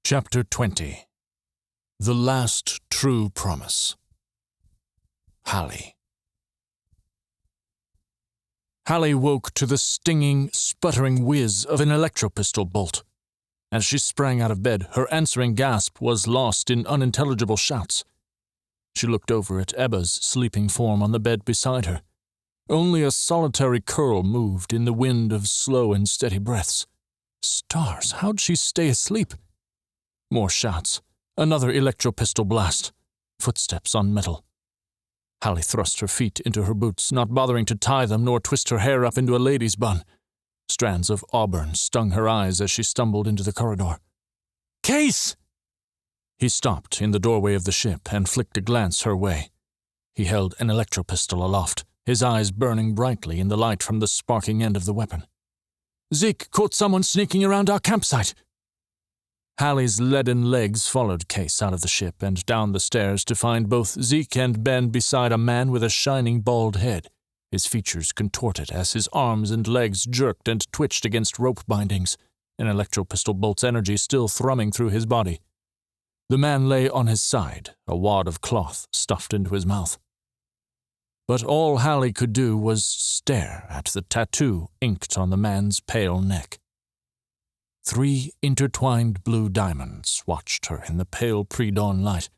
Chapter 20. The Last True Promise. Hallie. Hallie woke to the stinging, sputtering whiz of an electro-pistol bolt. As she sprang out of bed, her answering gasp was lost in unintelligible shouts. She looked over at Ebba's sleeping form on the bed beside her. Only a solitary curl moved in the wind of slow and steady breaths. Stars, how'd she stay asleep? More shouts. Another electro-pistol blast. Footsteps on metal. Hallie thrust her feet into her boots, not bothering to tie them nor twist her hair up into a lady's bun. Strands of auburn stung her eyes as she stumbled into the corridor. "Kase!" He stopped in the doorway of the ship and flicked a glance her way. He held an electro-pistol aloft, his eyes burning brightly in the light from the sparking end of the weapon. "Zeke caught someone sneaking around our campsite." Hallie's leaden legs followed Kase out of the ship and down the stairs to find both Zeke and Ben beside a man with a shining bald head, his features contorted as his arms and legs jerked and twitched against rope bindings, an electro-pistol bolt's energy still thrumming through his body. The man lay on his side, a wad of cloth stuffed into his mouth. But all Hallie could do was stare at the tattoo inked on the man's pale neck. 3 intertwined blue diamonds watched her in the pale pre-dawn light.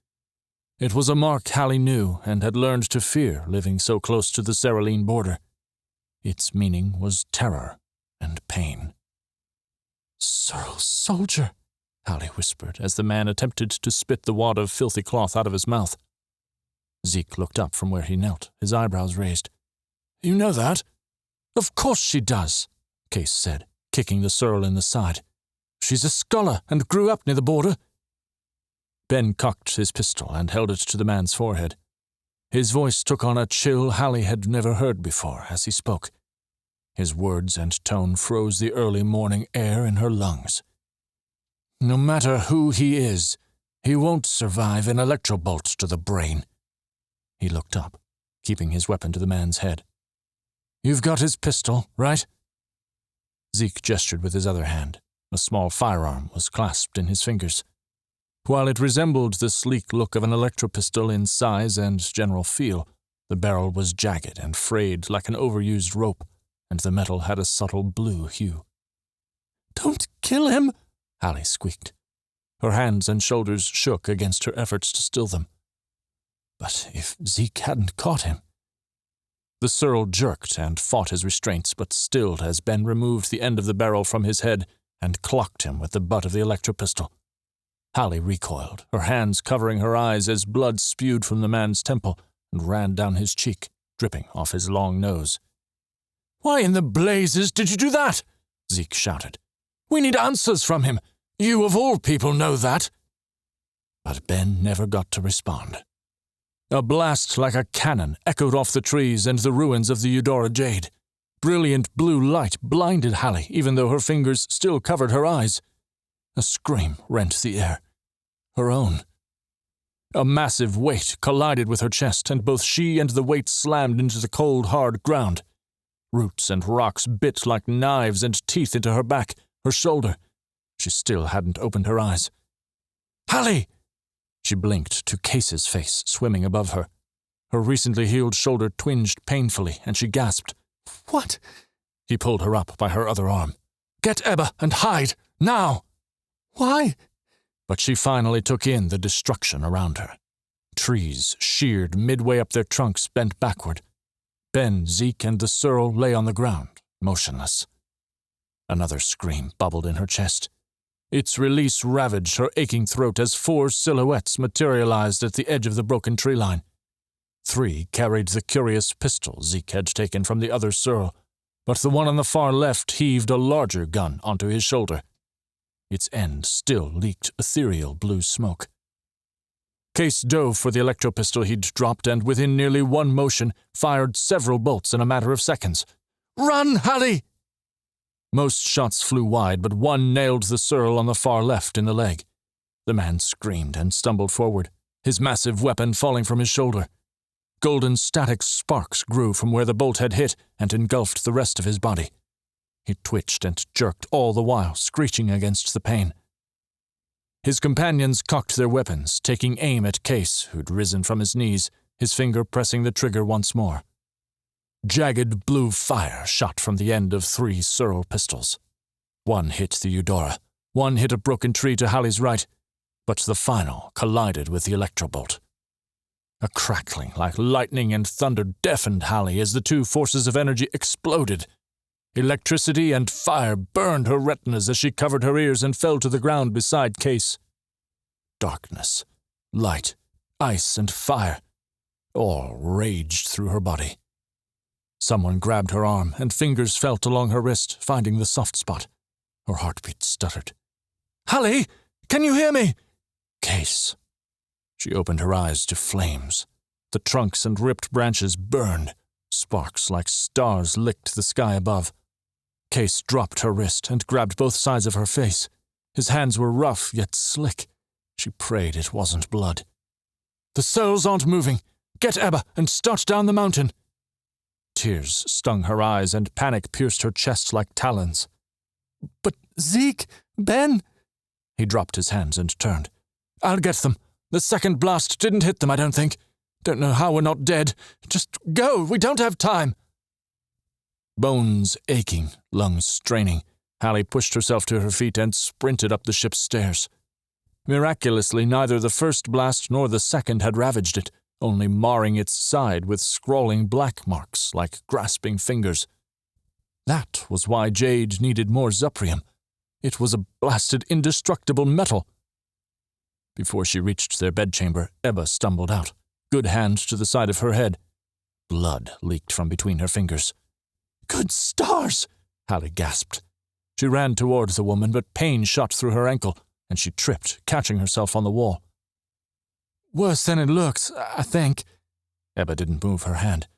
It was a mark Hallie knew and had learned to fear living so close to the Cerulean border. Its meaning was terror and pain. "Searle soldier," Hallie whispered as the man attempted to spit the wad of filthy cloth out of his mouth. Zeke looked up from where he knelt, his eyebrows raised. "You know that?" "Of course she does," Kase said, kicking the Searle in the side. "She's a scholar and grew up near the border." Ben cocked his pistol and held it to the man's forehead. His voice took on a chill Hallie had never heard before as he spoke. His words and tone froze the early morning air in her lungs. "No matter who he is, he won't survive an electrobolt to the brain." He looked up, keeping his weapon to the man's head. "You've got his pistol, right?" Zeke gestured with his other hand. A small firearm was clasped in his fingers. While it resembled the sleek look of an electro-pistol in size and general feel, the barrel was jagged and frayed like an overused rope, and the metal had a subtle blue hue. "Don't kill him," Hallie squeaked. Her hands and shoulders shook against her efforts to still them. But if Zeke hadn't caught him... The Searle jerked and fought his restraints, but stilled as Ben removed the end of the barrel from his head and clocked him with the butt of the electro-pistol. Hallie recoiled, her hands covering her eyes as blood spewed from the man's temple and ran down his cheek, dripping off his long nose. "Why in the blazes did you do that?" Zeke shouted. "We need answers from him. You of all people know that." But Ben never got to respond. A blast like a cannon echoed off the trees and the ruins of the Eudora Jade. Brilliant blue light blinded Hallie, even though her fingers still covered her eyes. A scream rent the air. Her own. A massive weight collided with her chest, and both she and the weight slammed into the cold, hard ground. Roots and rocks bit like knives and teeth into her back, her shoulder. She still hadn't opened her eyes. "Hallie!" She blinked to Kase's face swimming above her. Her recently healed shoulder twinged painfully, and she gasped. "What?" He pulled her up by her other arm. "Get Ebba and hide, now!" "Why?" But she finally took in the destruction around her. Trees sheared midway up their trunks bent backward. Ben, Zeke, and the Searle lay on the ground, motionless. Another scream bubbled in her chest. Its release ravaged her aching throat as 4 silhouettes materialized at the edge of the broken tree line. 3 carried the curious pistol Zeke had taken from the other Searle, but the one on the far left heaved a larger gun onto his shoulder. Its end still leaked ethereal blue smoke. Kase dove for the electro-pistol he'd dropped and within nearly one motion fired several bolts in a matter of seconds. "Run, Hallie!" Most shots flew wide, but one nailed the Searle on the far left in the leg. The man screamed and stumbled forward, his massive weapon falling from his shoulder. Golden static sparks grew from where the bolt had hit and engulfed the rest of his body. He twitched and jerked all the while, screeching against the pain. His companions cocked their weapons, taking aim at Kase, who'd risen from his knees, his finger pressing the trigger once more. Jagged blue fire shot from the end of 3 Searle pistols. One hit the Eudora, one hit a broken tree to Hallie's right, but the final collided with the electrobolt. A crackling like lightning and thunder deafened Hallie as the 2 forces of energy exploded. Electricity and fire burned her retinas as she covered her ears and fell to the ground beside Kase. Darkness, light, ice, and fire all raged through her body. Someone grabbed her arm, and fingers felt along her wrist, finding the soft spot. Her heartbeat stuttered. "Hallie, can you hear me?" Kase. She opened her eyes to flames. The trunks and ripped branches burned. Sparks like stars licked the sky above. Kase dropped her wrist and grabbed both sides of her face. His hands were rough yet slick. She prayed it wasn't blood. "The Searles aren't moving. Get Ebba and start down the mountain." Tears stung her eyes and panic pierced her chest like talons. "But Zeke, Ben—" He dropped his hands and turned. "I'll get them. The second blast didn't hit them, I don't think. Don't know how we're not dead. Just go, we don't have time." Bones aching, lungs straining, Hallie pushed herself to her feet and sprinted up the ship's stairs. Miraculously, neither the first blast nor the second had ravaged it, only marring its side with scrawling black marks like grasping fingers. That was why Jade needed more Zuprium. It was a blasted, indestructible metal. Before she reached their bedchamber, Ebba stumbled out, good hand to the side of her head. Blood leaked from between her fingers. "Good stars!" Hallie gasped. She ran toward the woman, but pain shot through her ankle, and she tripped, catching herself on the wall. "Worse than it looks, I think." Ebba didn't move her hand.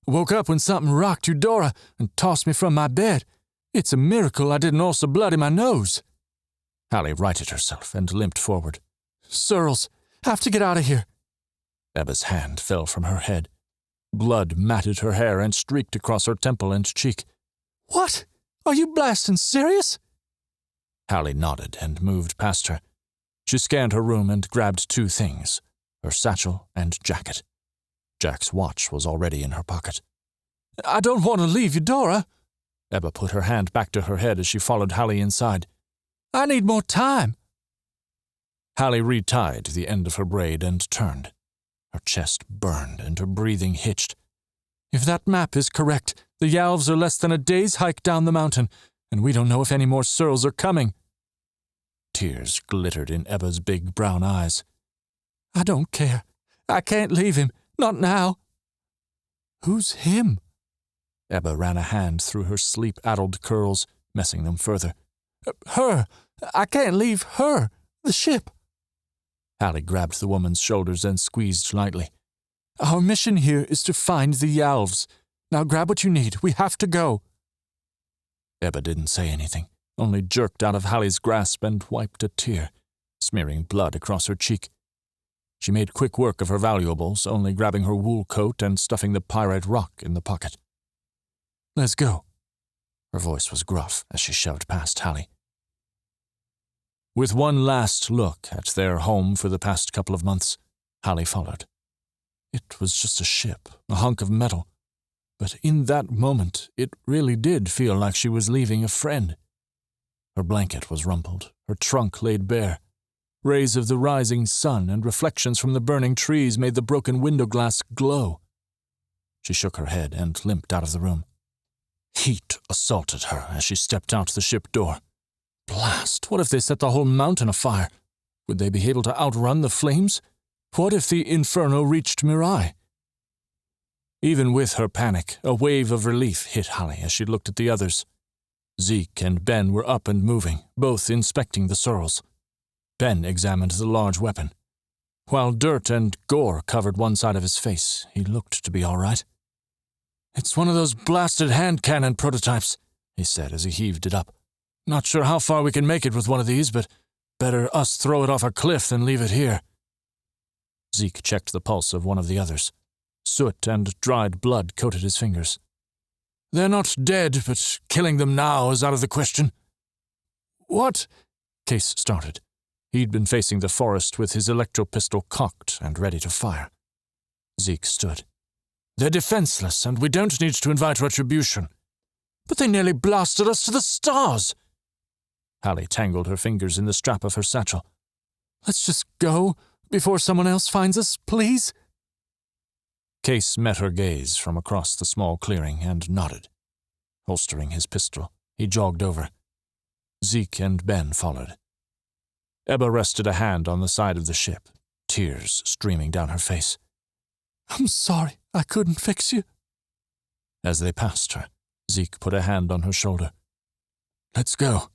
"Woke up when something rocked Eudora and tossed me from my bed. It's a miracle I didn't also bloody my nose." Hallie righted herself and limped forward. "Searles, have to get out of here." Ebba's hand fell from her head. Blood matted her hair and streaked across her temple and cheek. "What? Are you blasting serious?" Hallie nodded and moved past her. She scanned her room and grabbed 2 things, her satchel and jacket. Jack's watch was already in her pocket. "I don't want to leave Eudora." Ebba put her hand back to her head as she followed Hallie inside. "I need more time." Hallie retied the end of her braid and turned. Her chest burned and her breathing hitched. "If that map is correct, the Yales are less than a day's hike down the mountain, and we don't know if any more Searles are coming." Tears glittered in Ebba's big brown eyes. "I don't care. I can't leave him. Not now." "Who's him?" Ebba ran a hand through her sleep-addled curls, messing them further. "Her. I can't leave her. The ship." Hallie grabbed the woman's shoulders and squeezed lightly. "Our mission here is to find the Yales. Now grab what you need. We have to go." Ebba didn't say anything, only jerked out of Hallie's grasp and wiped a tear, smearing blood across her cheek. She made quick work of her valuables, only grabbing her wool coat and stuffing the pyrite rock in the pocket. "Let's go." Her voice was gruff as she shoved past Hallie. With one last look at their home for the past couple of months, Hallie followed. It was just a ship, a hunk of metal, but in that moment it really did feel like she was leaving a friend. Her blanket was rumpled, her trunk laid bare. Rays of the rising sun and reflections from the burning trees made the broken window glass glow. She shook her head and limped out of the room. Heat assaulted her as she stepped out the ship door. Blast! What if they set the whole mountain afire? Would they be able to outrun the flames? What if the inferno reached Mirai? Even with her panic, a wave of relief hit Hallie as she looked at the others. Zeke and Ben were up and moving, both inspecting the Searles. Ben examined the large weapon. While dirt and gore covered one side of his face, he looked to be all right. "It's one of those blasted hand cannon prototypes," he said as he heaved it up. "Not sure how far we can make it with one of these, but better us throw it off a cliff than leave it here." Zeke checked the pulse of one of the others. Soot and dried blood coated his fingers. "They're not dead, but killing them now is out of the question." "What?" Kase started. He'd been facing the forest with his electro-pistol cocked and ready to fire. Zeke stood. "They're defenseless, and we don't need to invite retribution. But they nearly blasted us to the stars!" Alli tangled her fingers in the strap of her satchel. "Let's just go before someone else finds us, please?" Kase met her gaze from across the small clearing and nodded. Holstering his pistol, he jogged over. Zeke and Ben followed. Ebba rested a hand on the side of the ship, tears streaming down her face. "I'm sorry I couldn't fix you." As they passed her, Zeke put a hand on her shoulder. "Let's go."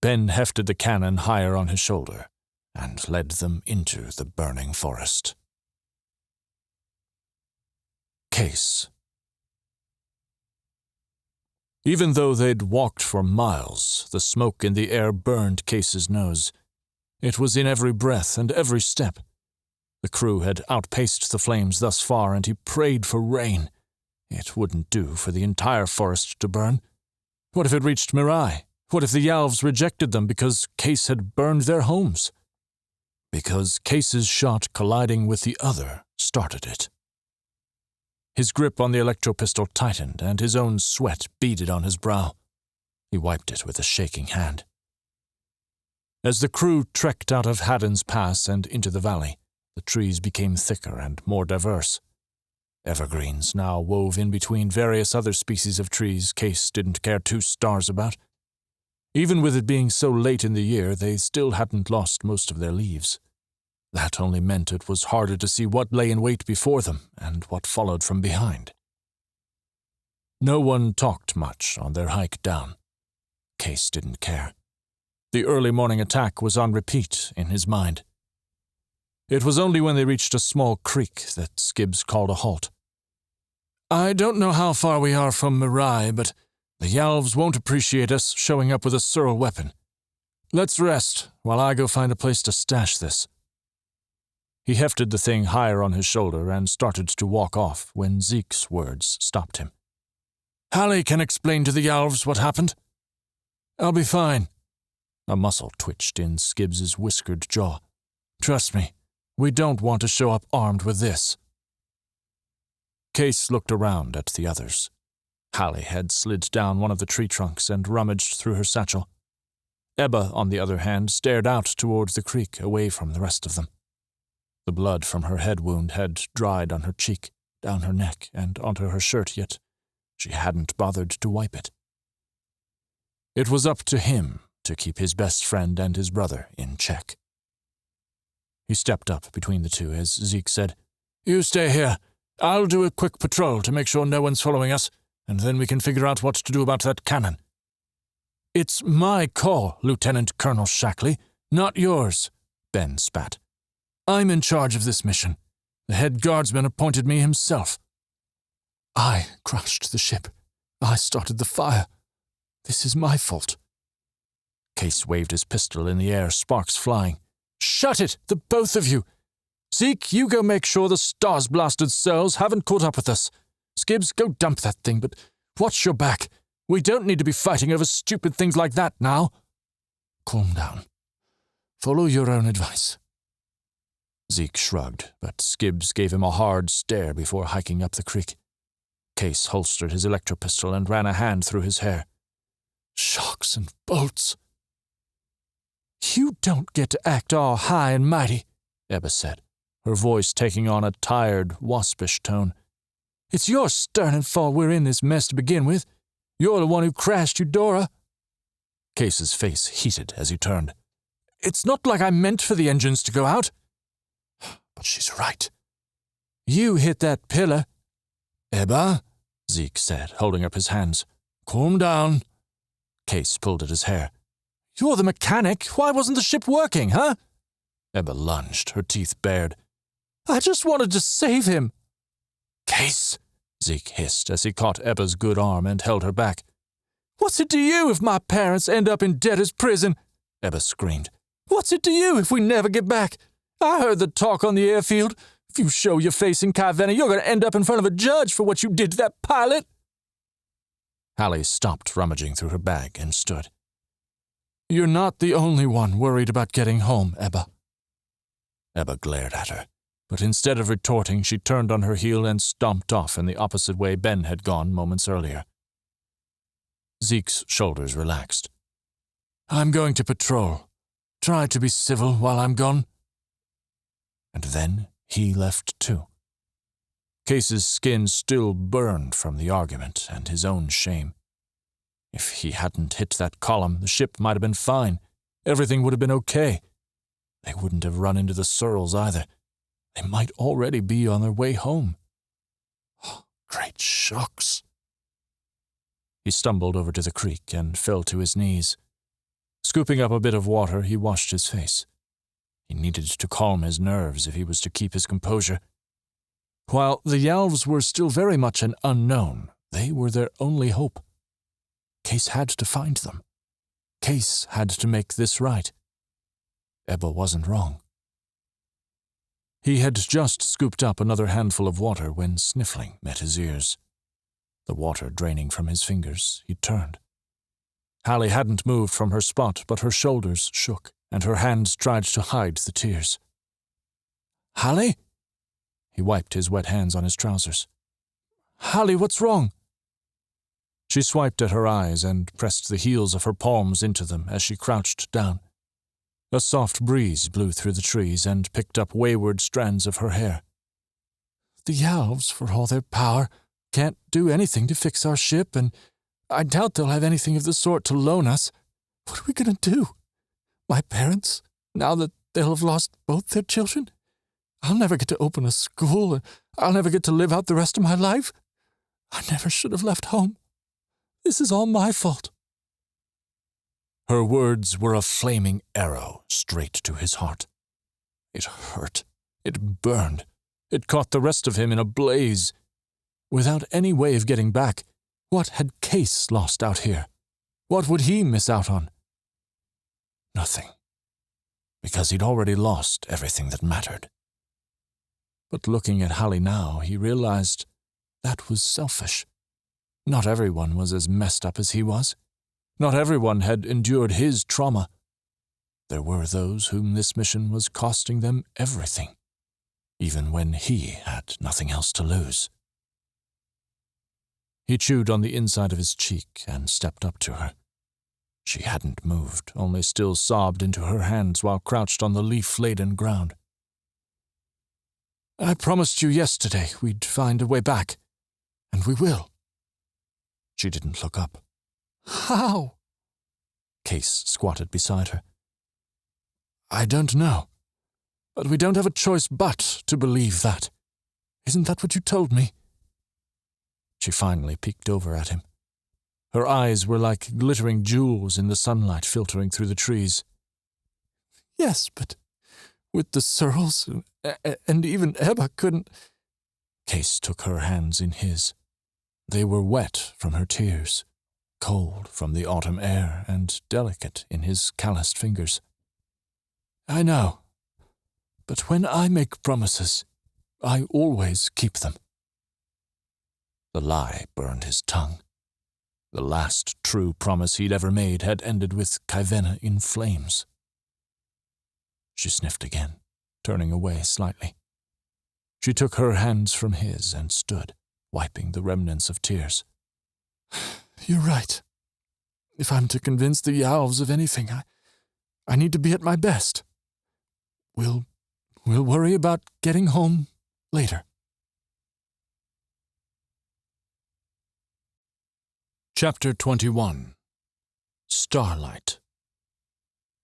Ben hefted the cannon higher on his shoulder and led them into the burning forest. Kase. Even though they'd walked for miles, the smoke in the air burned Kase's nose. It was in every breath and every step. The crew had outpaced the flames thus far, and he prayed for rain. It wouldn't do for the entire forest to burn. What if it reached Mirai? What if the yales rejected them because Kase had burned their homes? Because Kase's shot colliding with the other started it. His grip on the electro-pistol tightened, and his own sweat beaded on his brow. He wiped it with a shaking hand. As the crew trekked out of Haddon's Pass and into the valley, the trees became thicker and more diverse. Evergreens now wove in between various other species of trees Kase didn't care 2 stars about. Even with it being so late in the year, they still hadn't lost most of their leaves. That only meant it was harder to see what lay in wait before them and what followed from behind. No one talked much on their hike down. Kase didn't care. The early morning attack was on repeat in his mind. It was only when they reached a small creek that Skibbs called a halt. "I don't know how far we are from Mirai, but the yalves won't appreciate us showing up with a surl weapon. Let's rest while I go find a place to stash this." He hefted the thing higher on his shoulder and started to walk off when Zeke's words stopped him. "Alli can explain to the yalves what happened. I'll be fine." A muscle twitched in Skibbs's whiskered jaw. "Trust me, we don't want to show up armed with this." Kase looked around at the others. Alli had slid down one of the tree trunks and rummaged through her satchel. Ebba, on the other hand, stared out towards the creek away from the rest of them. The blood from her head wound had dried on her cheek, down her neck, and onto her shirt, yet she hadn't bothered to wipe it. It was up to him to keep his best friend and his brother in check. He stepped up between the two as Zeke said, "You stay here. I'll do a quick patrol to make sure no one's following us, and then we can figure out what to do about that cannon." "It's my call, Lieutenant Colonel Shackley, not yours," Ben spat. "I'm in charge of this mission. The head guardsman appointed me himself." "I crashed the ship. I started the fire. This is my fault." Kase waved his pistol in the air, sparks flying. "Shut it, the both of you! Zeke, you go make sure the stars-blasted souls haven't caught up with us. Skibbs, go dump that thing, but watch your back. We don't need to be fighting over stupid things like that now." "Calm down. Follow your own advice." Zeke shrugged, but Skibbs gave him a hard stare before hiking up the creek. Kase holstered his electro-pistol and ran a hand through his hair. "Shocks and bolts." "You don't get to act all high and mighty," Ebba said, her voice taking on a tired, waspish tone. "It's your stern fault we're in this mess to begin with. You're the one who crashed Eudora." Kase's face heated as he turned. "It's not like I meant for the engines to go out." "But she's right." "You hit that pillar." "Ebba," Zeke said, holding up his hands. "Calm down." Kase pulled at his hair. "You're the mechanic. Why wasn't the ship working, huh?" Ebba lunged, her teeth bared. "I just wanted to save him." "Kase," Zeke hissed as he caught Ebba's good arm and held her back. "What's it to you if my parents end up in debtor's prison?" Ebba screamed. "What's it to you if we never get back? I heard the talk on the airfield. If you show your face in Kaivenna, you're going to end up in front of a judge for what you did to that pilot." Alli stopped rummaging through her bag and stood. You're not the only one worried about getting home, Ebba. Ebba glared at her, but instead of retorting, she turned on her heel and stomped off in the opposite way Ben had gone moments earlier. Zeke's shoulders relaxed. I'm going to patrol. Try to be civil while I'm gone. And then he left too. Kase's skin still burned from the argument and his own shame. If he hadn't hit that column, the ship might have been fine. Everything would have been okay. They wouldn't have run into the Searles either. They might already be on their way home. Oh, great shocks. He stumbled over to the creek and fell to his knees. Scooping up a bit of water, he washed his face. He needed to calm his nerves if he was to keep his composure. While the Yalves were still very much an unknown, they were their only hope. Kase had to find them. Kase had to make this right. Ebba wasn't wrong. He had just scooped up another handful of water when sniffling met his ears. The water draining from his fingers, he turned. Alli hadn't moved from her spot, but her shoulders shook, and her hands tried to hide the tears. Alli? He wiped his wet hands on his trousers. Alli, what's wrong? She swiped at her eyes and pressed the heels of her palms into them as she crouched down. A soft breeze blew through the trees and picked up wayward strands of her hair. The Yalves, for all their power, can't do anything to fix our ship, and I doubt they'll have anything of the sort to loan us. What are we going to do? My parents, now that they'll have lost both their children? I'll never get to open a school, and I'll never get to live out the rest of my life. I never should have left home. This is all my fault. Her words were a flaming arrow straight to his heart. It hurt. It burned. It caught the rest of him in a blaze. Without any way of getting back, what had Kase lost out here? What would he miss out on? Nothing. Because he'd already lost everything that mattered. But looking at Alli now, he realized that was selfish. Not everyone was as messed up as he was. Not everyone had endured his trauma. There were those whom this mission was costing them everything, even when he had nothing else to lose. He chewed on the inside of his cheek and stepped up to her. She hadn't moved, only still sobbed into her hands while crouched on the leaf-laden ground. I promised you yesterday we'd find a way back, and we will. She didn't look up. How? Kase squatted beside her. I don't know, but we don't have a choice but to believe that. Isn't that what you told me? She finally peeked over at him. Her eyes were like glittering jewels in the sunlight filtering through the trees. Yes, but with the Searles, and even Ebba couldn't... Kase took her hands in his. They were wet from her tears, cold from the autumn air, and delicate in his calloused fingers. I know, but when I make promises, I always keep them. The lie burned his tongue. The last true promise he'd ever made had ended with Kaivenna in flames. She sniffed again, turning away slightly. She took her hands from his and stood, wiping the remnants of tears. You're right. If I'm to convince the Yalves of anything, I need to be at my best. We'll worry about getting home later. Chapter 21. Starlight.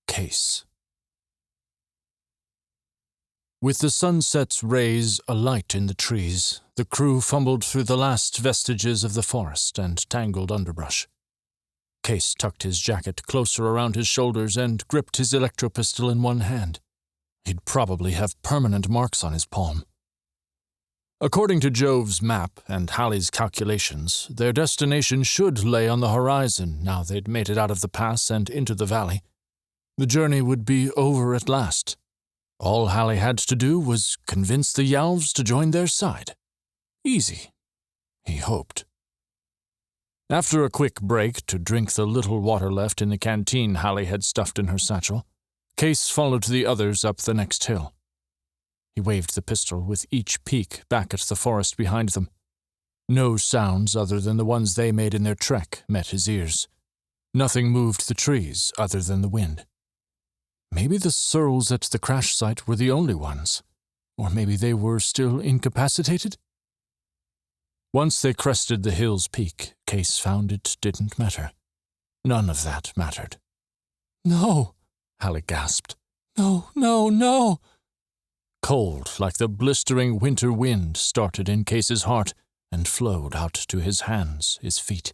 Kase. With the sunset's rays alight in the trees, the crew fumbled through the last vestiges of the forest and tangled underbrush. Kase tucked his jacket closer around his shoulders and gripped his electro-pistol in one hand. He'd probably have permanent marks on his palm. According to Jove's map and Hallie's calculations, their destination should lay on the horizon now they'd made it out of the pass and into the valley. The journey would be over at last. All Alli had to do was convince the Yalves to join their side. Easy, he hoped. After a quick break to drink the little water left in the canteen Alli had stuffed in her satchel, Kase followed the others up the next hill. He waved the pistol with each peek back at the forest behind them. No sounds other than the ones they made in their trek met his ears. Nothing moved the trees other than the wind. Maybe the searles at the crash site were the only ones, or maybe they were still incapacitated? Once they crested the hill's peak, Kase found it didn't matter. None of that mattered. "No," Alli gasped. "No, no, no!" Cold, like the blistering winter wind, started in Kase's heart and flowed out to his hands, his feet.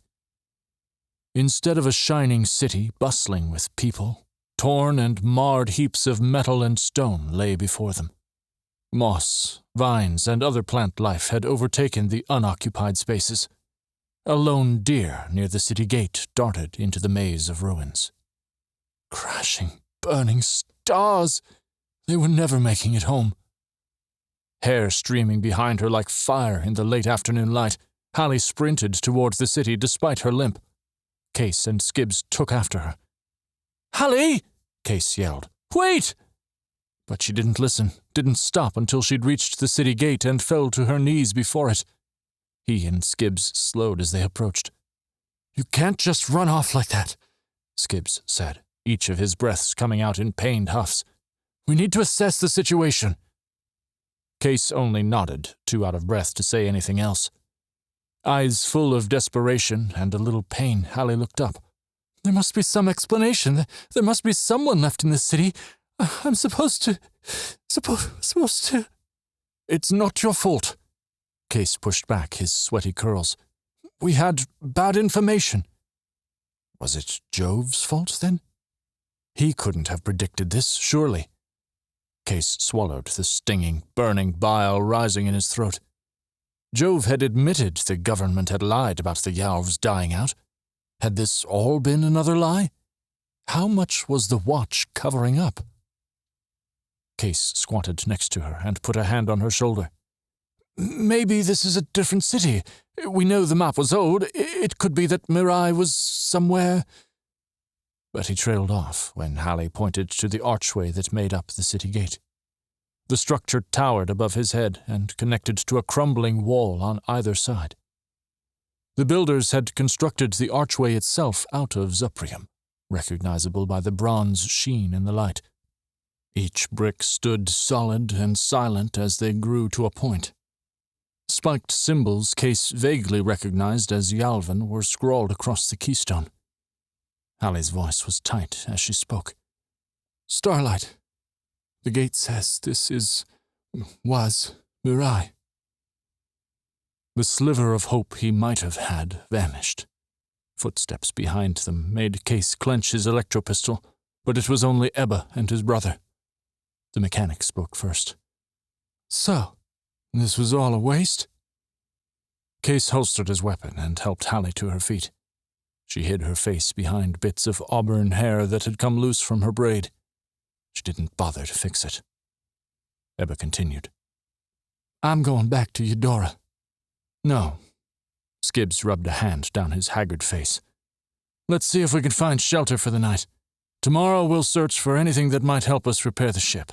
Instead of a shining city bustling with people, torn and marred heaps of metal and stone lay before them. Moss, vines, and other plant life had overtaken the unoccupied spaces. A lone deer near the city gate darted into the maze of ruins. Crashing, burning stars! They were never making it home. Hair streaming behind her like fire in the late afternoon light, Alli sprinted toward the city despite her limp. Kase and Skibbs took after her. "Alli!" Kase yelled. "Wait!" But she didn't listen, didn't stop until she'd reached the city gate and fell to her knees before it. He and Skibbs slowed as they approached. "You can't just run off like that," Skibbs said, each of his breaths coming out in pained huffs. "We need to assess the situation." Kase only nodded, too out of breath to say anything else. Eyes full of desperation and a little pain, Alli looked up. "There must be some explanation. There must be someone left in this city. I'm supposed to... "It's not your fault." Kase pushed back his sweaty curls. "We had bad information." Was it Jove's fault, then? He couldn't have predicted this, surely. Kase swallowed the stinging, burning bile rising in his throat. Jove had admitted the government had lied about the yales dying out. Had this all been another lie? How much was the watch covering up? Kase squatted next to her and put a hand on her shoulder. "Maybe this is a different city. We know the map was old. It could be that Mirai was somewhere—" But he trailed off when Alli pointed to the archway that made up the city gate. The structure towered above his head and connected to a crumbling wall on either side. The builders had constructed the archway itself out of zuprium, recognizable by the bronze sheen in the light. Each brick stood solid and silent as they grew to a point. Spiked symbols Kase vaguely recognized as Yalvan were scrawled across the keystone. Alli's voice was tight as she spoke. "Starlight. The gate says this was Mirai." The sliver of hope he might have had vanished. Footsteps behind them made Kase clench his electro-pistol, but it was only Ebba and his brother. The mechanic spoke first. "So, this was all a waste?" Kase holstered his weapon and helped Alli to her feet. She hid her face behind bits of auburn hair that had come loose from her braid. She didn't bother to fix it. Ebba continued. "I'm going back to Eudora." "No." Skibbs rubbed a hand down his haggard face. "Let's see if we can find shelter for the night. Tomorrow we'll search for anything that might help us repair the ship."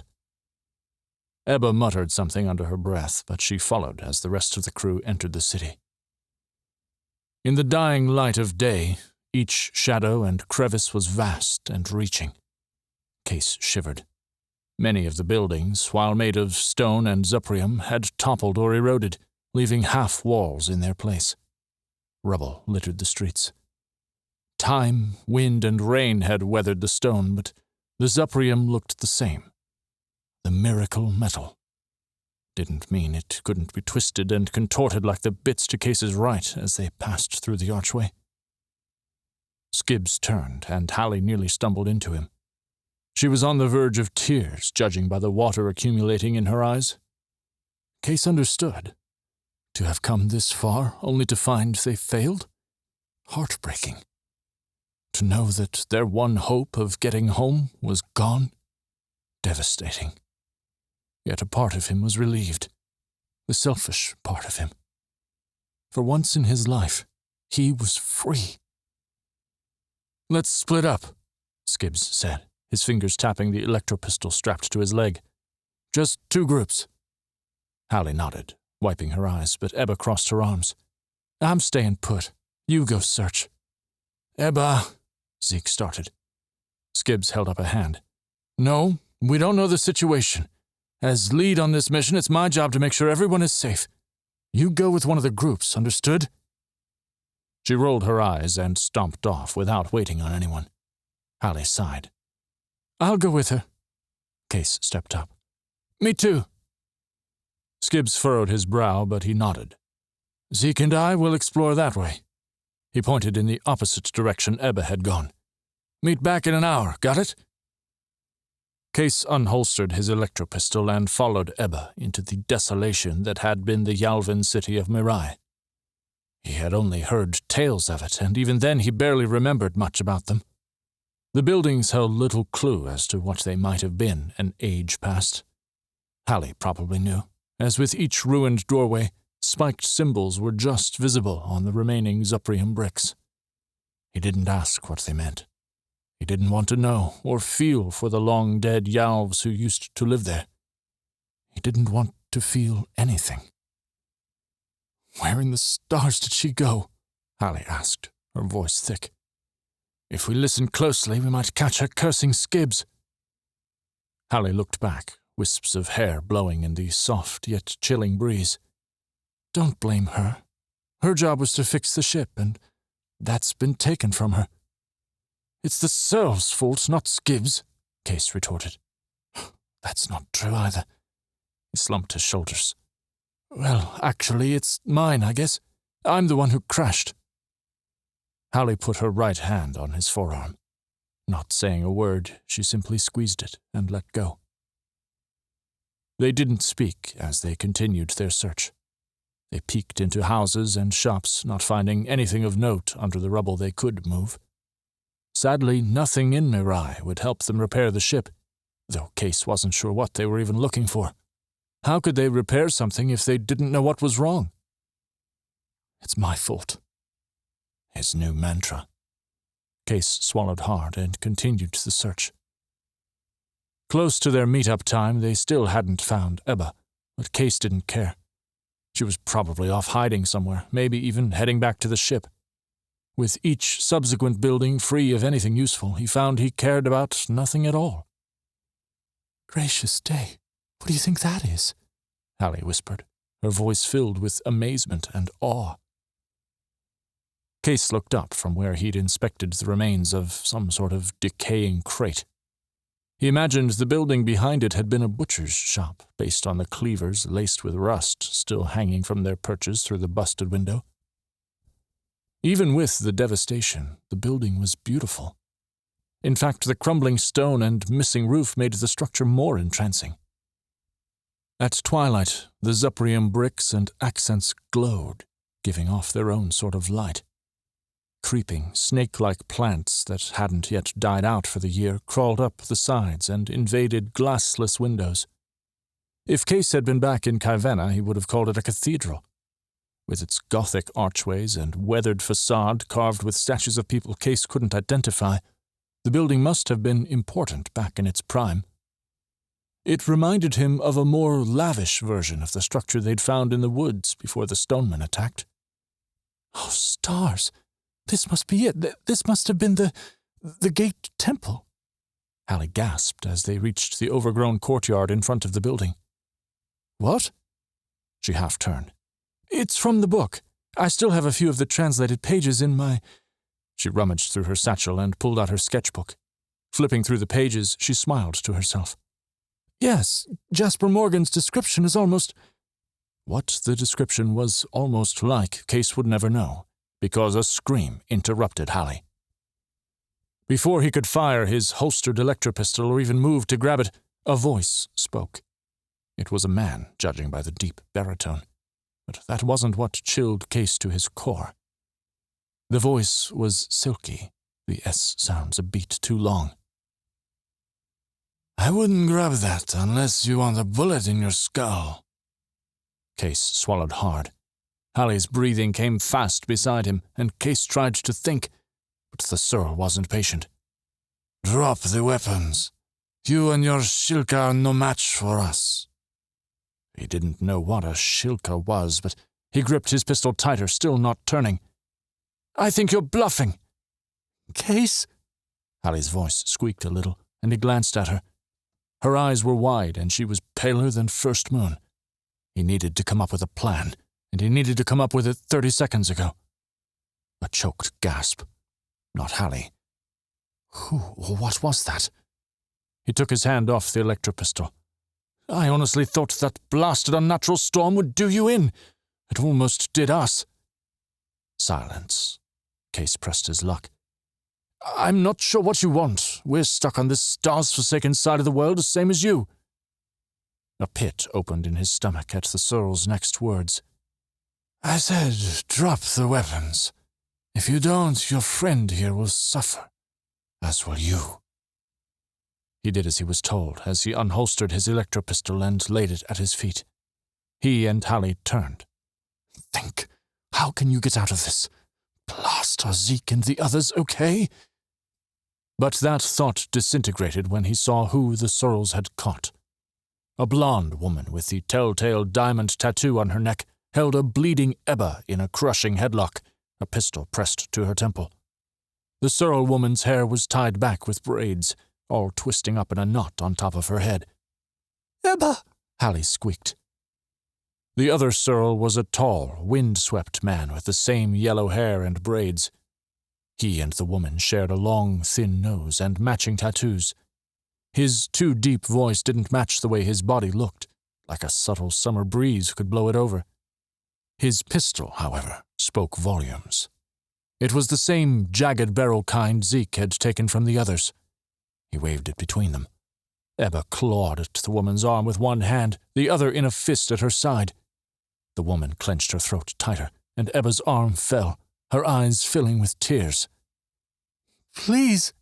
Ebba muttered something under her breath, but she followed as the rest of the crew entered the city. In the dying light of day, each shadow and crevice was vast and reaching. Kase shivered. Many of the buildings, while made of stone and zuprium, had toppled or eroded, leaving half walls in their place. Rubble littered the streets. Time, wind, and rain had weathered the stone, but the zuprium looked the same. The miracle metal. Didn't mean it couldn't be twisted and contorted like the bits to Kase's right as they passed through the archway. Skibbs turned, and Alli nearly stumbled into him. She was on the verge of tears, judging by the water accumulating in her eyes. Kase understood. To have come this far, only to find they failed? Heartbreaking. To know that their one hope of getting home was gone? Devastating. Yet a part of him was relieved. The selfish part of him. For once in his life, He was free. "Let's split up," Skibbs said, his fingers tapping the electro-pistol strapped to his leg. "Just 2 groups." Hallie nodded, wiping her eyes, but Ebba crossed her arms. "I'm staying put. You go search." "Ebba," Zeke started. Skibbs held up a hand. "No, we don't know the situation. As lead on this mission, it's my job to make sure everyone is safe. You go with one of the groups, understood?" She rolled her eyes and stomped off without waiting on anyone. Hallie sighed. "I'll go with her." Kase stepped up. "Me too." Skibbs furrowed his brow, but he nodded. "Zeke and I will explore that way." He pointed in the opposite direction Ebba had gone. "Meet back in an hour, got it?" Kase unholstered his electro-pistol and followed Ebba into the desolation that had been the Yalvan city of Mirai. He had only heard tales of it, and even then he barely remembered much about them. The buildings held little clue as to what they might have been an age past. Hallie probably knew, as with each ruined doorway, spiked symbols were just visible on the remaining Zuprium bricks. He didn't ask what they meant. He didn't want to know or feel for the long-dead Yalves who used to live there. He didn't want to feel anything. "Where in the stars did she go?" Hallie asked, her voice thick. "If we listen closely, we might catch her cursing Skibbs." Hallie looked back, wisps of hair blowing in the soft yet chilling breeze. "Don't blame her. Her job was to fix the ship, and that's been taken from her." "It's the Serf's fault, not Skibbs," Kase retorted. "That's not true either." He slumped his shoulders. "Well, actually, it's mine, I guess. I'm the one who crashed." Hallie put her right hand on his forearm. Not saying a word, she simply squeezed it and let go. They didn't speak as they continued their search. They peeked into houses and shops, not finding anything of note under the rubble they could move. Sadly, nothing in Mirai would help them repair the ship, though Kase wasn't sure what they were even looking for. How could they repair something if they didn't know what was wrong? "It's my fault." His new mantra. Kase swallowed hard and continued the search. Close to their meet-up time, they still hadn't found Ebba, but Kase didn't care. She was probably off hiding somewhere, maybe even heading back to the ship. With each subsequent building free of anything useful, he found he cared about nothing at all. "Gracious day, what do you think that is?" Hallie whispered, her voice filled with amazement and awe. Kase looked up from where he'd inspected the remains of some sort of decaying crate. He imagined the building behind it had been a butcher's shop, based on the cleavers laced with rust still hanging from their perches through the busted window. Even with the devastation, the building was beautiful. In fact, the crumbling stone and missing roof made the structure more entrancing. At twilight, the Zuprium bricks and accents glowed, giving off their own sort of light. Creeping, snake-like plants that hadn't yet died out for the year crawled up the sides and invaded glassless windows. If Kase had been back in Kaivenna, he would have called it a cathedral. With its Gothic archways and weathered facade carved with statues of people Kase couldn't identify, the building must have been important back in its prime. It reminded him of a more lavish version of the structure they'd found in the woods before the stonemen attacked. "Oh, stars! This must be it. This must have been the Gate Temple." Hallie gasped as they reached the overgrown courtyard in front of the building. "What?" She half turned. "It's from the book. I still have a few of the translated pages in my—" She rummaged through her satchel and pulled out her sketchbook. Flipping through the pages, she smiled to herself. "Yes, Jasper Morgan's description is almost—" What the description was almost like, Kase would never know, because a scream interrupted Hallie. Before he could fire his holstered electropistol or even move to grab it, a voice spoke. It was a man, judging by the deep baritone. But that wasn't what chilled Kase to his core. The voice was silky, the S sounds a beat too long. "I wouldn't grab that unless you want a bullet in your skull." Kase swallowed hard. Halli's breathing came fast beside him, and Kase tried to think, but the Searle wasn't patient. "Drop the weapons. You and your shilka are no match for us." He didn't know what a shilka was, but he gripped his pistol tighter, still not turning. "I think you're bluffing." "Kase?" Halli's voice squeaked a little, and he glanced at her. Her eyes were wide, and she was paler than first moon. He needed to come up with a plan, and he needed to come up with it 30 seconds ago. A choked gasp. Not Halli. Who or what was that? He took his hand off the electropistol. "I honestly thought that blasted unnatural storm would do you in. It almost did us." Silence. Kase pressed his luck. "I'm not sure what you want. We're stuck on this stars-forsaken side of the world, the same as you." A pit opened in his stomach at the Searle's next words. "I said, drop the weapons. If you don't, your friend here will suffer, as will you." He did as he was told, as he unholstered his electropistol and laid it at his feet. He and Halli turned. "Think. How can you get out of this? Blast, are Zeke and the others okay?" But that thought disintegrated when he saw who the Searles had caught. A blonde woman with the telltale diamond tattoo on her neck held a bleeding Ebba in a crushing headlock, a pistol pressed to her temple. The Searle woman's hair was tied back with braids, all twisting up in a knot on top of her head. "Ebba!" Halli squeaked. The other Searle was a tall, wind-swept man with the same yellow hair and braids. He and the woman shared a long, thin nose and matching tattoos. His too deep voice didn't match the way his body looked, like a subtle summer breeze could blow it over. His pistol, however, spoke volumes. It was the same jagged barrel kind Zeke had taken from the others. He waved it between them. Ebba clawed at the woman's arm with one hand, the other in a fist at her side. The woman clenched her throat tighter, and Ebba's arm fell, her eyes filling with tears. "Please!"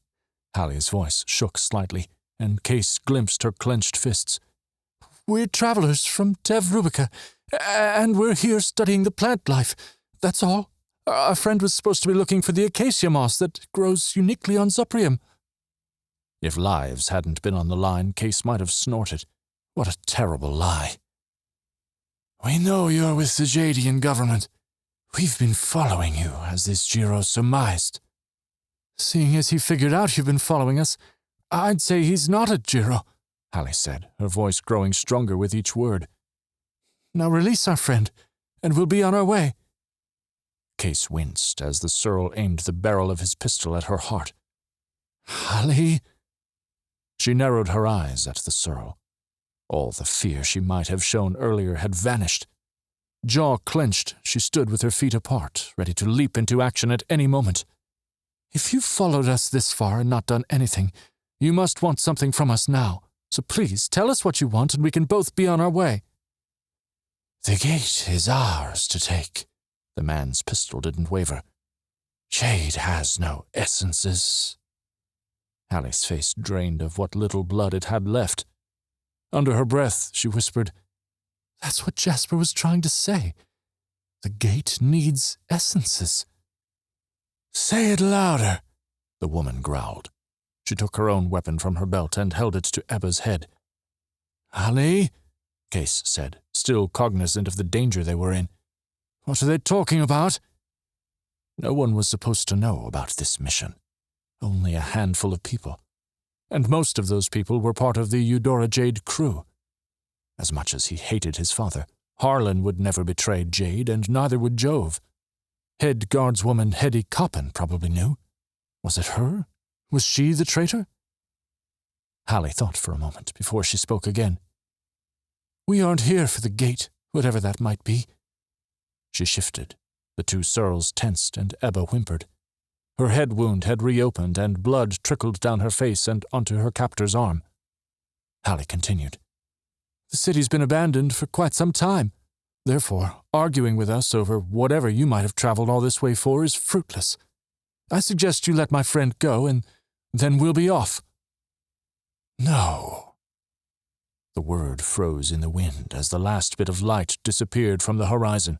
Halli's voice shook slightly, and Kase glimpsed her clenched fists. "We're travelers from Tev Rubica, and we're here studying the plant life. That's all. Our friend was supposed to be looking for the acacia moss that grows uniquely on Zuprium." If lives hadn't been on the line, Kase might have snorted. What a terrible lie. "We know you're with the Jadian government. We've been following you, as this Jiro surmised." "Seeing as he figured out you've been following us, I'd say he's not a Jiro," Halli said, her voice growing stronger with each word. "Now release our friend, and we'll be on our way." Kase winced as the Searle aimed the barrel of his pistol at her heart. "Halli?" She narrowed her eyes at the Searle. All the fear she might have shown earlier had vanished. Jaw clenched, she stood with her feet apart, ready to leap into action at any moment. "If you've followed us this far and not done anything, you must want something from us now. So please, tell us what you want and we can both be on our way." "The gate is ours to take." The man's pistol didn't waver. "Jade has no essences." Halli's face drained of what little blood it had left. Under her breath, she whispered, "That's what Jasper was trying to say. The gate needs essences." "Say it louder," the woman growled. She took her own weapon from her belt and held it to Ebba's head. "Halli," Kase said, still cognizant of the danger they were in. "What are they talking about?" No one was supposed to know about this mission. Only a handful of people. And most of those people were part of the Eudora Jade crew. As much as he hated his father, Harlan would never betray Jade, and neither would Jove. Head guardswoman Hedy Coppin probably knew. Was it her? Was she the traitor? Halli thought for a moment before she spoke again. "We aren't here for the gate, whatever that might be." She shifted. The two Searles tensed, and Ebba whimpered. Her head wound had reopened, and blood trickled down her face and onto her captor's arm. Halli continued. "The city's been abandoned for quite some time. Therefore, arguing with us over whatever you might have traveled all this way for is fruitless. I suggest you let my friend go, and then we'll be off." "No." The word froze in the wind as the last bit of light disappeared from the horizon.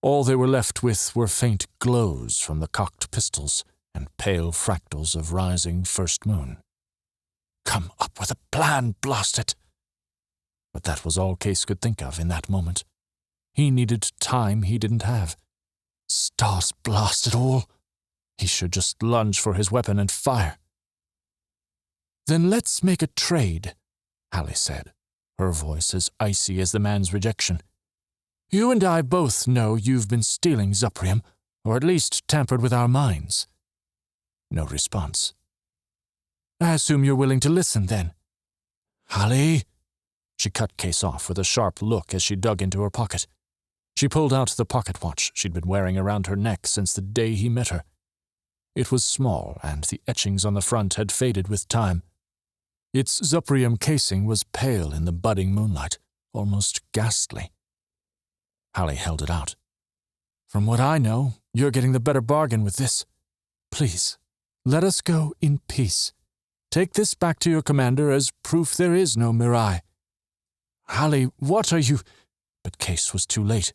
All they were left with were faint glows from the cocked pistols and pale fractals of rising first moon. Come up with a plan, blast it! But that was all Kase could think of in that moment. He needed time he didn't have. Stars blast it all! He should just lunge for his weapon and fire. "Then let's make a trade," Alli said, her voice as icy as the man's rejection. "You and I both know you've been stealing Zuprium, or at least tampered with our minds." No response. "I assume you're willing to listen, then." "Alli!" She cut Kase off with a sharp look as she dug into her pocket. She pulled out the pocket watch she'd been wearing around her neck since the day he met her. It was small, and the etchings on the front had faded with time. Its Zuprium casing was pale in the budding moonlight, almost ghastly. Alli held it out. "From what I know, you're getting the better bargain with this. Please, let us go in peace. Take this back to your commander as proof there is no Mirai." "Alli, what are you—" But Kase was too late.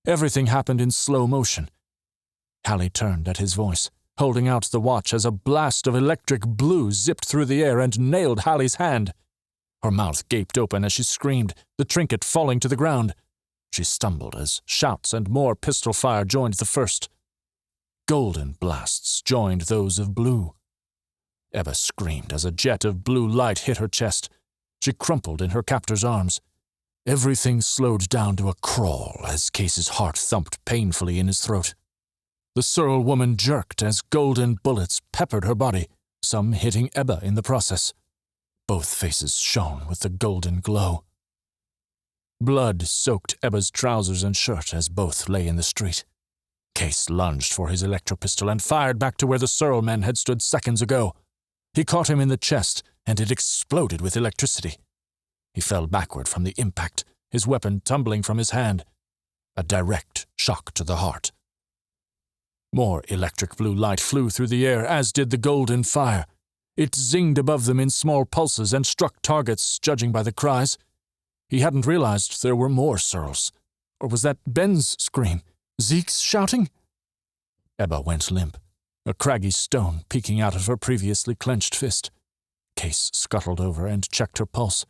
Everything happened in slow motion. Alli turned at his voice, holding out the watch as a blast of electric blue zipped through the air and nailed Hallie's hand. Her mouth gaped open as she screamed, the trinket falling to the ground. She stumbled as shouts and more pistol fire joined the first. Golden blasts joined those of blue. Ebba screamed as a jet of blue light hit her chest. She crumpled in her captor's arms. Everything slowed down to a crawl as Kase's heart thumped painfully in his throat. The Searle woman jerked as golden bullets peppered her body, some hitting Ebba in the process. Both faces shone with the golden glow. Blood soaked Ebba's trousers and shirt as both lay in the street. Kase lunged for his electropistol and fired back to where the Searle men had stood seconds ago. He caught him in the chest, and it exploded with electricity. He fell backward from the impact, his weapon tumbling from his hand. A direct shock to the heart. More electric blue light flew through the air, as did the golden fire. It zinged above them in small pulses and struck targets, judging by the cries. He hadn't realized there were more Searles. Or was that Ben's scream? Zeke's shouting? Ebba went limp, a craggy stone peeking out of her previously clenched fist. Kase scuttled over and checked her pulse.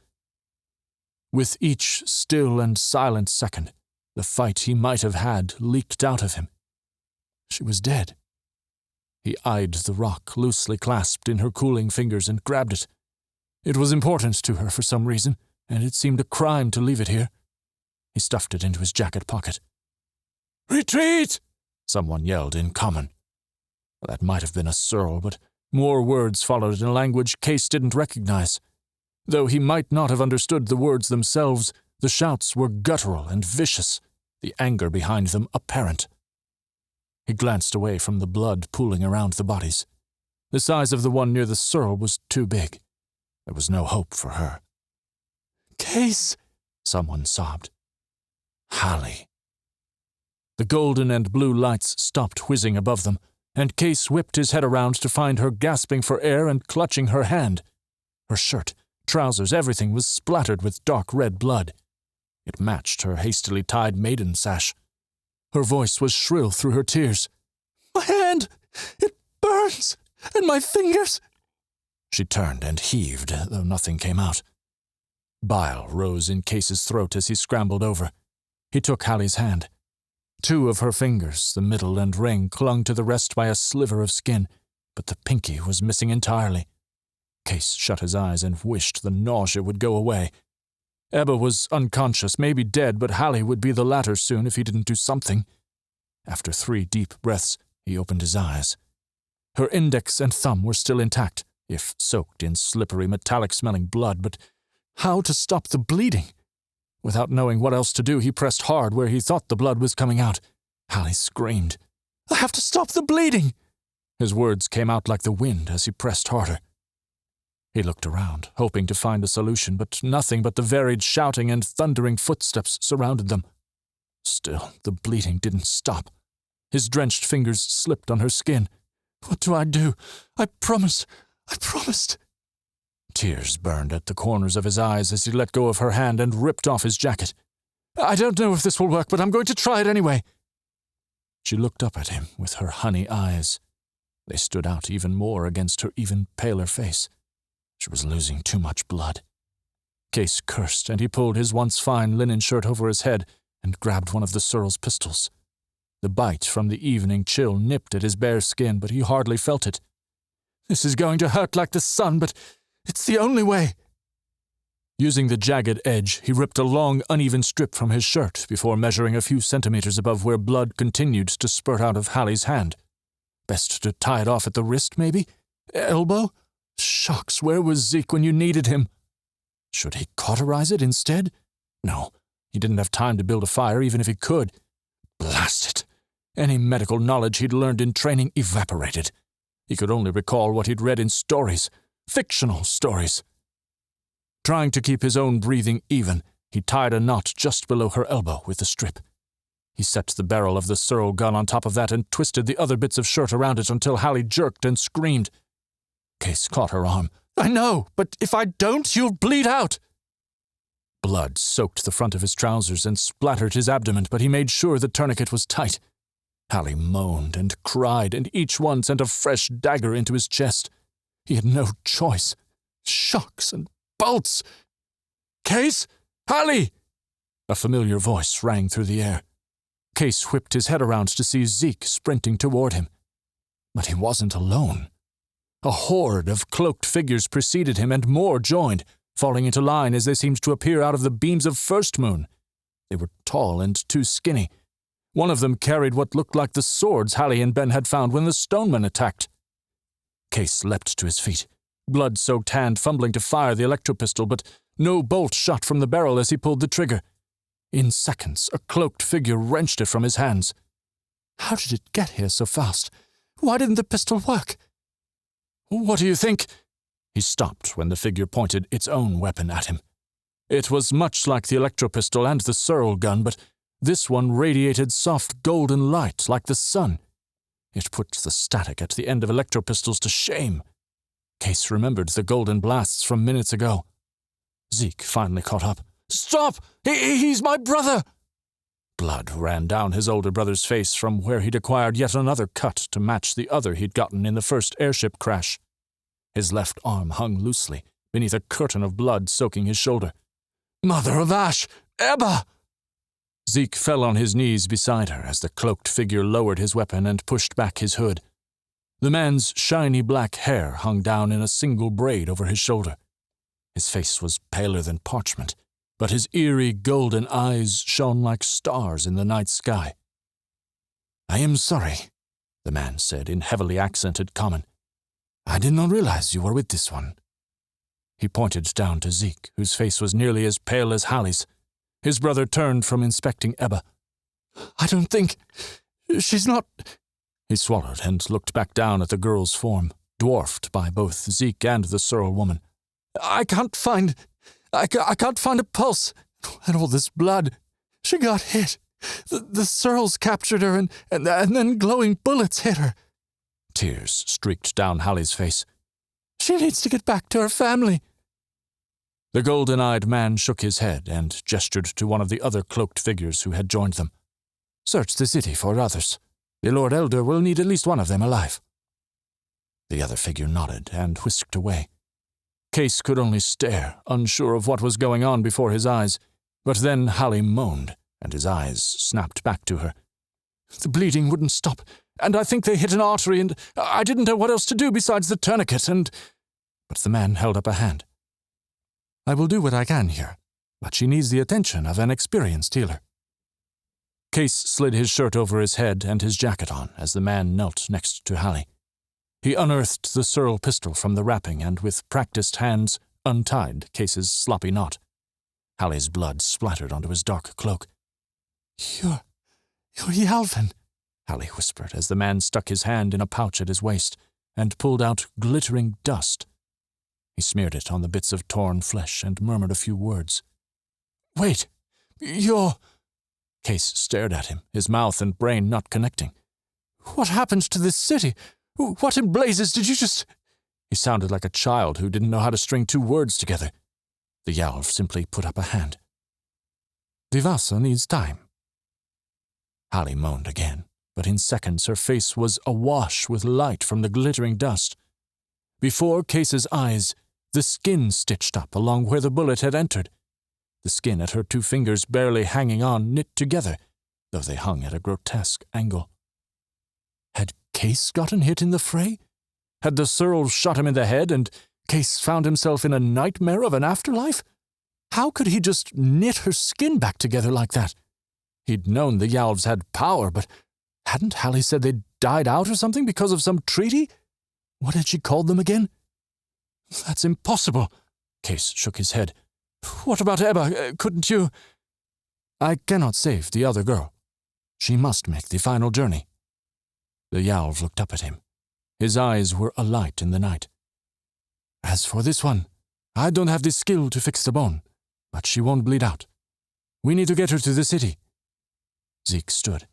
With each still and silent second, the fight he might have had leaked out of him. She was dead. He eyed the rock loosely clasped in her cooling fingers and grabbed it. It was important to her for some reason, and it seemed a crime to leave it here. He stuffed it into his jacket pocket. "Retreat!" someone yelled in common. That might have been a Searle, but more words followed in a language Kase didn't recognize. Though he might not have understood the words themselves, the shouts were guttural and vicious, the anger behind them apparent. He glanced away from the blood pooling around the bodies. The size of the one near the Searle was too big. There was no hope for her. "Kase!" someone sobbed. "Alli." The golden and blue lights stopped whizzing above them, and Kase whipped his head around to find her gasping for air and clutching her hand. Her shirt, trousers, everything was splattered with dark red blood. It matched her hastily tied maiden sash. Her voice was shrill through her tears. "My hand! It burns! And my fingers!" She turned and heaved, though nothing came out. Bile rose in Kase's throat as he scrambled over. He took Hallie's hand. Two of her fingers, the middle and ring, clung to the rest by a sliver of skin, but the pinky was missing entirely. Kase shut his eyes and wished the nausea would go away. Ebba was unconscious, maybe dead, but Alli would be the latter soon if he didn't do something. After 3 deep breaths, he opened his eyes. Her index and thumb were still intact, if soaked in slippery, metallic-smelling blood, but how to stop the bleeding? Without knowing what else to do, he pressed hard where he thought the blood was coming out. Alli screamed. "I have to stop the bleeding!" His words came out like the wind as he pressed harder. He looked around, hoping to find a solution, but nothing but the varied shouting and thundering footsteps surrounded them. Still, the bleeding didn't stop. His drenched fingers slipped on her skin. "What do I do? I promised! Tears burned at the corners of his eyes as he let go of her hand and ripped off his jacket. "I don't know if this will work, but I'm going to try it anyway." She looked up at him with her honey eyes. They stood out even more against her even paler face. She was losing too much blood. Kase cursed, and he pulled his once fine linen shirt over his head and grabbed one of the Searle's pistols. The bite from the evening chill nipped at his bare skin, but he hardly felt it. "This is going to hurt like the sun, but it's the only way." Using the jagged edge, he ripped a long, uneven strip from his shirt before measuring a few centimeters above where blood continued to spurt out of Hallie's hand. Best to tie it off at the wrist, maybe? Elbow? Shucks, where was Zeke when you needed him? Should he cauterize it instead? No, he didn't have time to build a fire even if he could. Blast it! Any medical knowledge he'd learned in training evaporated. He could only recall what he'd read in stories, fictional stories. Trying to keep his own breathing even, he tied a knot just below her elbow with the strip. He set the barrel of the Searle gun on top of that and twisted the other bits of shirt around it until Hallie jerked and screamed. Kase caught her arm. "I know, but if I don't, you'll bleed out." Blood soaked the front of his trousers and splattered his abdomen, but he made sure the tourniquet was tight. Hallie moaned and cried, and each one sent a fresh dagger into his chest. He had no choice. Shocks and bolts. "Kase! Hallie!" A familiar voice rang through the air. Kase whipped his head around to see Zeke sprinting toward him. But he wasn't alone. A horde of cloaked figures preceded him, and more joined, falling into line as they seemed to appear out of the beams of first moon. They were tall and too skinny. One of them carried what looked like the swords Hallie and Ben had found when the stonemen attacked. Kase leapt to his feet, blood-soaked hand fumbling to fire the electro-pistol, but no bolt shot from the barrel as he pulled the trigger. In seconds, a cloaked figure wrenched it from his hands. How did it get here so fast? Why didn't the pistol work? "What do you think?" He stopped when the figure pointed its own weapon at him. It was much like the electro-pistol and the Searle gun, but this one radiated soft golden light like the sun. It put the static at the end of electro-pistols to shame. Kase remembered the golden blasts from minutes ago. Zeke finally caught up. "Stop! He's my brother!" Blood ran down his older brother's face from where he'd acquired yet another cut to match the other he'd gotten in the first airship crash. His left arm hung loosely beneath a curtain of blood soaking his shoulder. "Mother of Ash! Ebba!" Zeke fell on his knees beside her as the cloaked figure lowered his weapon and pushed back his hood. The man's shiny black hair hung down in a single braid over his shoulder. His face was paler than parchment, but his eerie golden eyes shone like stars in the night sky. "I am sorry," the man said in heavily accented common. "I did not realize you were with this one." He pointed down to Zeke, whose face was nearly as pale as Hallie's. His brother turned from inspecting Ebba. "I don't think... she's not..." He swallowed and looked back down at the girl's form, dwarfed by both Zeke and the Searle woman. I can't find a pulse. And all this blood. She got hit. The Searles captured her, and then glowing bullets hit her." Tears streaked down Hallie's face. "She needs to get back to her family." The golden-eyed man shook his head and gestured to one of the other cloaked figures who had joined them. "Search the city for others. The Lord Elder will need at least one of them alive." The other figure nodded and whisked away. Kase could only stare, unsure of what was going on before his eyes, but then Hallie moaned, and his eyes snapped back to her. "The bleeding wouldn't stop, and I think they hit an artery, and I didn't know what else to do besides the tourniquet, and—" But the man held up a hand. "I will do what I can here, but she needs the attention of an experienced healer." Kase slid his shirt over his head and his jacket on as the man knelt next to Hallie. He unearthed the Searle pistol from the wrapping and with practiced hands untied Kase's sloppy knot. Hallie's blood splattered onto his dark cloak. You're Yalvin," Hallie whispered as the man stuck his hand in a pouch at his waist and pulled out glittering dust. He smeared it on the bits of torn flesh and murmured a few words. "Wait, you're—" Kase stared at him, his mouth and brain not connecting. "What happened to this city? What in blazes did you just—" He sounded like a child who didn't know how to string two words together. The Yalv simply put up a hand. "The Vasa needs time." Hallie moaned again, but in seconds her face was awash with light from the glittering dust. Before Kase's eyes, the skin stitched up along where the bullet had entered, the skin at her 2 fingers barely hanging on, knit together, though they hung at a grotesque angle. Had Kase gotten hit in the fray? Had the Searles shot him in the head, and Kase found himself in a nightmare of an afterlife? How could he just knit her skin back together like that? He'd known the Yalves had power, but hadn't Hallie said they'd died out or something because of some treaty? What had she called them again? That's impossible. Kase shook his head. What about Ebba? Couldn't you? I cannot save the other girl. She must make the final journey. The Yalv looked up at him. His eyes were alight in the night. As for this one, I don't have the skill to fix the bone, but she won't bleed out. We need to get her to the city. Zeke stood.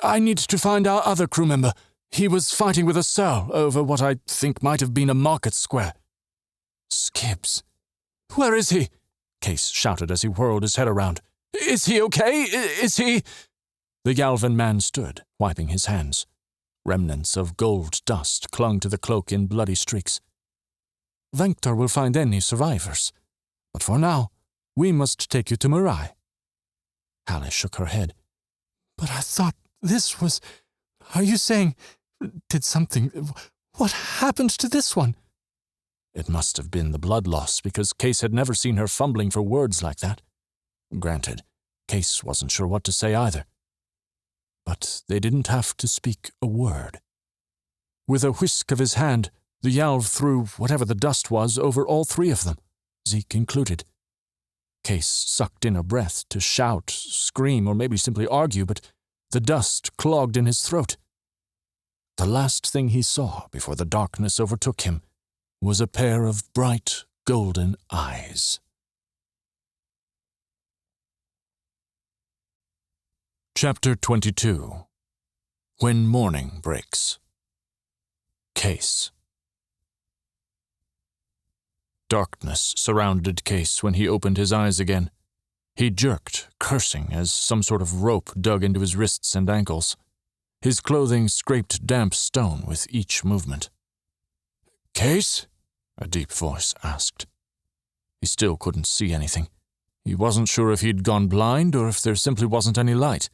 I need to find our other crew member. He was fighting with a Searle over what I think might have been a market square. Skibbs. Where is he? Kase shouted as he whirled his head around. Is he okay? Is he? The Yalvan man stood, wiping his hands. Remnants of gold dust clung to the cloak in bloody streaks. Vector will find any survivors, but for now, we must take you to Mirai. Hallie shook her head. But I thought this was... Are you saying... Did something... What happened to this one? It must have been the blood loss, because Kase had never seen her fumbling for words like that. Granted, Kase wasn't sure what to say either. But they didn't have to speak a word. With a whisk of his hand, the Yalv threw whatever the dust was over all 3 of them, Zeke included. Kase sucked in a breath to shout, scream, or maybe simply argue, but the dust clogged in his throat. The last thing he saw before the darkness overtook him was a pair of bright, golden eyes. Chapter 22. When Morning Breaks. Kase. Darkness surrounded Kase when he opened his eyes again. He jerked, cursing, as some sort of rope dug into his wrists and ankles. His clothing scraped damp stone with each movement. Kase? A deep voice asked. He still couldn't see anything. He wasn't sure if he'd gone blind or if there simply wasn't any light.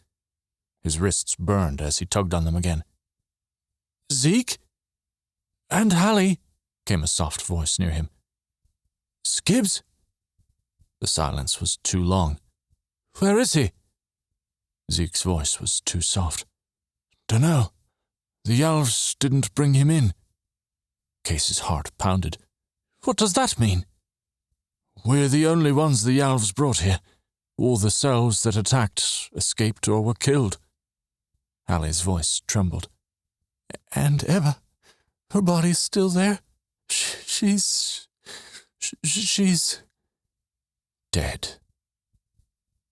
His wrists burned as he tugged on them again. Zeke? And Hallie, came a soft voice near him. Skibbs? The silence was too long. Where is he? Zeke's voice was too soft. Dunno. The Yalves didn't bring him in. Kase's heart pounded. What does that mean? We're the only ones the Yalves brought here. All the Searles that attacked escaped or were killed. Hallie's voice trembled. And Ebba, her body's still there? She's dead.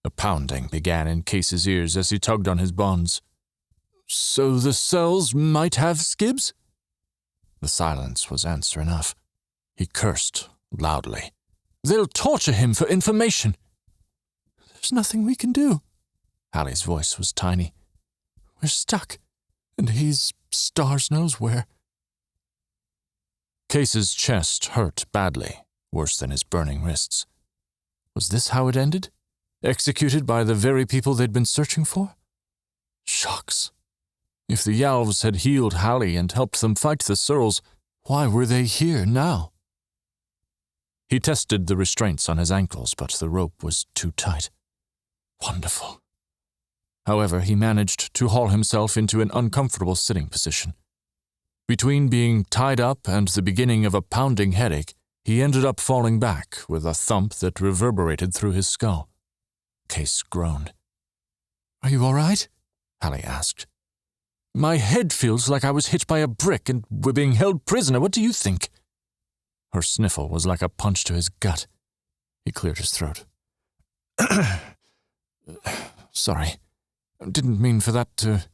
A pounding began in Kase's ears as he tugged on his bonds. So the Searles might have Skibbs? The silence was answer enough. He cursed loudly. They'll torture him for information. There's nothing we can do. Hallie's voice was tiny. We're stuck, and he's stars knows where. Kase's chest hurt badly, worse than his burning wrists. Was this how it ended? Executed by the very people they'd been searching for? Shucks. If the Yalves had healed Hallie and helped them fight the Searles, why were they here now? He tested the restraints on his ankles, but the rope was too tight. Wonderful. However, he managed to haul himself into an uncomfortable sitting position. Between being tied up and the beginning of a pounding headache, he ended up falling back with a thump that reverberated through his skull. Kase groaned. Are you all right? Hallie asked. My head feels like I was hit by a brick and we're being held prisoner. What do you think? Her sniffle was like a punch to his gut. He cleared his throat. Sorry. Didn't mean for that to...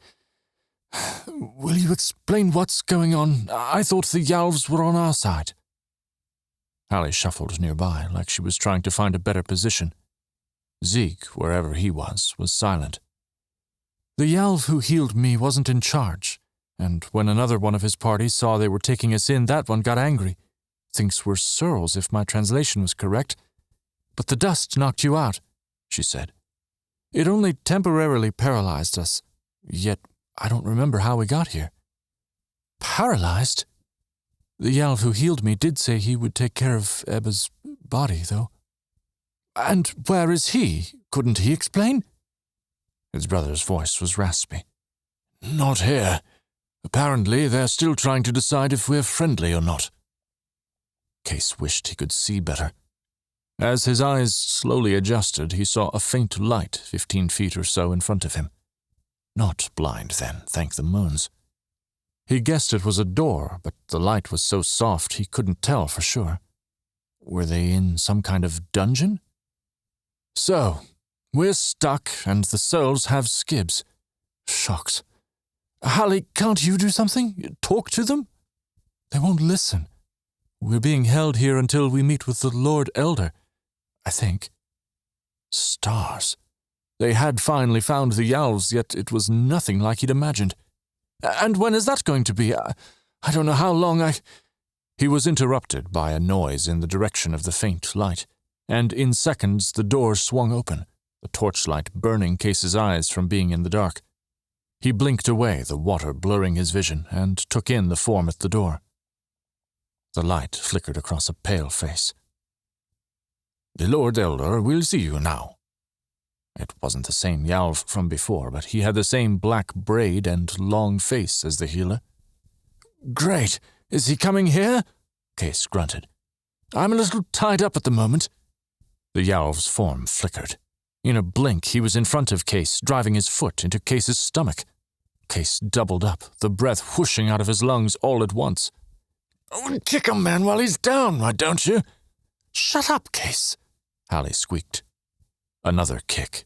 Will you explain what's going on? I thought the Yalves were on our side. Hallie shuffled nearby, like she was trying to find a better position. Zeke, wherever he was silent. The Yalv who healed me wasn't in charge, and when another one of his party saw they were taking us in, that one got angry. Thinks we're Searles, if my translation was correct. But the dust knocked you out, she said. It only temporarily paralyzed us, yet I don't remember how we got here. Paralyzed? The Yalv who healed me did say he would take care of Ebba's body, though. And where is he? Couldn't he explain? His brother's voice was raspy. Not here. Apparently, they're still trying to decide if we're friendly or not. Kase wished he could see better. As his eyes slowly adjusted, he saw a faint light 15 feet or so in front of him. Not blind, then, thank the moons. He guessed it was a door, but the light was so soft he couldn't tell for sure. Were they in some kind of dungeon? So, we're stuck, and the souls have skibs. Shocks. Hallie, can't you do something? Talk to them? They won't listen. We're being held here until we meet with the Lord Elder, I think. Stars. They had finally found the Yalvs, yet it was nothing like he'd imagined. And when is that going to be? I don't know how long He was interrupted by a noise in the direction of the faint light, and in seconds the door swung open, the torchlight burning Kase's eyes from being in the dark. He blinked away, the water blurring his vision, and took in the form at the door. The light flickered across a pale face. The Lord Elder will see you now. It wasn't the same Yalv from before, but he had the same black braid and long face as the healer. Great! Is he coming here? Kase grunted. I'm a little tied up at the moment. The Yalv's form flickered. In a blink, he was in front of Kase, driving his foot into Kase's stomach. Kase doubled up, the breath whooshing out of his lungs all at once. Oh, kick him, man, while he's down, why don't you? Shut up, Kase, Hallie squeaked. Another kick.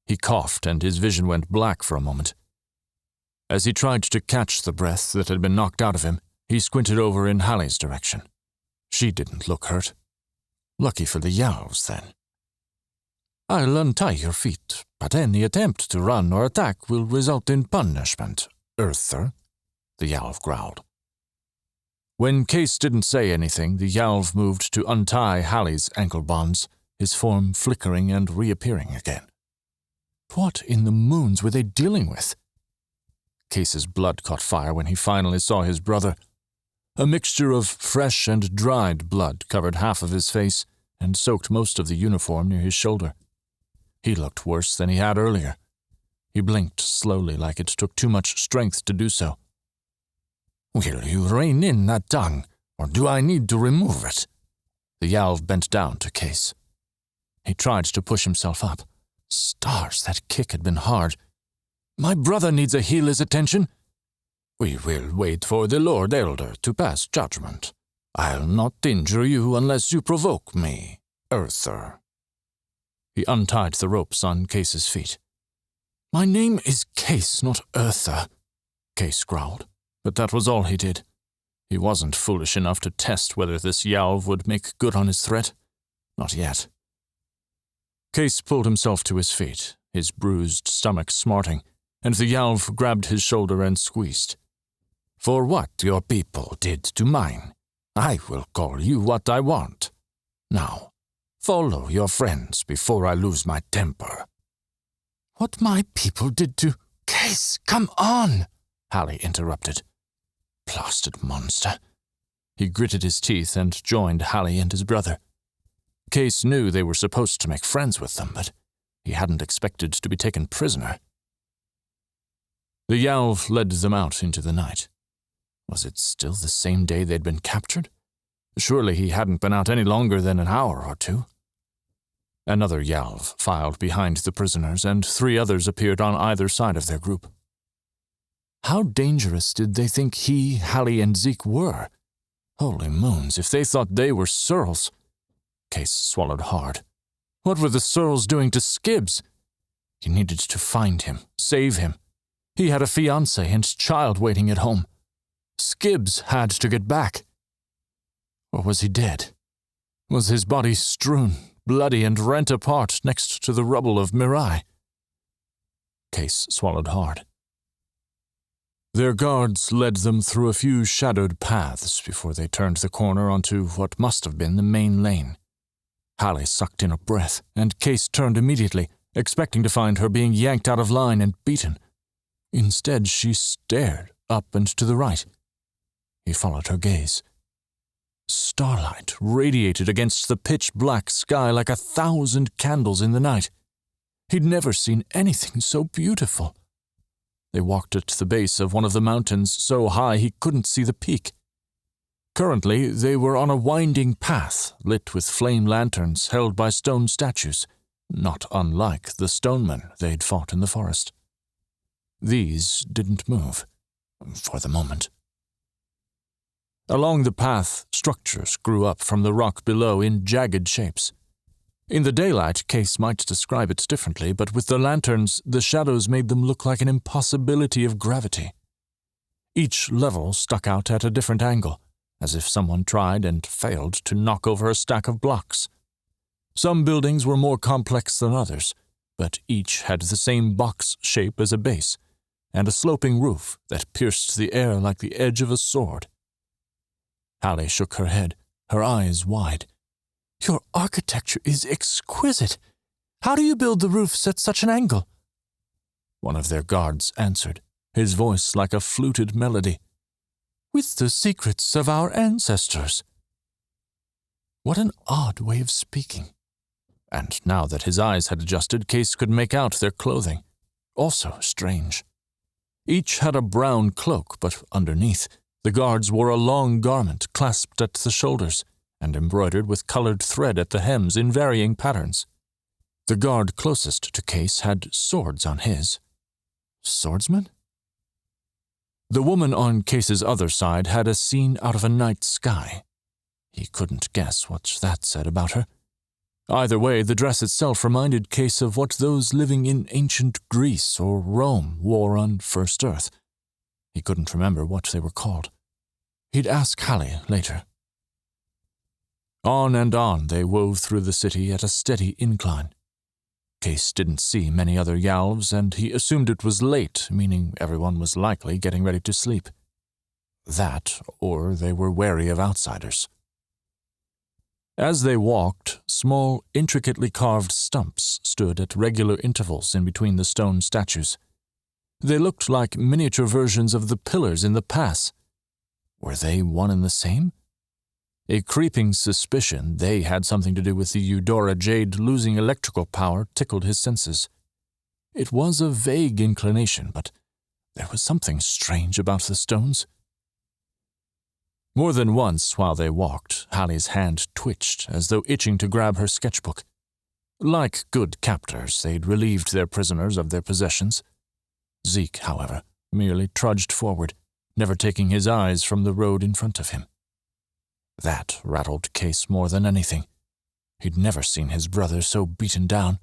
He coughed, and his vision went black for a moment. As he tried to catch the breath that had been knocked out of him, he squinted over in Hallie's direction. She didn't look hurt. Lucky for the Yalvs, then. I'll untie your feet, but any attempt to run or attack will result in punishment, Earther, the Yalv growled. When Kase didn't say anything, the Yalv moved to untie Hallie's ankle bonds, his form flickering and reappearing again. What in the moons were they dealing with? Kase's blood caught fire when he finally saw his brother. A mixture of fresh and dried blood covered half of his face and soaked most of the uniform near his shoulder. He looked worse than he had earlier. He blinked slowly, like it took too much strength to do so. Will you rein in that tongue, or do I need to remove it? The Yalv bent down to Kase. He tried to push himself up. Stars, that kick had been hard. My brother needs a healer's attention. We will wait for the Lord Elder to pass judgment. I'll not injure you unless you provoke me, Earther. He untied the ropes on Kase's feet. My name is Kase, not Earther, Kase growled, but that was all he did. He wasn't foolish enough to test whether this Yalv would make good on his threat. Not yet. Kase pulled himself to his feet, his bruised stomach smarting, and the Yalv grabbed his shoulder and squeezed. For what your people did to mine, I will call you what I want. Now, follow your friends before I lose my temper. What my people did to... Kase, come on, Hallie interrupted. Blasted monster. He gritted his teeth and joined Hallie and his brother. Kase knew they were supposed to make friends with them, but he hadn't expected to be taken prisoner. The Yalv led them out into the night. Was it still the same day they'd been captured? Surely he hadn't been out any longer than an hour or two. Another Yalv filed behind the prisoners, and 3 others appeared on either side of their group. How dangerous did they think he, Hallie, and Zeke were? Holy moons, if they thought they were Searles. Kase swallowed hard. What were the Searles doing to Skibbs? He needed to find him, save him. He had a fiancé and child waiting at home. Skibbs had to get back. Or was he dead? Was his body strewn, bloody and rent apart next to the rubble of Mirai? Kase swallowed hard. Their guards led them through a few shadowed paths before they turned the corner onto what must have been the main lane. Alli sucked in a breath, and Kase turned immediately, expecting to find her being yanked out of line and beaten. Instead, she stared up and to the right. He followed her gaze. Starlight radiated against the pitch-black sky like 1,000 candles in the night. He'd never seen anything so beautiful. They walked at the base of one of the mountains so high he couldn't see the peak. Currently, they were on a winding path lit with flame lanterns held by stone statues, not unlike the stonemen they'd fought in the forest. These didn't move, for the moment. Along the path, structures grew up from the rock below in jagged shapes. In the daylight, Kase might describe it differently, but with the lanterns, the shadows made them look like an impossibility of gravity. Each level stuck out at a different angle, as if someone tried and failed to knock over a stack of blocks. Some buildings were more complex than others, but each had the same box shape as a base, and a sloping roof that pierced the air like the edge of a sword. Alli shook her head, her eyes wide. "Your architecture is exquisite. How do you build the roofs at such an angle?" One of their guards answered, his voice like a fluted melody. "With the secrets of our ancestors." What an odd way of speaking. And now that his eyes had adjusted, Kase could make out their clothing. Also strange. Each had a brown cloak, but underneath, the guards wore a long garment clasped at the shoulders and embroidered with colored thread at the hems in varying patterns. The guard closest to Kase had swords on his. Swordsman? The woman on Kase's other side had a scene out of a night sky. He couldn't guess what that said about her. Either way, the dress itself reminded Kase of what those living in ancient Greece or Rome wore on First Earth. He couldn't remember what they were called. He'd ask Alli later. On and on they wove through the city at a steady incline. Kase didn't see many other yales, and he assumed it was late, meaning everyone was likely getting ready to sleep. That, or they were wary of outsiders. As they walked, small, intricately carved stumps stood at regular intervals in between the stone statues. They looked like miniature versions of the pillars in the pass. Were they one and the same? A creeping suspicion they had something to do with the Eudora jade losing electrical power tickled his senses. It was a vague inclination, but there was something strange about the stones. More than once while they walked, Hallie's hand twitched as though itching to grab her sketchbook. Like good captors, they'd relieved their prisoners of their possessions. Zeke, however, merely trudged forward, never taking his eyes from the road in front of him. That rattled Kase more than anything. He'd never seen his brother so beaten down.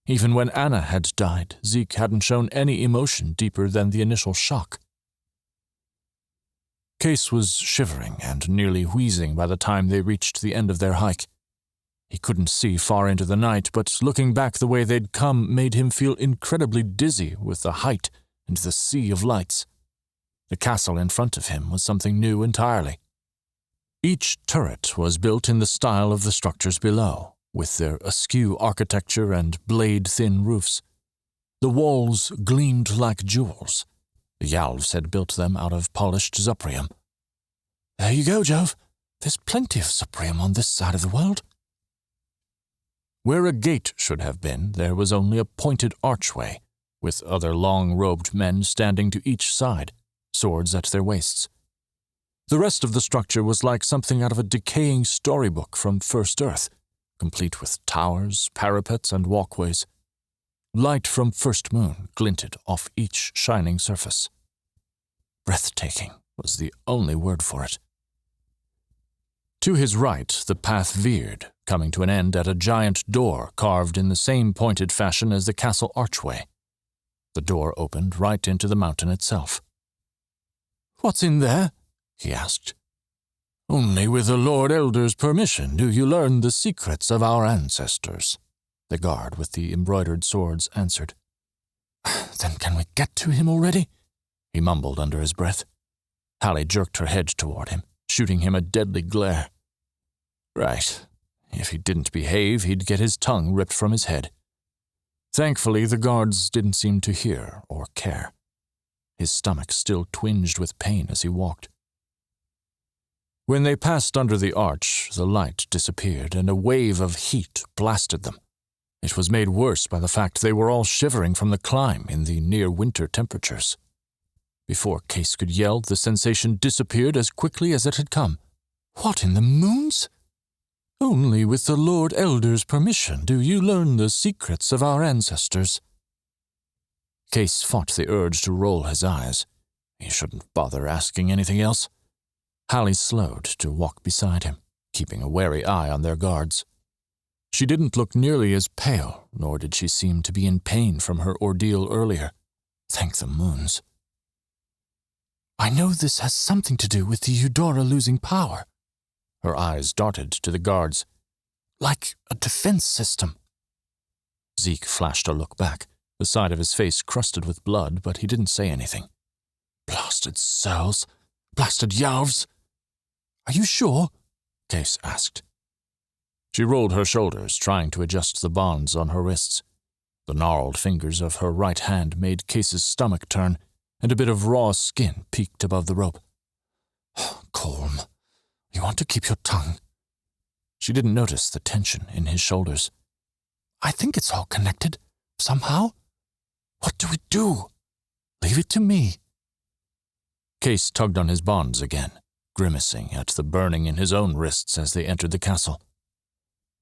Even when Anna had died, Zeke hadn't shown any emotion deeper than the initial shock. Kase was shivering and nearly wheezing by the time they reached the end of their hike. He couldn't see far into the night, but looking back the way they'd come made him feel incredibly dizzy with the height and the sea of lights. The castle in front of him was something new entirely. Each turret was built in the style of the structures below, with their askew architecture and blade-thin roofs. The walls gleamed like jewels. The yales had built them out of polished zuprium. "There you go, Jove. There's plenty of zuprium on this side of the world." Where a gate should have been, there was only a pointed archway, with other long-robed men standing to each side, swords at their waists. The rest of the structure was like something out of a decaying storybook from First Earth, complete with towers, parapets, and walkways. Light from First Moon glinted off each shining surface. Breathtaking was the only word for it. To his right, the path veered, coming to an end at a giant door carved in the same pointed fashion as the castle archway. The door opened right into the mountain itself. "What's in there?" he asked. "Only with the Lord Elder's permission do you learn the secrets of our ancestors," the guard with the embroidered swords answered. Then can we get to him already? He mumbled under his breath. Alli jerked her head toward him, shooting him a deadly glare. Right. If he didn't behave, he'd get his tongue ripped from his head. Thankfully, the guards didn't seem to hear or care. His stomach still twinged with pain as he walked. When they passed under the arch, the light disappeared and a wave of heat blasted them. It was made worse by the fact they were all shivering from the climb in the near-winter temperatures. Before Kase could yell, the sensation disappeared as quickly as it had come. What in the moons? Only with the Lord Elder's permission do you learn the secrets of our ancestors. Kase fought the urge to roll his eyes. He shouldn't bother asking anything else. Alli slowed to walk beside him, keeping a wary eye on their guards. She didn't look nearly as pale, nor did she seem to be in pain from her ordeal earlier. Thank the moons. I know this has something to do with the Eudora losing power. Her eyes darted to the guards. Like a defense system. Zeke flashed a look back, the side of his face crusted with blood, but he didn't say anything. Blasted cells. Blasted yalves. Are you sure? Kase asked. She rolled her shoulders, trying to adjust the bonds on her wrists. The gnarled fingers of her right hand made Kase's stomach turn, and a bit of raw skin peeked above the rope. Calm. You want to keep your tongue. She didn't notice the tension in his shoulders. I think it's all connected, somehow. What do we do? Leave it to me. Kase tugged on his bonds again, grimacing at the burning in his own wrists as they entered the castle.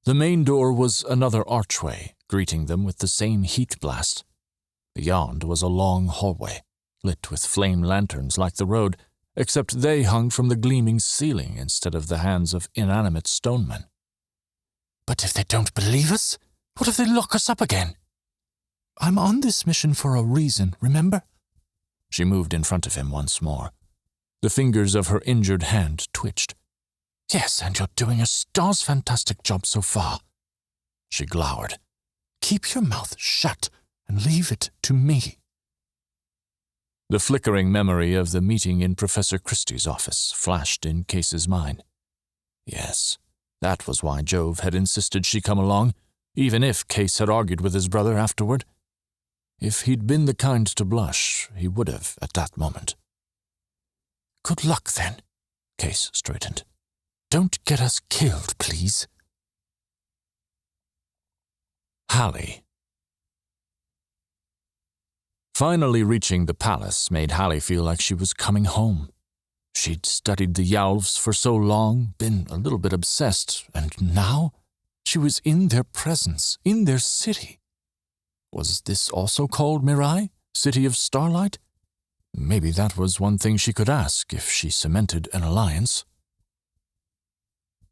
The main door was another archway, greeting them with the same heat blast. Beyond was a long hallway, lit with flame lanterns like the road, except they hung from the gleaming ceiling instead of the hands of inanimate stonemen. But if they don't believe us, what if they lock us up again? I'm on this mission for a reason, remember? She moved in front of him once more. The fingers of her injured hand twitched. Yes, and you're doing a star's fantastic job so far. She glowered. Keep your mouth shut and leave it to me. The flickering memory of the meeting in Professor Christie's office flashed in Kase's mind. Yes, that was why Jove had insisted she come along, even if Kase had argued with his brother afterward. If he'd been the kind to blush, he would have at that moment. Good luck, then, Kase straightened. Don't get us killed, please. Alli. Finally reaching the palace made Alli feel like she was coming home. She'd studied the yalves for so long, been a little bit obsessed, and now she was in their presence, in their city. Was this also called Mirai, City of Starlight? Maybe that was one thing she could ask if she cemented an alliance.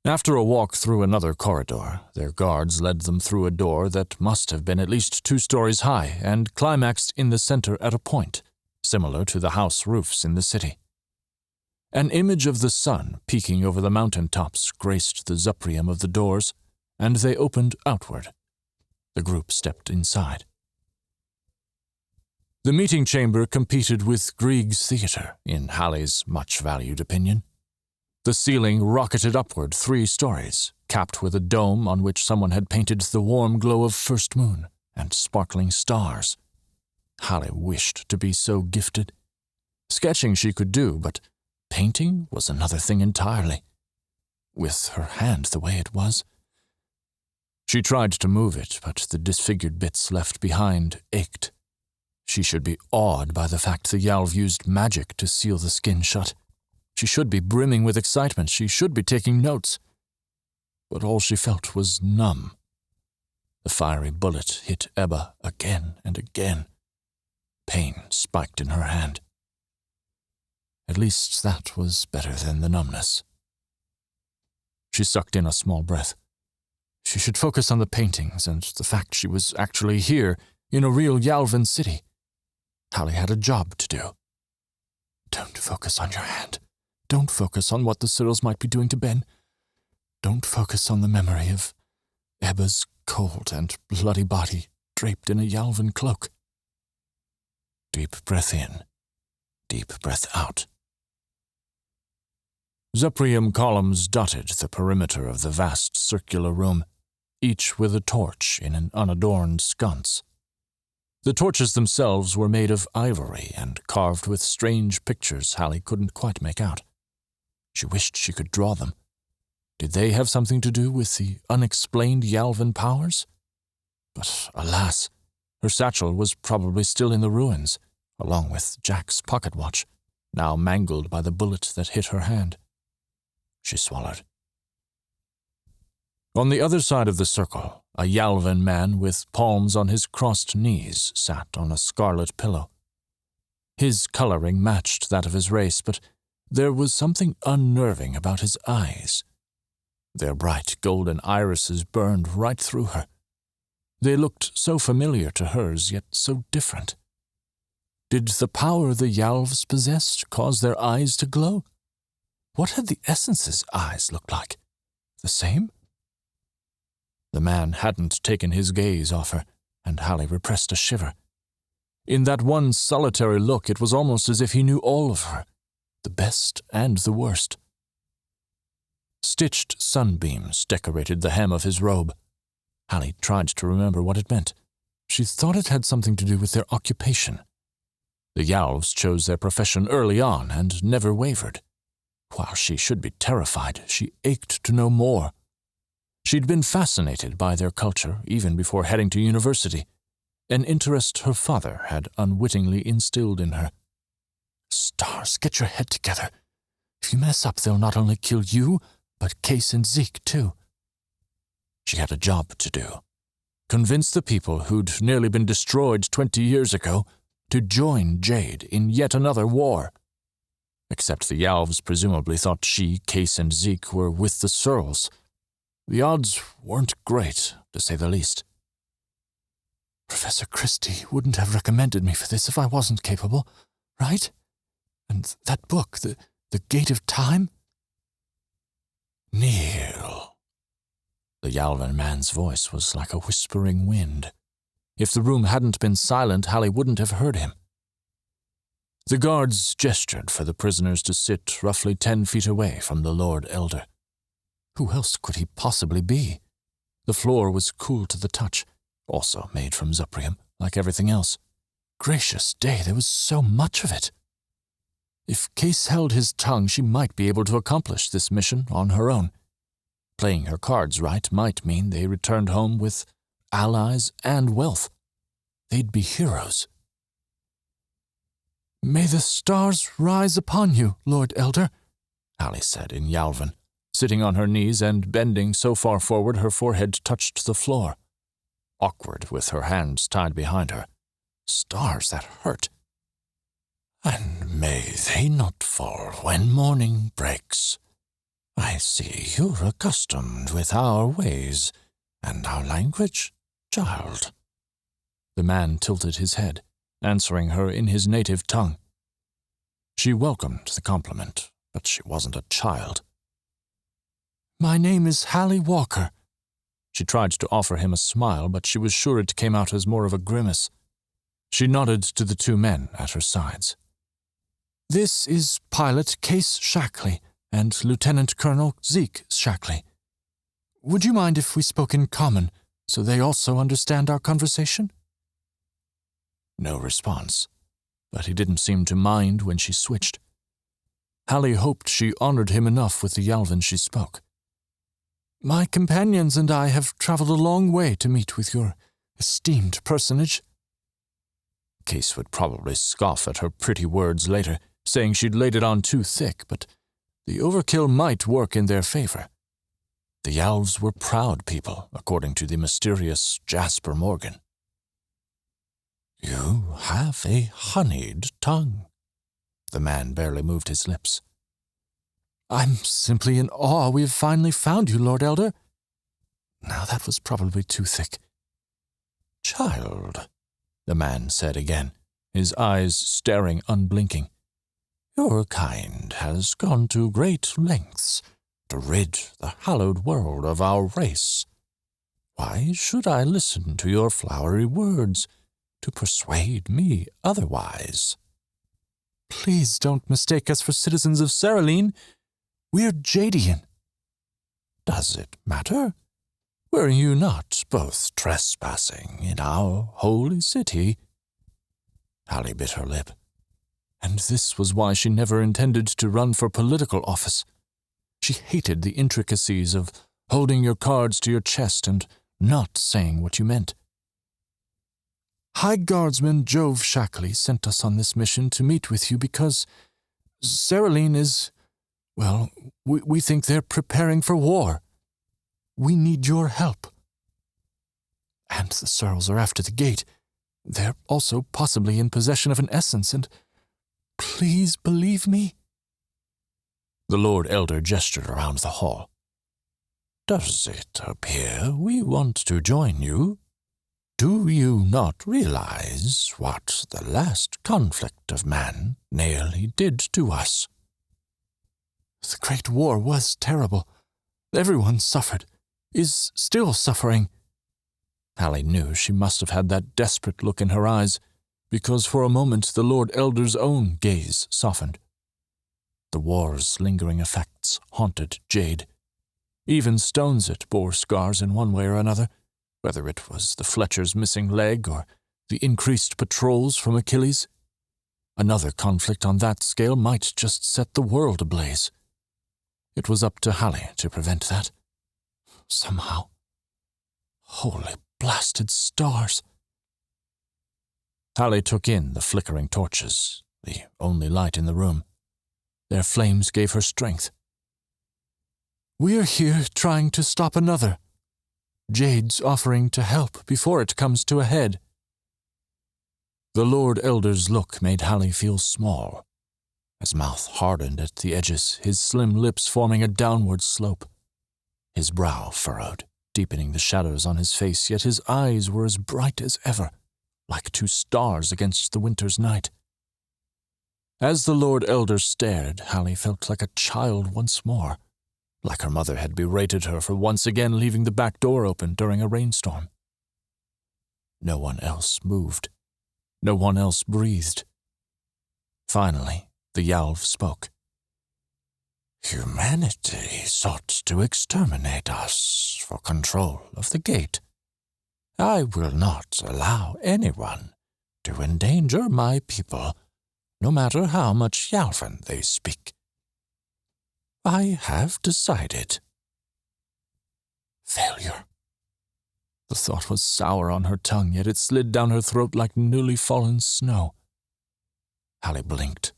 After a walk through another corridor, their guards led them through a door that must have been at least 2 stories high and climaxed in the center at a point, similar to the house roofs in the city. An image of the sun peeking over the mountain tops graced the zuprium of the doors, and they opened outward. The group stepped inside. The meeting chamber competed with Grieg's theater, in Hallie's much-valued opinion. The ceiling rocketed upward 3 stories, capped with a dome on which someone had painted the warm glow of first moon and sparkling stars. Alli wished to be so gifted. Sketching she could do, but painting was another thing entirely. With her hand the way it was. She tried to move it, but the disfigured bits left behind ached. She should be awed by the fact the Yalv used magic to seal the skin shut. She should be brimming with excitement. She should be taking notes. But all she felt was numb. The fiery bullet hit Ebba again and again. Pain spiked in her hand. At least that was better than the numbness. She sucked in a small breath. She should focus on the paintings and the fact she was actually here in a real Yalvan city. Alli had a job to do. Don't focus on your hand. Don't focus on what the Cyrils might be doing to Ben. Don't focus on the memory of Ebba's cold and bloody body draped in a Yalvan cloak. Deep breath in. Deep breath out. Zeprium columns dotted the perimeter of the vast circular room, each with a torch in an unadorned sconce. The torches themselves were made of ivory and carved with strange pictures Hallie couldn't quite make out. She wished she could draw them. Did they have something to do with the unexplained Yalvan powers? But alas, her satchel was probably still in the ruins, along with Jack's pocket watch, now mangled by the bullet that hit her hand. She swallowed. On the other side of the circle, a Yalvan man with palms on his crossed knees sat on a scarlet pillow. His coloring matched that of his race, but there was something unnerving about his eyes. Their bright golden irises burned right through her. They looked so familiar to hers, yet so different. Did the power the Yalvs possessed cause their eyes to glow? What had the Essence's eyes looked like? The same? The man hadn't taken his gaze off her, and Hallie repressed a shiver. In that one solitary look, it was almost as if he knew all of her, the best and the worst. Stitched sunbeams decorated the hem of his robe. Hallie tried to remember what it meant. She thought it had something to do with their occupation. The Yalvs chose their profession early on and never wavered. While she should be terrified, she ached to know more. She'd been fascinated by their culture even before heading to university, an interest her father had unwittingly instilled in her. Stars, get your head together. If you mess up, they'll not only kill you, but Kase and Zeke, too. She had a job to do. Convince the people who'd nearly been destroyed 20 years ago to join Jade in yet another war. Except the Yalvs presumably thought she, Kase, and Zeke were with the Searles. The odds weren't great, to say the least. Professor Christie wouldn't have recommended me for this if I wasn't capable, right? And that book, the Gate of Time? Neil. The Yalvan man's voice was like a whispering wind. If the room hadn't been silent, Hallie wouldn't have heard him. The guards gestured for the prisoners to sit roughly 10 feet away from the Lord Elder. Who else could he possibly be? The floor was cool to the touch, also made from Zeprium, like everything else. Gracious day, there was so much of it. If Kase held his tongue, she might be able to accomplish this mission on her own. Playing her cards right might mean they returned home with allies and wealth. They'd be heroes. May the stars rise upon you, Lord Elder, Hallie said in Yalvan, sitting on her knees and bending so far forward her forehead touched the floor. Awkward with her hands tied behind her. Stars that hurt. And may they not fall when morning breaks. I see you're accustomed with our ways and our language, child. The man tilted his head, answering her in his native tongue. She welcomed the compliment, but she wasn't a child. My name is Hallie Walker. She tried to offer him a smile, but she was sure it came out as more of a grimace. She nodded to the two men at her sides. This is Pilot Kase Shackley and Lieutenant Colonel Zeke Shackley. Would you mind if we spoke in common, so they also understand our conversation? No response, but he didn't seem to mind when she switched. Hallie hoped she honored him enough with the Yalvan she spoke. My companions and I have traveled a long way to meet with your esteemed personage. Kase would probably scoff at her pretty words later, saying she'd laid it on too thick, but the overkill might work in their favor. The Yalvs were proud people, according to the mysterious Jasper Morgan. You have a honeyed tongue. The man barely moved his lips. I'm simply in awe we have finally found you, Lord Elder. Now that was probably too thick. Child, the man said again, his eyes staring unblinking. Your kind has gone to great lengths to rid the hallowed world of our race. Why should I listen to your flowery words to persuade me otherwise. Please don't mistake us for citizens of Cerulean. We're Jadian. Does it matter? Were you not both trespassing in our holy city? Alli bit her lip. And this was why she never intended to run for political office. She hated the intricacies of holding your cards to your chest and not saying what you meant. High Guardsman Kase Shackley sent us on this mission to meet with you because Cerulean is, well, we think they're preparing for war. We need your help. And the Searles are after the gate. They're also possibly in possession of an essence, and please believe me. The Lord Elder gestured around the hall. Does it appear we want to join you? Do you not realize what the last conflict of man nearly did to us? The Great War was terrible. Everyone suffered, is still suffering. Alli knew she must have had that desperate look in her eyes, because for a moment the Lord Elder's own gaze softened. The war's lingering effects haunted Jade. Even Stone's It bore scars in one way or another, whether it was the Fletcher's missing leg or the increased patrols from Achilles. Another conflict on that scale might just set the world ablaze. It was up to Alli to prevent that. Somehow. Holy blasted stars! Alli took in the flickering torches, the only light in the room. Their flames gave her strength. We're here trying to stop another. Jade's offering to help before it comes to a head. The Lord Elder's look made Alli feel small. His mouth hardened at the edges, his slim lips forming a downward slope. His brow furrowed, deepening the shadows on his face, yet his eyes were as bright as ever, like two stars against the winter's night. As the Lord Elder stared, Alli felt like a child once more, like her mother had berated her for once again leaving the back door open during a rainstorm. No one else moved. No one else breathed. Finally, the Yalv spoke. Humanity sought to exterminate us for control of the gate. I will not allow anyone to endanger my people, no matter how much Yalvan they speak. I have decided. Failure. The thought was sour on her tongue, yet it slid down her throat like newly fallen snow. Alli blinked.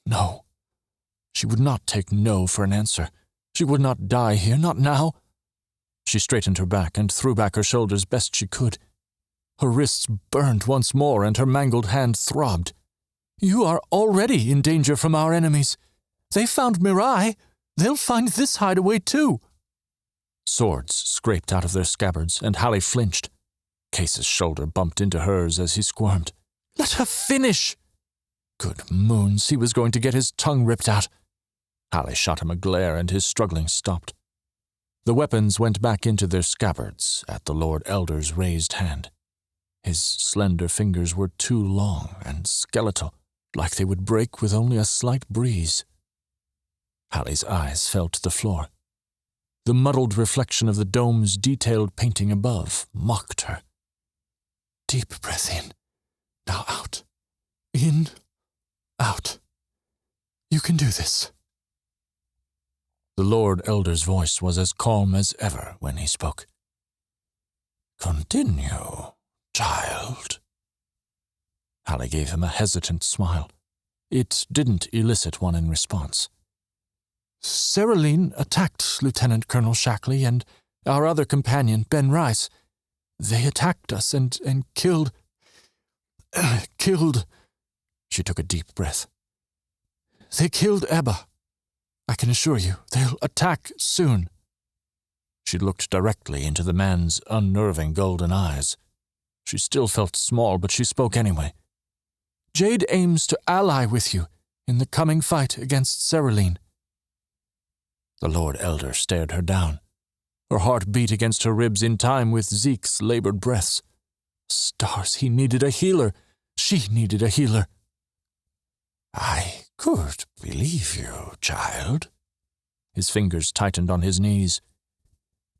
No. She would not take no for an answer. She would not die here, not now. She straightened her back and threw back her shoulders best she could. Her wrists burned once more and her mangled hand throbbed. You are already in danger from our enemies. They found Mirai. They'll find this hideaway too. Swords scraped out of their scabbards, and Alli flinched. Kase's shoulder bumped into hers as he squirmed. Let her finish! Good moons, he was going to get his tongue ripped out. Alli shot him a glare, and his struggling stopped. The weapons went back into their scabbards at the Lord Elder's raised hand. His slender fingers were too long and skeletal, like they would break with only a slight breeze. Alli's eyes fell to the floor. The muddled reflection of the dome's detailed painting above mocked her. Deep breath in, now out. In, out. You can do this. The Lord Elder's voice was as calm as ever when he spoke. Continue, child. Alli gave him a hesitant smile. It didn't elicit one in response. Cerulean attacked Lieutenant Colonel Shackley and our other companion, Ben Rice. They attacked us and killed... She took a deep breath. They killed Ebba. I can assure you, they'll attack soon. She looked directly into the man's unnerving golden eyes. She still felt small, but she spoke anyway. Jade aims to ally with you in the coming fight against Cerulean. The Lord Elder stared her down. Her heart beat against her ribs in time with Zeke's labored breaths. Stars, he needed a healer. She needed a healer. I could believe you, child. His fingers tightened on his knees.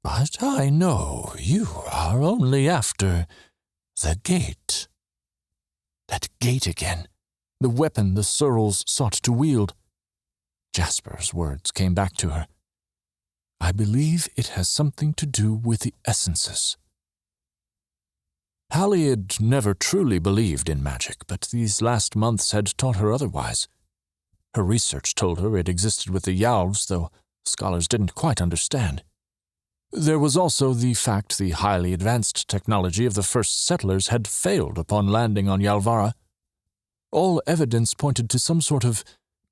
But I know you are only after the gate. That gate again. The weapon the Searles sought to wield. Jasper's words came back to her. I believe it has something to do with the essences. Alli had never truly believed in magic, but these last months had taught her otherwise. Her research told her it existed with the yales, though scholars didn't quite understand. There was also the fact the highly advanced technology of the first settlers had failed upon landing on Yalvara. All evidence pointed to some sort of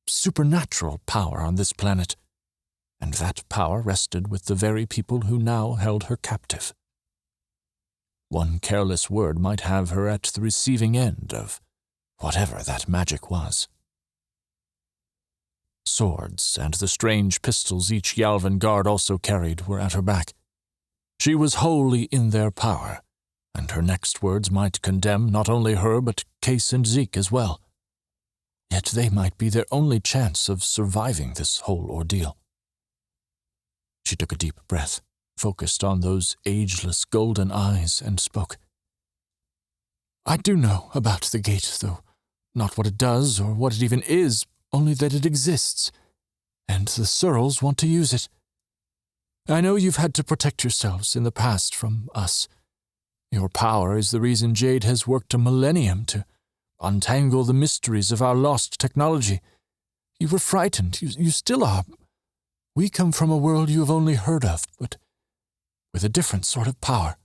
supernatural power on this planet, and that power rested with the very people who now held her captive. One careless word might have her at the receiving end of whatever that magic was. Swords and the strange pistols each Yalvan guard also carried were at her back. She was wholly in their power, and her next words might condemn not only her but Kase and Zeke as well. Yet they might be their only chance of surviving this whole ordeal. She took a deep breath, focused on those ageless golden eyes, and spoke. I do know about the gate, though not what it does or what it even is, only that it exists, and the Searles want to use it. I know you've had to protect yourselves in the past from us. Your power is the reason Jade has worked a millennium to untangle the mysteries of our lost technology. You were frightened. You still are. We come from a world you have only heard of, but with a different sort of power.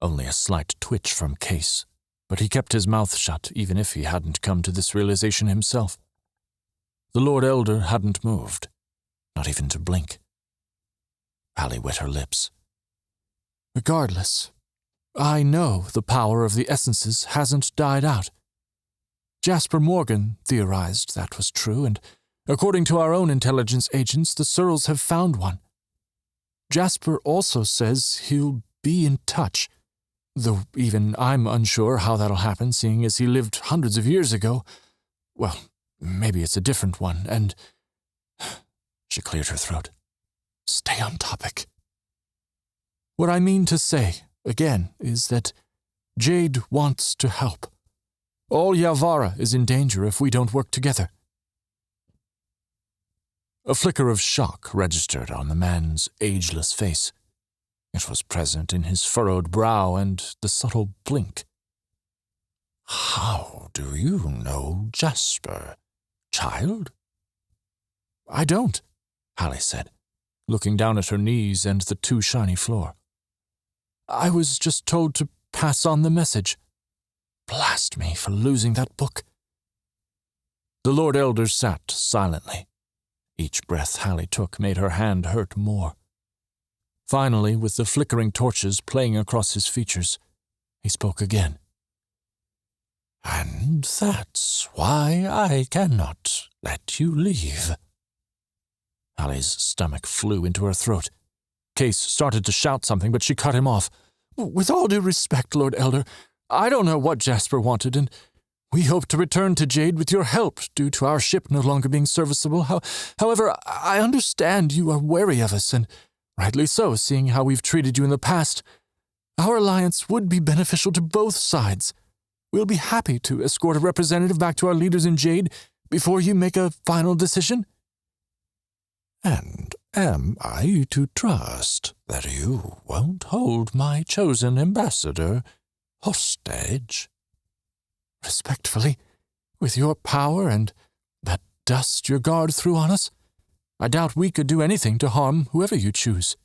Only a slight twitch from Kase, but he kept his mouth shut even if he hadn't come to this realization himself. The Lord Elder hadn't moved, not even to blink. Alli wet her lips. Regardless, I know the power of the essences hasn't died out. Jasper Morgan theorized that was true, and according to our own intelligence agents, the Searles have found one. Jasper also says he'll be in touch, though even I'm unsure how that'll happen, seeing as he lived hundreds of years ago. Well, maybe it's a different one, and... She cleared her throat. Stay on topic. What I mean to say, again, is that Jade wants to help. All Yalvara is in danger if we don't work together. A flicker of shock registered on the man's ageless face. It was present in his furrowed brow and the subtle blink. How do you know Jasper, child? I don't, Alli said, looking down at her knees and the too shiny floor. I was just told to pass on the message. Blast me for losing that book. The Lord Elder sat silently. Each breath Alli took made her hand hurt more. Finally, with the flickering torches playing across his features, he spoke again. And that's why I cannot let you leave. Alli's stomach flew into her throat. Kase started to shout something, but she cut him off. With all due respect, Lord Elder, I don't know what Jasper wanted, and we hope to return to Jade with your help due to our ship no longer being serviceable. However, I understand you are wary of us, and rightly so, seeing how we've treated you in the past. Our alliance would be beneficial to both sides. We'll be happy to escort a representative back to our leaders in Jade before you make a final decision. And am I to trust that you won't hold my chosen ambassador hostage? Respectfully, with your power and that dust your guard threw on us, I doubt we could do anything to harm whoever you choose.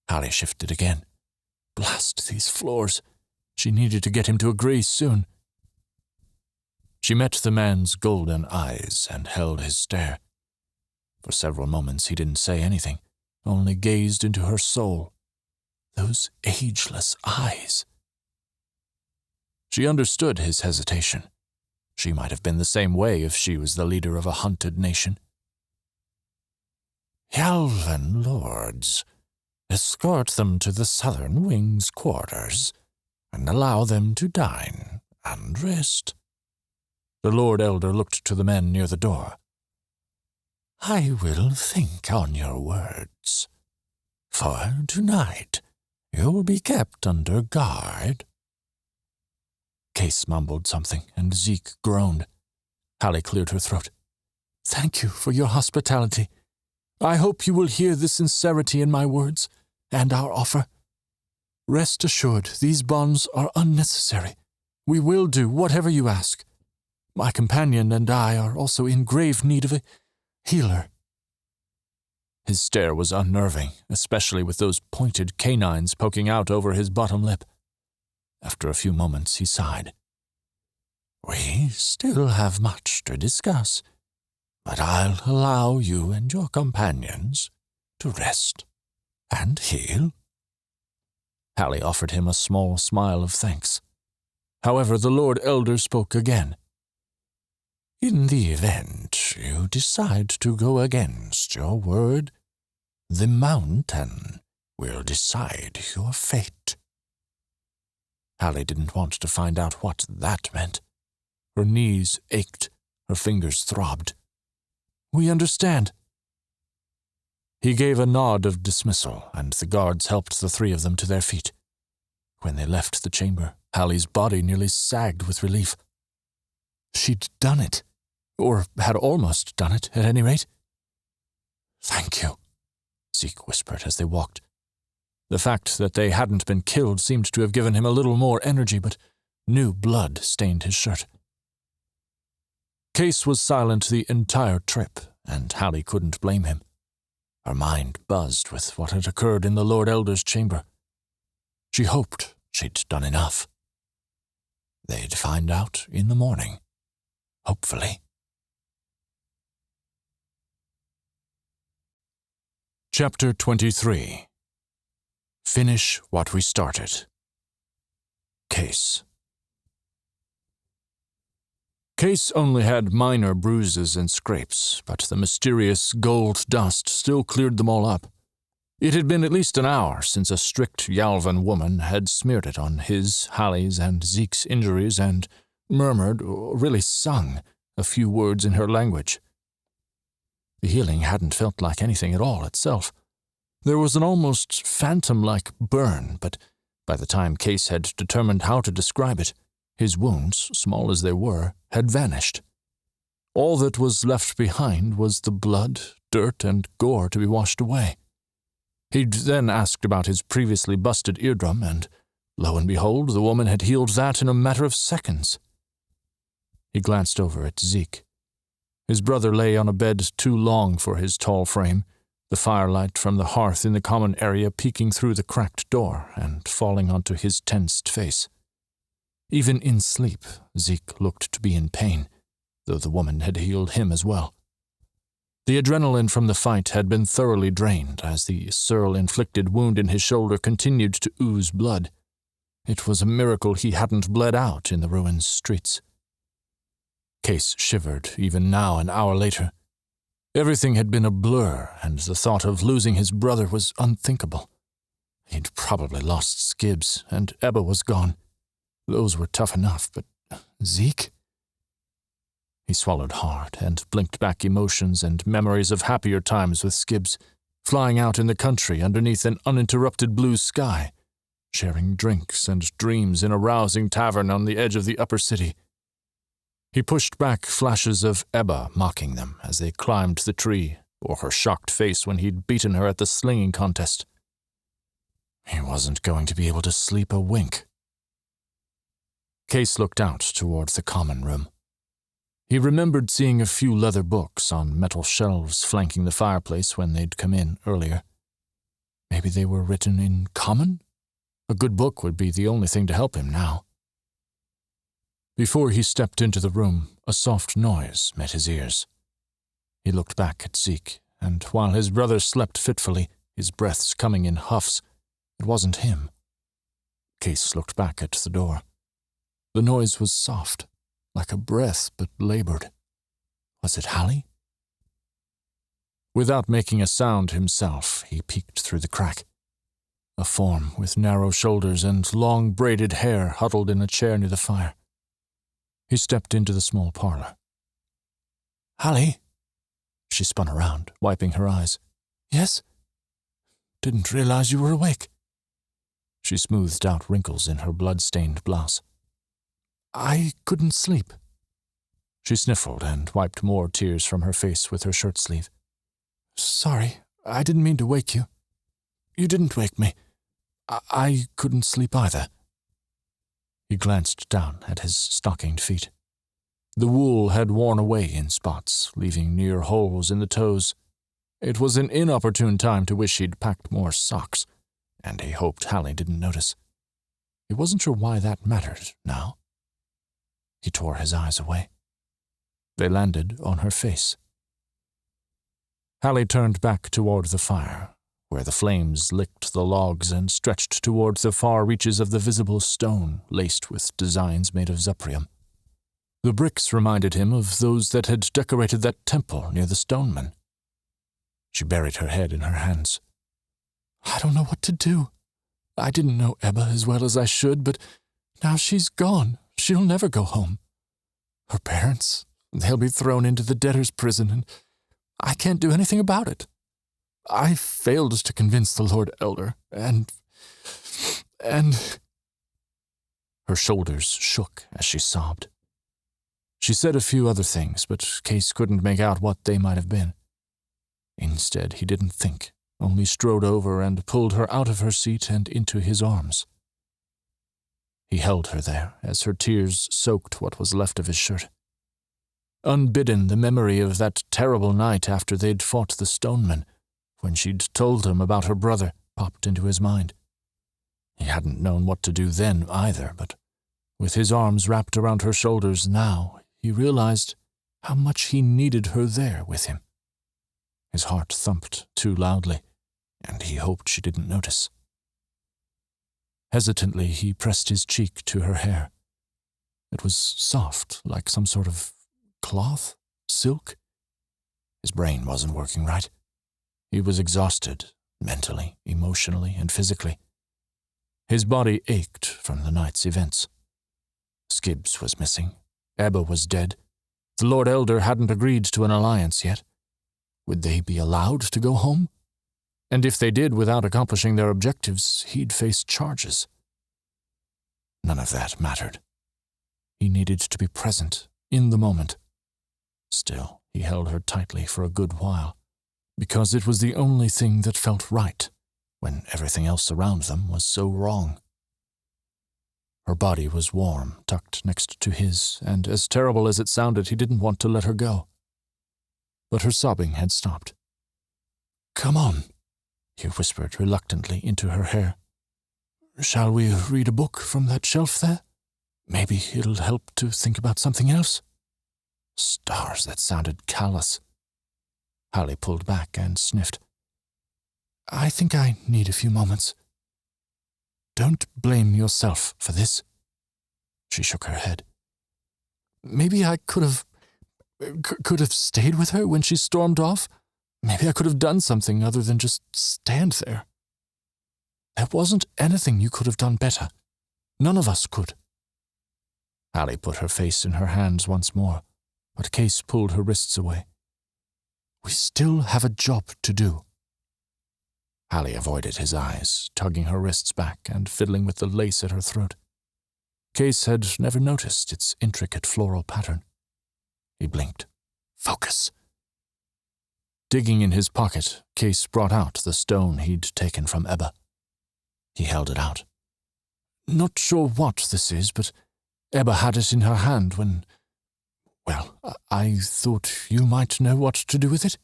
Alli shifted again. Blast these floors. She needed to get him to agree soon. She met the man's golden eyes and held his stare. For several moments he didn't say anything, only gazed into her soul. Those ageless eyes. She understood his hesitation. She might have been the same way if she was the leader of a hunted nation. Yalvan lords, escort them to the Southern Wing's quarters, and allow them to dine and rest." The Lord Elder looked to the men near the door. "I will think on your words. For tonight you will be kept under guard." Kase mumbled something, and Zeke groaned. Alli cleared her throat. "Thank you for your hospitality. I hope you will hear the sincerity in my words and our offer. Rest assured, these bonds are unnecessary. We will do whatever you ask. My companion and I are also in grave need of a healer." His stare was unnerving, especially with those pointed canines poking out over his bottom lip. After a few moments, he sighed. "We still have much to discuss, but I'll allow you and your companions to rest and heal." Alli offered him a small smile of thanks. However, the Lord Elder spoke again. "In the event you decide to go against your word, the mountain will decide your fate." Alli didn't want to find out what that meant. Her knees ached, her fingers throbbed. "We understand." He gave a nod of dismissal, and the guards helped the three of them to their feet. When they left the chamber, Alli's body nearly sagged with relief. She'd done it, or had almost done it, at any rate. "Thank you," Zeke whispered as they walked. The fact that they hadn't been killed seemed to have given him a little more energy, but new blood stained his shirt. Kase was silent the entire trip, and Alli couldn't blame him. Her mind buzzed with what had occurred in the Lord Elder's chamber. She hoped she'd done enough. They'd find out in the morning, hopefully. Chapter 23. Finish what we started. Kase. Kase only had minor bruises and scrapes, but the mysterious gold dust still cleared them all up. It had been at least an hour since a strict Yalvan woman had smeared it on his, Halli's, and Zeke's injuries and murmured, or really sung, a few words in her language. The healing hadn't felt like anything at all itself. There was an almost phantom-like burn, but by the time Kase had determined how to describe it, his wounds, small as they were, had vanished. All that was left behind was the blood, dirt, and gore to be washed away. He'd then asked about his previously busted eardrum, and lo and behold, the woman had healed that in a matter of seconds. He glanced over at Zeke. His brother lay on a bed too long for his tall frame, the firelight from the hearth in the common area peeking through the cracked door and falling onto his tensed face. Even in sleep, Zeke looked to be in pain, though the woman had healed him as well. The adrenaline from the fight had been thoroughly drained as the Searle-inflicted wound in his shoulder continued to ooze blood. It was a miracle he hadn't bled out in the ruined streets. Kase shivered even now, an hour later. Everything had been a blur, and the thought of losing his brother was unthinkable. He'd probably lost Skibbs, and Ebba was gone. Those were tough enough, but Zeke? He swallowed hard and blinked back emotions and memories of happier times with Skibbs, flying out in the country underneath an uninterrupted blue sky, sharing drinks and dreams in a rousing tavern on the edge of the upper city. He pushed back flashes of Ebba mocking them as they climbed the tree, or her shocked face when he'd beaten her at the slinging contest. He wasn't going to be able to sleep a wink. Kase looked out toward the common room. He remembered seeing a few leather books on metal shelves flanking the fireplace when they'd come in earlier. Maybe they were written in common? A good book would be the only thing to help him now. Before he stepped into the room, a soft noise met his ears. He looked back at Zeke, and while his brother slept fitfully, his breaths coming in huffs, it wasn't him. Kase looked back at the door. The noise was soft, like a breath but labored. Was it Alli? Without making a sound himself, he peeked through the crack. a form with narrow shoulders and long braided hair huddled in a chair near the fire. He stepped into the small parlor. "Alli?" She spun around, wiping her eyes. "Yes? Didn't realize you were awake." She smoothed out wrinkles in her blood-stained blouse. "I couldn't sleep." She sniffled and wiped more tears from her face with her shirt sleeve. "Sorry, I didn't mean to wake you." "You didn't wake me. I couldn't sleep either." He glanced down at his stockinged feet. The wool had worn away in spots, leaving near holes in the toes. It was an inopportune time to wish he'd packed more socks, and he hoped Alli didn't notice. He wasn't sure why that mattered now. He tore his eyes away. They landed on her face. Alli turned back toward the fire, where the flames licked the logs and stretched toward the far reaches of the visible stone laced with designs made of zuprium. The bricks reminded him of those that had decorated that temple near the stoneman. She buried her head in her hands. "I don't know what to do. I didn't know Ebba as well as I should, but now she's gone. She'll never go home. Her parents, they'll be thrown into the debtor's prison, and I can't do anything about it. I failed to convince the Lord Elder, and... Her shoulders shook as she sobbed. She said a few other things, but Kase couldn't make out what they might have been. Instead, he didn't think, only strode over and pulled her out of her seat and into his arms. He held her there as her tears soaked what was left of his shirt. Unbidden, the memory of that terrible night after they'd fought the stoneman, when she'd told him about her brother, popped into his mind. He hadn't known what to do then either, but with his arms wrapped around her shoulders now, he realized how much he needed her there with him. His heart thumped too loudly, and he hoped she didn't notice. Hesitantly, he pressed his cheek to her hair. It was soft, like some sort of cloth? Silk? His brain wasn't working right. He was exhausted, mentally, emotionally, and physically. His body ached from the night's events. Skibbs was missing. Ebba was dead. The Lord Elder hadn't agreed to an alliance yet. Would they be allowed to go home? And if they did without accomplishing their objectives, he'd face charges. None of that mattered. He needed to be present, in the moment. Still, he held her tightly for a good while, because it was the only thing that felt right, when everything else around them was so wrong. Her body was warm, tucked next to his, and as terrible as it sounded, he didn't want to let her go. But her sobbing had stopped. "Come on," he whispered reluctantly into her hair. "Shall we read a book from that shelf there? Maybe it'll help to think about something else." Stars, that sounded callous. Alli pulled back and sniffed. "I think I need a few moments." "Don't blame yourself for this." She shook her head. "Maybe I could have stayed with her when she stormed off. Maybe I could have done something other than just stand there. There wasn't anything you could have done better. None of us could." Alli put her face in her hands once more, but Kase pulled her wrists away. "We still have a job to do." Alli avoided his eyes, tugging her wrists back and fiddling with the lace at her throat. Kase had never noticed its intricate floral pattern. He blinked. "Focus." Digging in his pocket, Kase brought out the stone he'd taken from Ebba. He held it out. "Not sure what this is, but Ebba had it in her hand when... Well, I thought you might know what to do with it."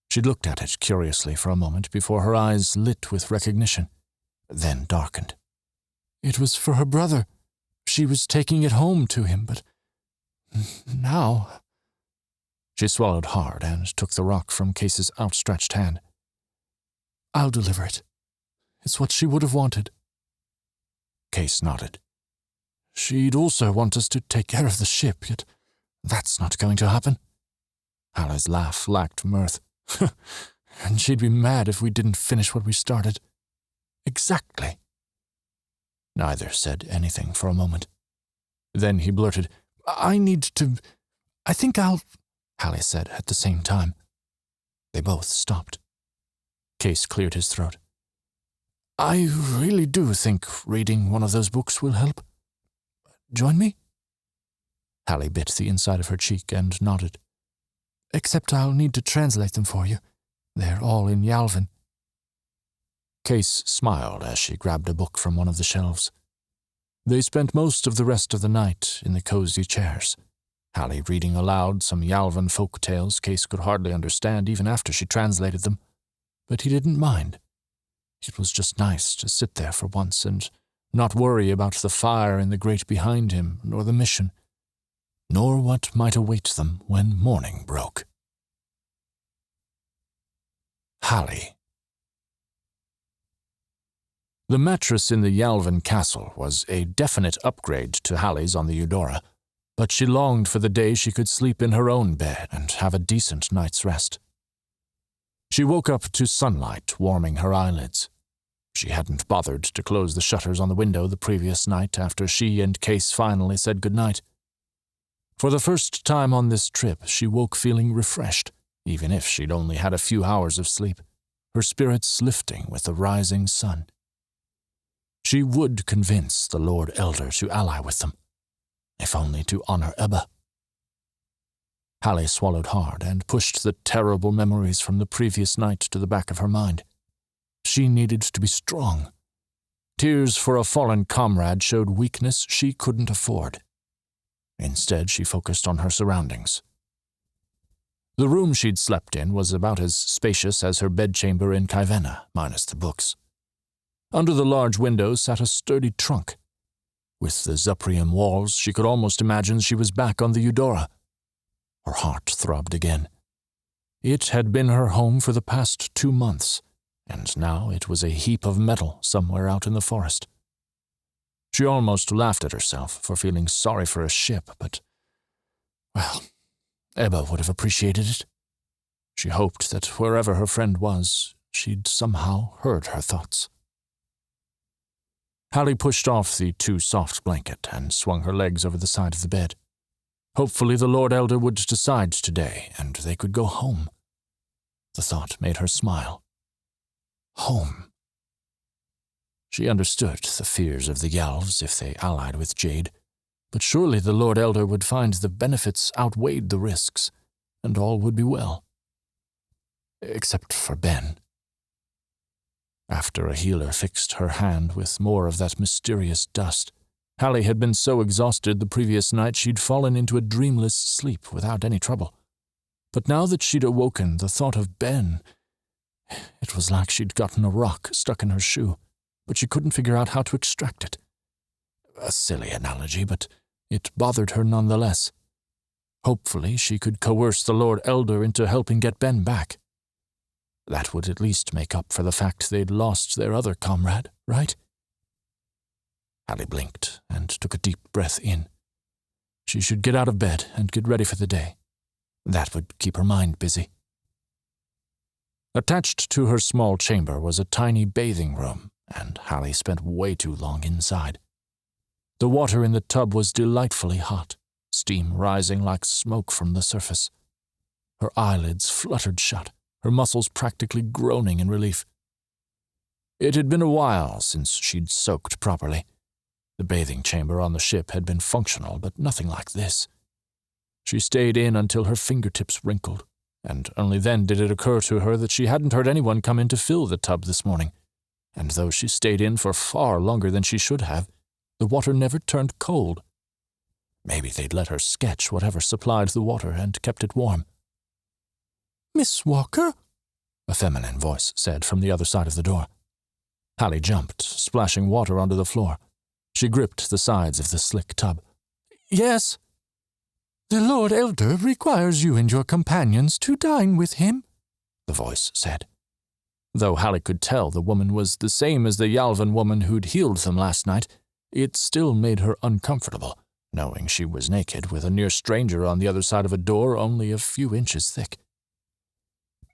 She looked at it curiously for a moment before her eyes lit with recognition, then darkened. "It was for her brother. She was taking it home to him, but now..." She swallowed hard and took the rock from Kase's outstretched hand. "I'll deliver it. It's what she would have wanted." Kase nodded. "She'd also want us to take care of the ship, yet that's not going to happen." Alli's laugh lacked mirth. "And she'd be mad if we didn't finish what we started." exactly?" Neither said anything for a moment. Then he blurted, I think I'll," Hallie said at the same time. They both stopped. Kase cleared his throat. "I really do think reading one of those books will help. Join me?" Hallie bit the inside of her cheek and nodded. "Except I'll need to translate them for you. They're all in Yalvan." Kase smiled as she grabbed a book from one of the shelves. They spent most of the rest of the night in the cozy chairs, Hallie reading aloud some Yalvan folk tales Kase could hardly understand even after she translated them, but he didn't mind. It was just nice to sit there for once and not worry about the fire in the grate behind him, nor the mission, nor what might await them when morning broke. Hallie. The mattress in the Yalvan castle was a definite upgrade to Hallie's on the Eudora, but she longed for the day she could sleep in her own bed and have a decent night's rest. She woke up to sunlight warming her eyelids. She hadn't bothered to close the shutters on the window the previous night after she and Kase finally said goodnight. For the first time on this trip, she woke feeling refreshed, even if she'd only had a few hours of sleep, her spirits lifting with the rising sun. She would convince the Lord Elder to ally with them, if only to honor Ebba. Hallie swallowed hard and pushed the terrible memories from the previous night to the back of her mind. She needed to be strong. Tears for a fallen comrade showed weakness she couldn't afford. Instead, she focused on her surroundings. The room she'd slept in was about as spacious as her bedchamber in Kaivenna, minus the books. Under the large window sat a sturdy trunk. With the Zuprium walls, she could almost imagine she was back on the Eudora. Her heart throbbed again. It had been her home for the past 2 months, and now it was a heap of metal somewhere out in the forest. She almost laughed at herself for feeling sorry for a ship, but, well, Ebba would have appreciated it. She hoped that wherever her friend was, she'd somehow heard her thoughts. Hallie pushed off the too-soft blanket and swung her legs over the side of the bed. Hopefully the Lord Elder would decide today, and they could go home. The thought made her smile. Home. She understood the fears of the Yalves if they allied with Jade, but surely the Lord Elder would find the benefits outweighed the risks, and all would be well. Except for Ben. After a healer fixed her hand with more of that mysterious dust, Hallie had been so exhausted the previous night she'd fallen into a dreamless sleep without any trouble. But now that she'd awoken, the thought of Ben, it was like she'd gotten a rock stuck in her shoe, but she couldn't figure out how to extract it. A silly analogy, but it bothered her nonetheless. Hopefully she could coerce the Lord Elder into helping get Ben back. That would at least make up for the fact they'd lost their other comrade, right? Hallie blinked and took a deep breath in. She should get out of bed and get ready for the day. That would keep her mind busy. Attached to her small chamber was a tiny bathing room, and Hallie spent way too long inside. The water in the tub was delightfully hot, steam rising like smoke from the surface. Her eyelids fluttered shut, her muscles practically groaning in relief. It had been a while since she'd soaked properly. The bathing chamber on the ship had been functional, but nothing like this. She stayed in until her fingertips wrinkled, and only then did it occur to her that she hadn't heard anyone come in to fill the tub this morning. And though she stayed in for far longer than she should have, the water never turned cold. Maybe they'd let her sketch whatever supplied the water and kept it warm. "Miss Walker?" a feminine voice said from the other side of the door. Hallie jumped, splashing water onto the floor. She gripped the sides of the slick tub. "Yes?" "The Lord Elder requires you and your companions to dine with him," the voice said. Though Hallie could tell the woman was the same as the Yalvan woman who'd healed them last night, it still made her uncomfortable, knowing she was naked with a near stranger on the other side of a door only a few inches thick.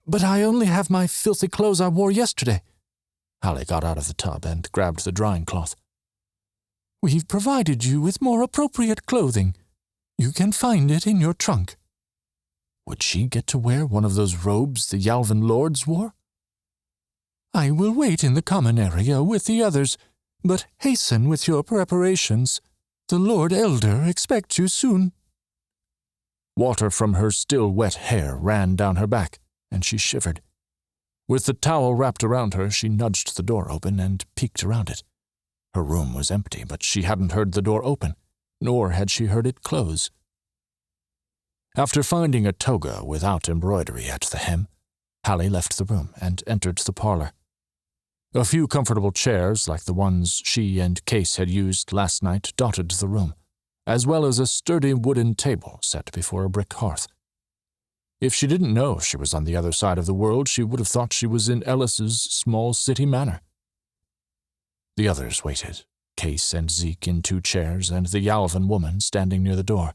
"But I only have my filthy clothes I wore yesterday," Alli got out of the tub and grabbed the drying cloth. "We've provided you with more appropriate clothing. You can find it in your trunk." Would she get to wear one of those robes the Yalvan lords wore? "I will wait in the common area with the others, but hasten with your preparations. The Lord Elder expects you soon." Water from her still wet hair ran down her back, and she shivered. With the towel wrapped around her, she nudged the door open and peeked around it. Her room was empty, but she hadn't heard the door open, nor had she heard it close. After finding a toga without embroidery at the hem, Alli left the room and entered the parlor. A few comfortable chairs, like the ones she and Kase had used last night, dotted the room, as well as a sturdy wooden table set before a brick hearth. If she didn't know she was on the other side of the world, she would have thought she was in Ellis's small city manor. The others waited, Kase and Zeke in 2 chairs, and the Yalvan woman standing near the door.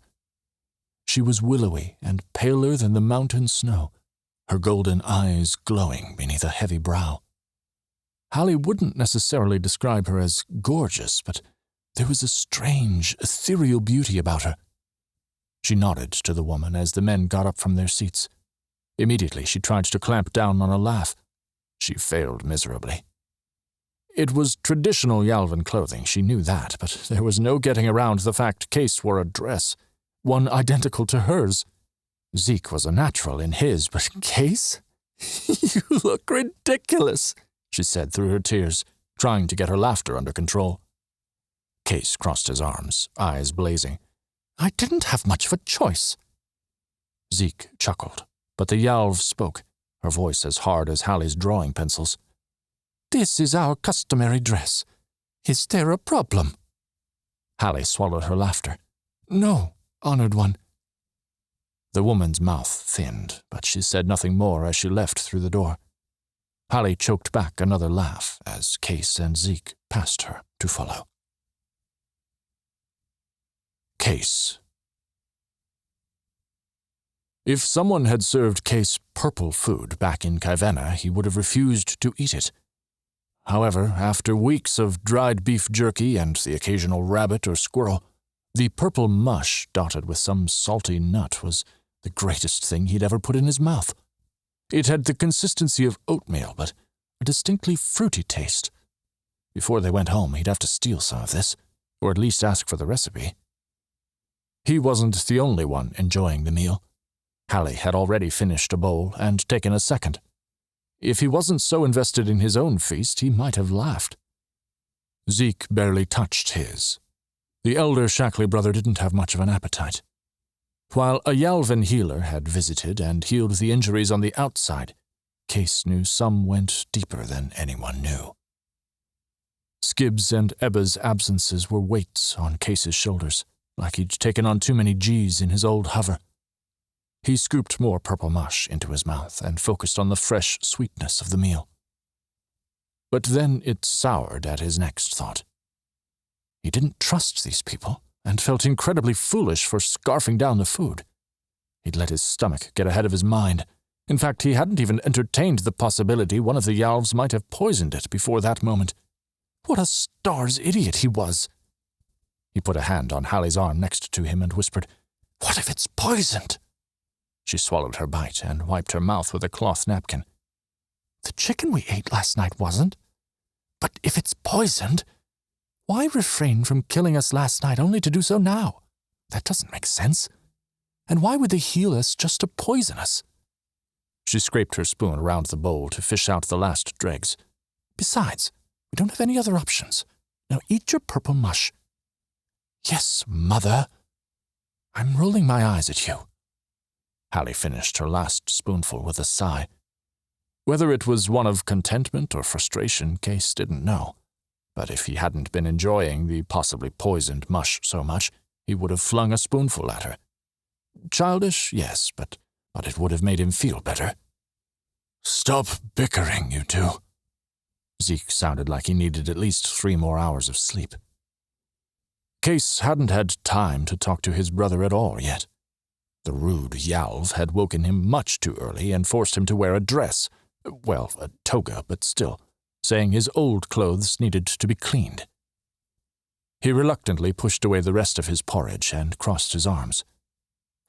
She was willowy and paler than the mountain snow, her golden eyes glowing beneath a heavy brow. Alli wouldn't necessarily describe her as gorgeous, but there was a strange, ethereal beauty about her. She nodded to the woman as the men got up from their seats. Immediately she tried to clamp down on a laugh. She failed miserably. It was traditional Yalvan clothing, she knew that, but there was no getting around the fact Kase wore a dress, one identical to hers. Zeke was a natural in his, but Kase? "You look ridiculous," she said through her tears, trying to get her laughter under control. Kase crossed his arms, eyes blazing. "I didn't have much of a choice." Zeke chuckled, but the Yalv spoke, her voice as hard as Hallie's drawing pencils. "This is our customary dress. Is there a problem?" Alli swallowed her laughter. "No, honored one." The woman's mouth thinned, but she said nothing more as she left through the door. Alli choked back another laugh as Kase and Zeke passed her to follow. Kase. If someone had served Kase purple food back in Kaivenna, he would have refused to eat it. However, after weeks of dried beef jerky and the occasional rabbit or squirrel, the purple mush dotted with some salty nut was the greatest thing he'd ever put in his mouth. It had the consistency of oatmeal, but a distinctly fruity taste. Before they went home, he'd have to steal some of this, or at least ask for the recipe. He wasn't the only one enjoying the meal. Alli had already finished a bowl and taken a second. If he wasn't so invested in his own feast, he might have laughed. Zeke barely touched his. The elder Shackley brother didn't have much of an appetite. While a Yalvan healer had visited and healed the injuries on the outside, Kase knew some went deeper than anyone knew. Skibb's and Ebba's absences were weights on Kase's shoulders, like he'd taken on too many G's in his old hover. He scooped more purple mush into his mouth and focused on the fresh sweetness of the meal. But then it soured at his next thought. He didn't trust these people and felt incredibly foolish for scarfing down the food. He'd let his stomach get ahead of his mind. In fact, he hadn't even entertained the possibility one of the Yalvs might have poisoned it before that moment. What a star's idiot he was! He put a hand on Hallie's arm next to him and whispered, "What if it's poisoned?" She swallowed her bite and wiped her mouth with a cloth napkin. "The chicken we ate last night wasn't. But if it's poisoned, why refrain from killing us last night only to do so now? That doesn't make sense. And why would they heal us just to poison us?" She scraped her spoon around the bowl to fish out the last dregs. "Besides, we don't have any other options. Now eat your purple mush." "Yes, Mother." "I'm rolling my eyes at you." Alli finished her last spoonful with a sigh. Whether it was one of contentment or frustration, Kase didn't know. But if he hadn't been enjoying the possibly poisoned mush so much, he would have flung a spoonful at her. Childish, yes, but it would have made him feel better. "Stop bickering, you two." Zeke sounded like he needed at least 3 more hours of sleep. Kase hadn't had time to talk to his brother at all yet. The rude Yalv had woken him much too early and forced him to wear a dress. Well, a toga, but still. saying his old clothes needed to be cleaned. He reluctantly pushed away the rest of his porridge and crossed his arms.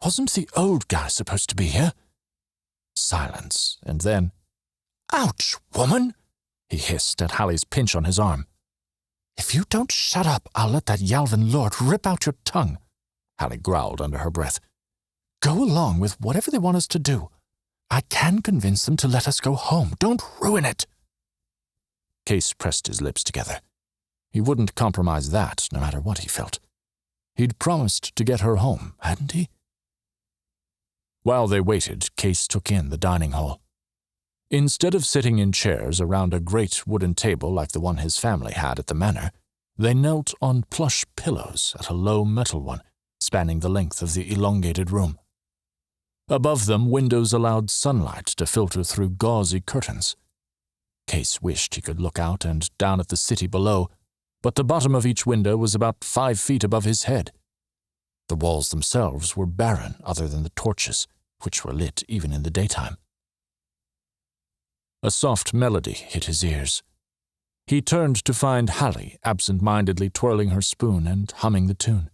"Wasn't the old guy supposed to be here?" Silence, and then, "Ouch, woman!" he hissed at Hallie's pinch on his arm. "If you don't shut up, I'll let that Yalvan lord rip out your tongue," Hallie growled under her breath. "Go along with whatever they want us to do. I can convince them to let us go home. Don't ruin it." Kase pressed his lips together. He wouldn't compromise that, no matter what he felt. He'd promised to get her home, hadn't he? While they waited, Kase took in the dining hall. Instead of sitting in chairs around a great wooden table like the one his family had at the manor, they knelt on plush pillows at a low metal one, spanning the length of the elongated room. Above them, windows allowed sunlight to filter through gauzy curtains. Kase wished he could look out and down at the city below, but the bottom of each window was about 5 feet above his head. The walls themselves were barren other than the torches, which were lit even in the daytime. A soft melody hit his ears. He turned to find Hallie absent-mindedly twirling her spoon and humming the tune.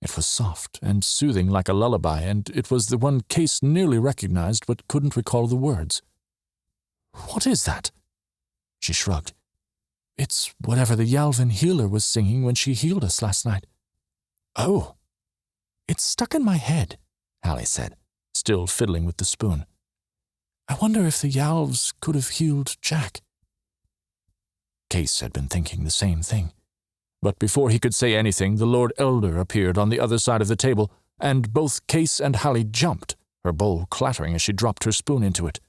It was soft and soothing like a lullaby, and it was the one Kase nearly recognized but couldn't recall the words. "What is that?" She shrugged. "It's whatever the Yalvan healer was singing when she healed us last night." "Oh." "It's stuck in my head," Hallie said, still fiddling with the spoon. "I wonder if the Yalves could have healed Jack." Kase had been thinking the same thing. But before he could say anything, the Lord Elder appeared on the other side of the table, and both Kase and Hallie jumped, her bowl clattering as she dropped her spoon into it.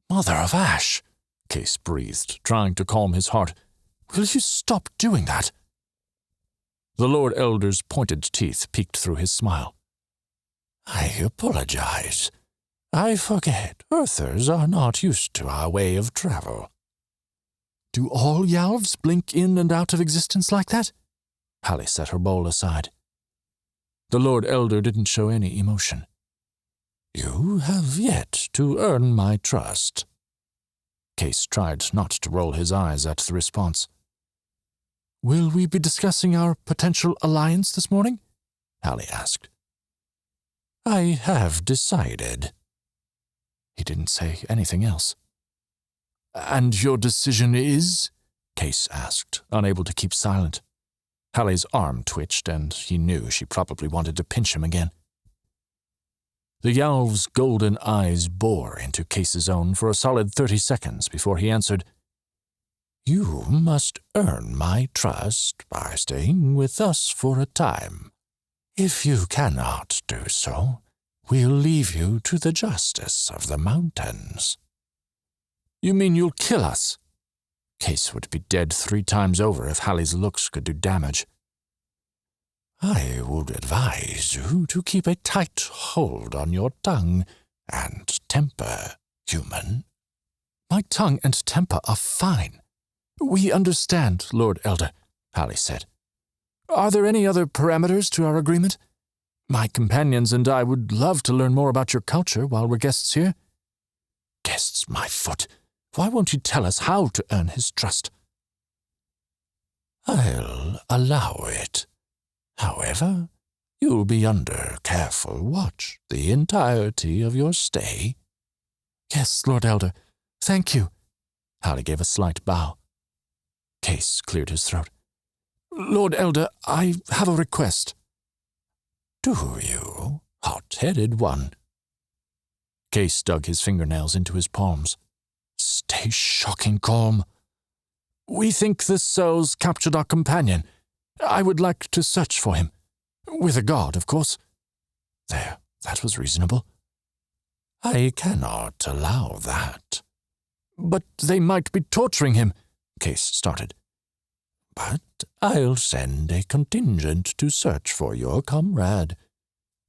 "Mother of Ash," Kase breathed, trying to calm his heart. "Will you stop doing that?" The Lord Elder's pointed teeth peeked through his smile. "I apologize. I forget Earthers are not used to our way of travel." "Do all Yalves blink in and out of existence like that?" Hallie set her bowl aside. The Lord Elder didn't show any emotion. "You have yet to earn my trust." Kase tried not to roll his eyes at the response. "Will we be discussing our potential alliance this morning?" Hallie asked. "I have decided." He didn't say anything else. "And your decision is?" Kase asked, unable to keep silent. Hallie's arm twitched, and he knew she probably wanted to pinch him again. The Yalv's golden eyes bore into Kase's own for a solid 30 seconds before he answered, "You must earn my trust by staying with us for a time. If you cannot do so, we'll leave you to the justice of the mountains." "You mean you'll kill us?" Kase would be dead 3 times over if Hallie's looks could do damage. "I would advise you to keep a tight hold on your tongue and temper, human." "My tongue and temper are fine. We understand, Lord Elder," Hallie said. "Are there any other parameters to our agreement? My companions and I would love to learn more about your culture while we're guests here." "Guests, my foot. Why won't you tell us how to earn his trust?" "I'll allow it. However, you'll be under careful watch the entirety of your stay." "Yes, Lord Elder. Thank you." Hallie gave a slight bow. Kase cleared his throat. "Lord Elder, I have a request." "Do you, hot-headed one?" Kase dug his fingernails into his palms. "Stay shocking calm." "We think the cells captured our companion. I would like to search for him. With a guard, of course." There, that was reasonable. "I cannot allow that." "But they might be torturing him," Kase started. "But I'll send a contingent to search for your comrade.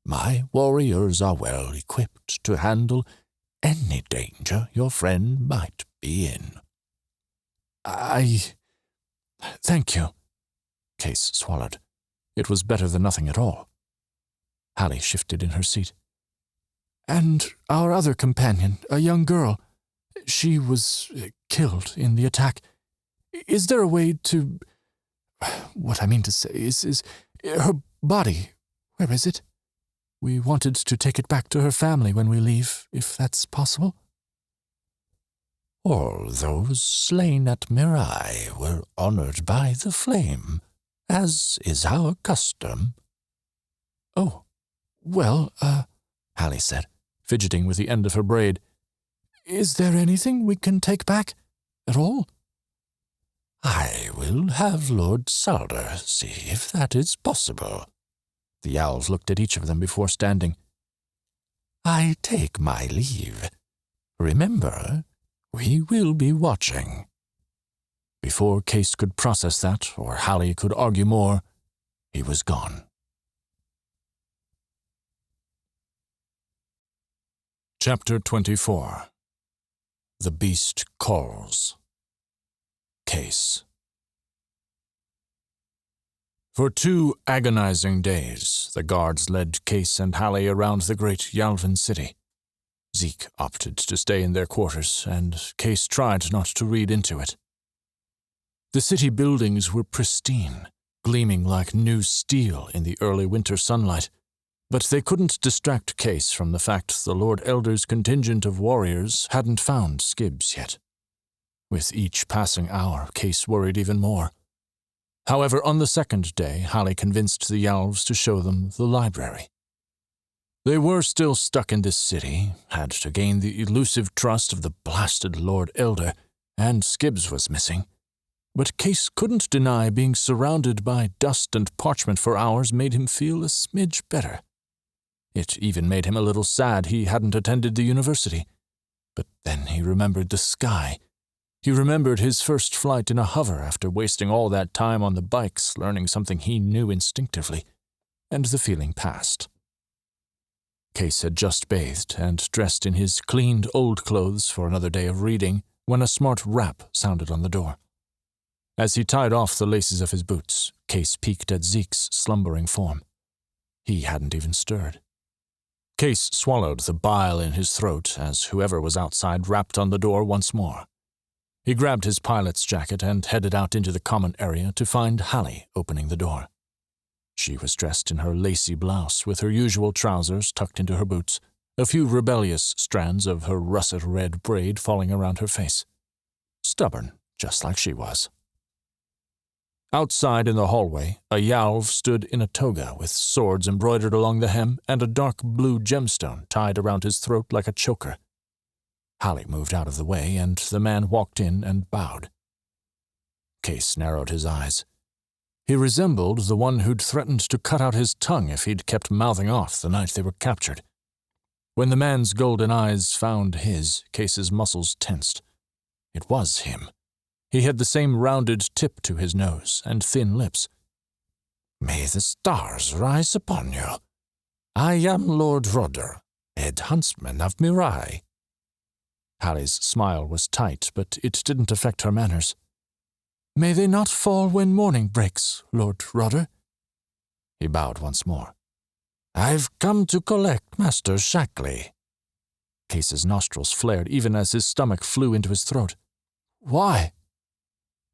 My warriors are well equipped to handle any danger your friend might be in." Thank you." Kase swallowed. It was better than nothing at all. Hallie shifted in her seat. "And our other companion, a young girl, She was killed in the attack. Is there a way to... What I mean to say is her body, where is it? We wanted to take it back to her family when we leave, if that's possible. All those slain at Mirai were honored by the flame, as is our custom. Oh, well, Alli said, fidgeting with the end of her braid. Is there anything we can take back at all? I will have Lord Salder see if that is possible. The owls looked at each of them before standing. I take my leave. Remember, we will be watching. Before Kase could process that, or Alli could argue more, he was gone. Chapter 24. The Beast Calls. Kase. For 2 agonizing days, the guards led Kase and Alli around the great Yalvan city. Zeke opted to stay in their quarters, and Kase tried not to read into it. The city buildings were pristine, gleaming like new steel in the early winter sunlight, but they couldn't distract Kase from the fact the Lord Elder's contingent of warriors hadn't found Skibbs yet. With each passing hour, Kase worried even more. However, on the 2nd day, Alli convinced the Yalves to show them the library. They were still stuck in this city, had to gain the elusive trust of the blasted Lord Elder, and Skibbs was missing. But Kase couldn't deny being surrounded by dust and parchment for hours made him feel a smidge better. It even made him a little sad he hadn't attended the university. But then he remembered the sky. He remembered his first flight in a hover after wasting all that time on the bikes learning something he knew instinctively, and the feeling passed. Kase had just bathed and dressed in his cleaned old clothes for another day of reading when a smart rap sounded on the door. As he tied off the laces of his boots, Kase peeked at Zeke's slumbering form. He hadn't even stirred. Kase swallowed the bile in his throat as whoever was outside rapped on the door once more. He grabbed his pilot's jacket and headed out into the common area to find Alli opening the door. She was dressed in her lacy blouse with her usual trousers tucked into her boots, a few rebellious strands of her russet-red braid falling around her face. Stubborn, just like she was. Outside in the hallway, a Yalv stood in a toga with swords embroidered along the hem and a dark blue gemstone tied around his throat like a choker. Alli moved out of the way, and the man walked in and bowed. Kase narrowed his eyes. He resembled the one who'd threatened to cut out his tongue if he'd kept mouthing off the night they were captured. When the man's golden eyes found his, Kase's muscles tensed. It was him. He had the same rounded tip to his nose and thin lips. May the stars rise upon you. I am Lord Rodder, head huntsman of Mirai. Hallie's smile was tight, but it didn't affect her manners. May they not fall when morning breaks, Lord Rodder. He bowed once more. I've come to collect Master Shackley. Kase's nostrils flared even as his stomach flew into his throat. Why?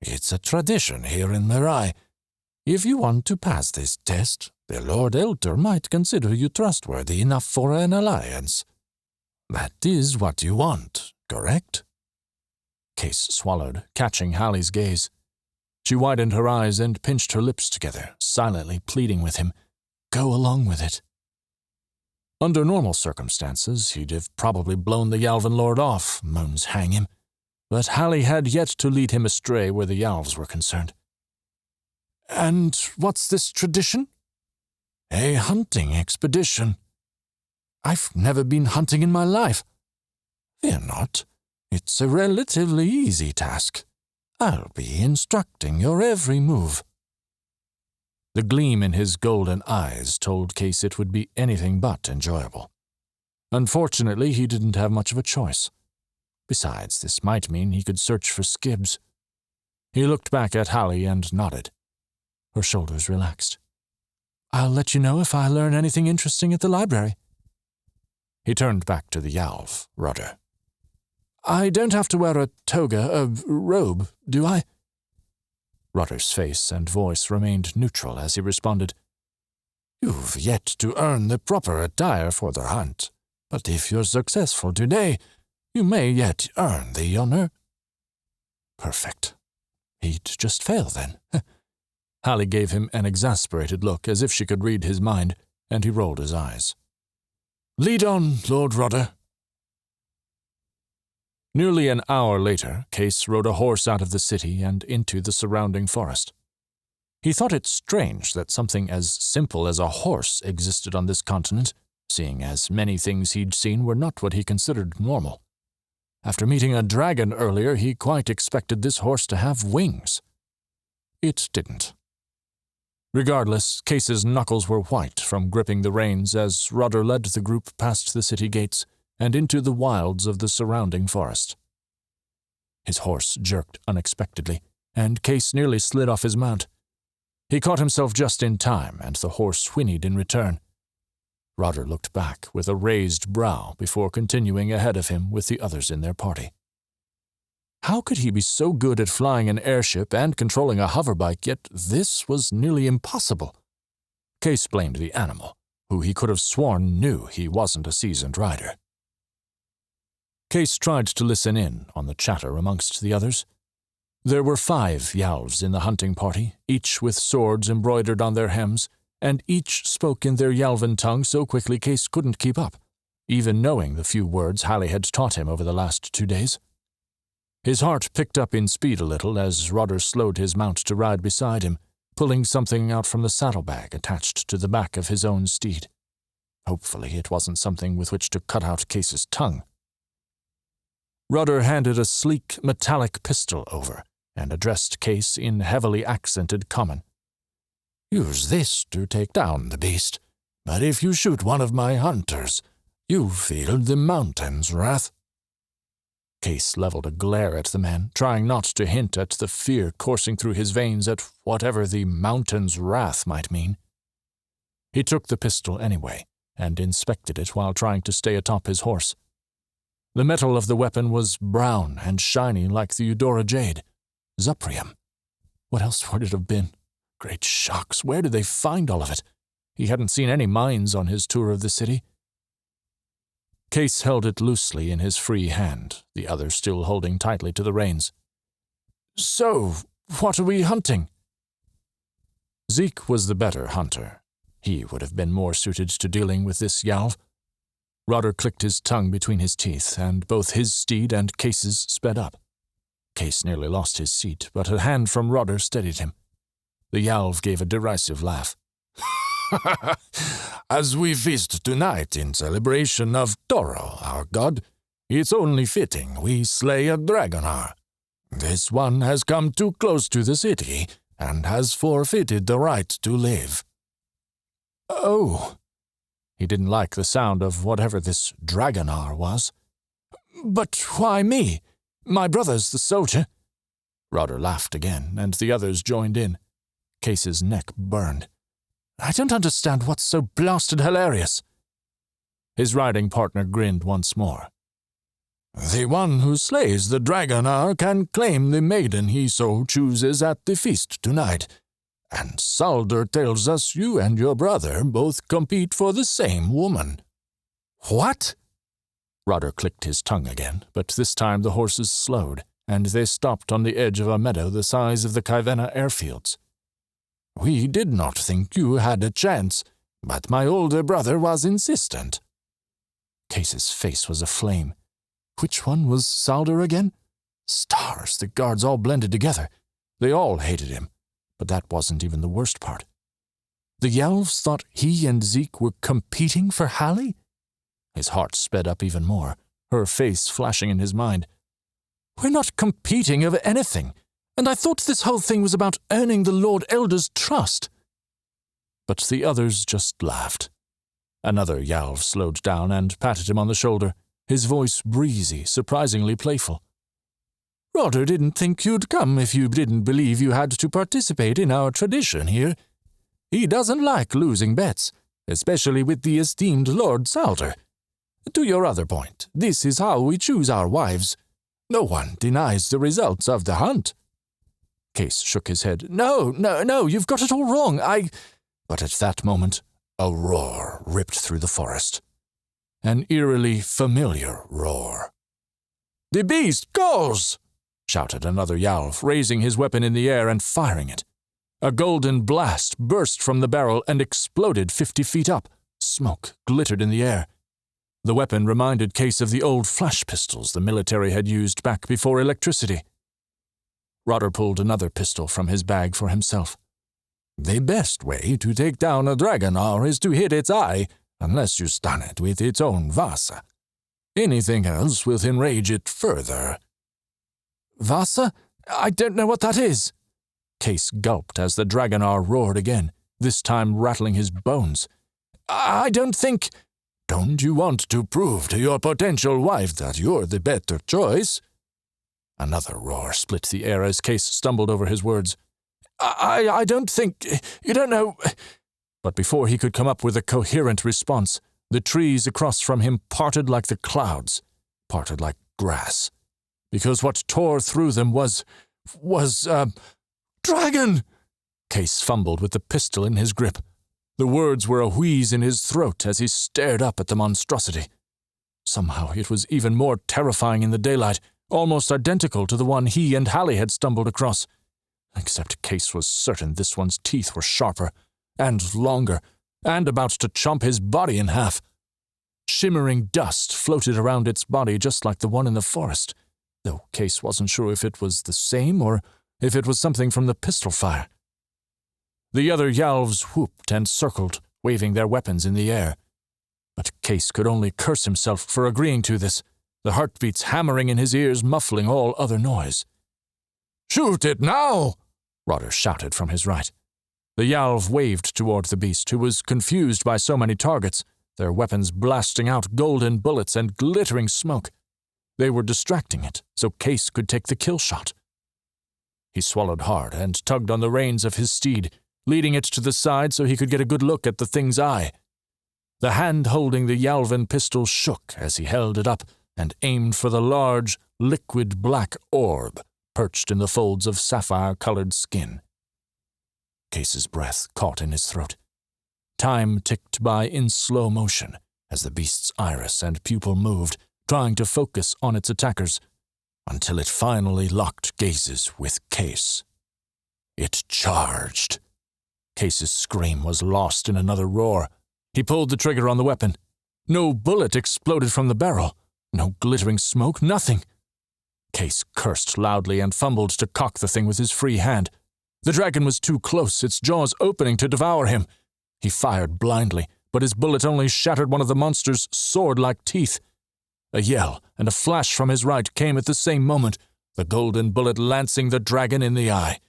It's a tradition here in Mirai. If you want to pass this test, the Lord Elder might consider you trustworthy enough for an alliance. That is what you want, correct? Kase swallowed, catching Hallie's gaze. She widened her eyes and pinched her lips together, silently pleading with him. Go along with it. Under normal circumstances, he'd have probably blown the Yalvan Lord off, moans hang him. But Alli had yet to lead him astray where the Yalves were concerned. And what's this tradition? A hunting expedition. I've never been hunting in my life. Fear not. It's a relatively easy task. I'll be instructing your every move. The gleam in his golden eyes told Kase it would be anything but enjoyable. Unfortunately, he didn't have much of a choice. Besides, this might mean he could search for Skibbs. He looked back at Alli and nodded. Her shoulders relaxed. I'll let you know if I learn anything interesting at the library. He turned back to the Yalv, Rodder. I don't have to wear a toga, a robe, do I?" Rudder's face and voice remained neutral as he responded, "You've yet to earn the proper attire for the hunt, but if you're successful today, you may yet earn the honor." Perfect. He'd just fail then. Alli gave him an exasperated look as if she could read his mind, and he rolled his eyes. "Lead on, Lord Rudder." Nearly an hour later, Kase rode a horse out of the city and into the surrounding forest. He thought it strange that something as simple as a horse existed on this continent, seeing as many things he'd seen were not what he considered normal. After meeting a dragon earlier, he quite expected this horse to have wings. It didn't. Regardless, Kase's knuckles were white from gripping the reins as Rudder led the group past the city gates and into the wilds of the surrounding forest. His horse jerked unexpectedly, and Kase nearly slid off his mount. He caught himself just in time, and the horse whinnied in return. Rudder looked back with a raised brow before continuing ahead of him with the others in their party. How could he be so good at flying an airship and controlling a hoverbike, yet this was nearly impossible? Kase blamed the animal, who he could have sworn knew he wasn't a seasoned rider. Kase tried to listen in on the chatter amongst the others. There were 5 yales in the hunting party, each with swords embroidered on their hems, and each spoke in their Yalvan tongue so quickly Kase couldn't keep up, even knowing the few words Alli had taught him over the last 2 days. His heart picked up in speed a little as Rudder slowed his mount to ride beside him, pulling something out from the saddlebag attached to the back of his own steed. Hopefully it wasn't something with which to cut out Kase's tongue. Rudder handed a sleek, metallic pistol over and addressed Kase in heavily accented common. "Use this to take down the beast, but if you shoot one of my hunters, you feel the mountain's wrath." Kase leveled a glare at the man, trying not to hint at the fear coursing through his veins at whatever the mountain's wrath might mean. He took the pistol anyway, and inspected it while trying to stay atop his horse. The metal of the weapon was brown and shiny like the Eudora jade. Zuprium. What else would it have been? Great shocks, where did they find all of it? He hadn't seen any mines on his tour of the city. Kase held it loosely in his free hand, the other still holding tightly to the reins. "So, what are we hunting?" Zeke was the better hunter. He would have been more suited to dealing with this yalv. Rudder clicked his tongue between his teeth, and both his steed and Kase's sped up. Kase nearly lost his seat, but a hand from Rudder steadied him. The yalv gave a derisive laugh. "As we feast tonight in celebration of Toro, our god, it's only fitting we slay a dragonar. This one has come too close to the city and has forfeited the right to live." "Oh." He didn't like the sound of whatever this dragonar was. "But why me? My brother's the soldier." Rudder laughed again, and the others joined in. Kase's neck burned. "I don't understand what's so blasted hilarious." His riding partner grinned once more. "The one who slays the dragonar can claim the maiden he so chooses at the feast tonight. And Salder tells us you and your brother both compete for the same woman." "What?" Rudder clicked his tongue again, but this time the horses slowed, and they stopped on the edge of a meadow the size of the Kaivenna airfields. "We did not think you had a chance, but my older brother was insistent." Kase's face was aflame. Which one was Salder again? Stars, the guards all blended together. They all hated him, but that wasn't even the worst part. The Yalvs thought he and Zeke were competing for Alli? His heart sped up even more, her face flashing in his mind. "We're not competing over anything, and I thought this whole thing was about earning the Lord Elder's trust." But the others just laughed. Another Yalv slowed down and patted him on the shoulder, his voice breezy, surprisingly playful. "Rudder didn't think you'd come if you didn't believe you had to participate in our tradition here. He doesn't like losing bets, especially with the esteemed Lord Salder. To your other point, this is how we choose our wives. No one denies the results of the hunt." Kase shook his head. No, you've got it all wrong. But at that moment, a roar ripped through the forest. An eerily familiar roar. "The beast calls!" shouted another Yalv, raising his weapon in the air and firing it. A golden blast burst from the barrel and exploded 50 feet up. Smoke glittered in the air. The weapon reminded Kase of the old flash pistols the military had used back before electricity. Roder pulled another pistol from his bag for himself. "The best way to take down a Dragonar is to hit its eye, unless you stun it with its own Vasa. Anything else will enrage it further." "Vasa? I don't know what that is." Kase gulped as the Dragonar roared again, this time rattling his bones. "I don't think—" "Don't you want to prove to your potential wife that you're the better choice?" Another roar split the air as Kase stumbled over his words. I don't think— you don't know—" But before he could come up with a coherent response, the trees across from him parted like the clouds, parted like grass. Because what tore through them was "Dragon!" Kase fumbled with the pistol in his grip. The words were a wheeze in his throat as he stared up at the monstrosity. Somehow it was even more terrifying in the daylight, almost identical to the one he and Hallie had stumbled across. Except Kase was certain this one's teeth were sharper, and longer, and about to chomp his body in half. Shimmering dust floated around its body just like the one in the forest, though Kase wasn't sure if it was the same or if it was something from the pistol fire. The other Yalvs whooped and circled, waving their weapons in the air. But Kase could only curse himself for agreeing to this, the heartbeats hammering in his ears, muffling all other noise. "Shoot it now!" Roder shouted from his right. The Yalv waved toward the beast, who was confused by so many targets, their weapons blasting out golden bullets and glittering smoke. They were distracting it, so Kase could take the kill shot. He swallowed hard and tugged on the reins of his steed, leading it to the side so he could get a good look at the thing's eye. The hand holding the Yalvan pistol shook as he held it up and aimed for the large, liquid black orb perched in the folds of sapphire-colored skin. Kase's breath caught in his throat. Time ticked by in slow motion as the beast's iris and pupil moved, trying to focus on its attackers, until it finally locked gazes with Kase. It charged. Kase's scream was lost in another roar. He pulled the trigger on the weapon. No bullet exploded from the barrel. No glittering smoke, nothing. Kase cursed loudly and fumbled to cock the thing with his free hand. The dragon was too close, its jaws opening to devour him. He fired blindly, but his bullet only shattered one of the monster's sword-like teeth. A yell and a flash from his right came at the same moment, the golden bullet lancing the dragon in the eye.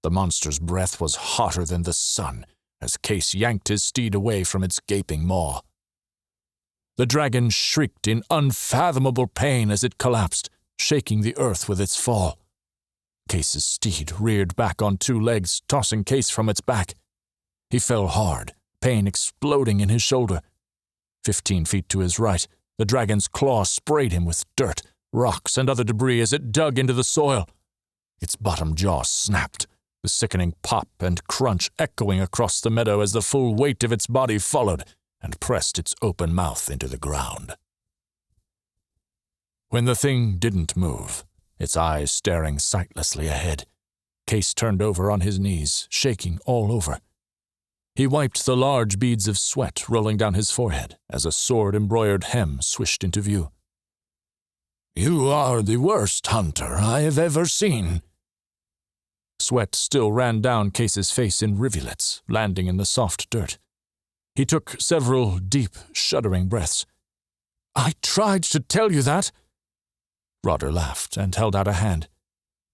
The monster's breath was hotter than the sun as Kase yanked his steed away from its gaping maw. The dragon shrieked in unfathomable pain as it collapsed, shaking the earth with its fall. Kase's steed reared back on two legs, tossing Kase from its back. He fell hard, pain exploding in his shoulder. 15 feet to his right, the dragon's claw sprayed him with dirt, rocks, and other debris as it dug into the soil. Its bottom jaw snapped, the sickening pop and crunch echoing across the meadow as the full weight of its body followed and pressed its open mouth into the ground. When the thing didn't move, its eyes staring sightlessly ahead, Kase turned over on his knees, shaking all over. He wiped the large beads of sweat rolling down his forehead as a sword-embroidered hem swished into view. "You are the worst hunter I have ever seen." Sweat still ran down Kase's face in rivulets, landing in the soft dirt. He took several deep, shuddering breaths. "I tried to tell you that." Roder laughed and held out a hand.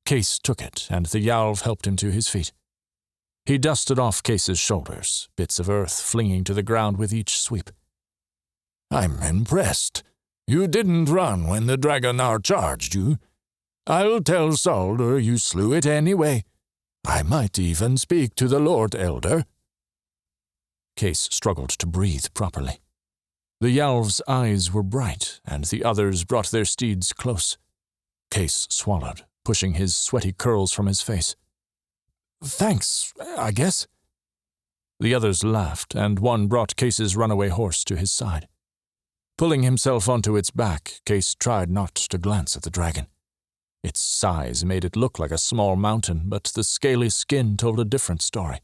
Kase took it, and the Yalv helped him to his feet. He dusted off Kase's shoulders, bits of earth flinging to the ground with each sweep. "I'm impressed. You didn't run when the Dragonar charged you. I'll tell Solder you slew it anyway. I might even speak to the Lord Elder." Kase struggled to breathe properly. The Yalv's eyes were bright, and the others brought their steeds close. Kase swallowed, pushing his sweaty curls from his face. "Thanks, I guess." The others laughed, and one brought Kase's runaway horse to his side. Pulling himself onto its back, Kase tried not to glance at the dragon. Its size made it look like a small mountain, but the scaly skin told a different story.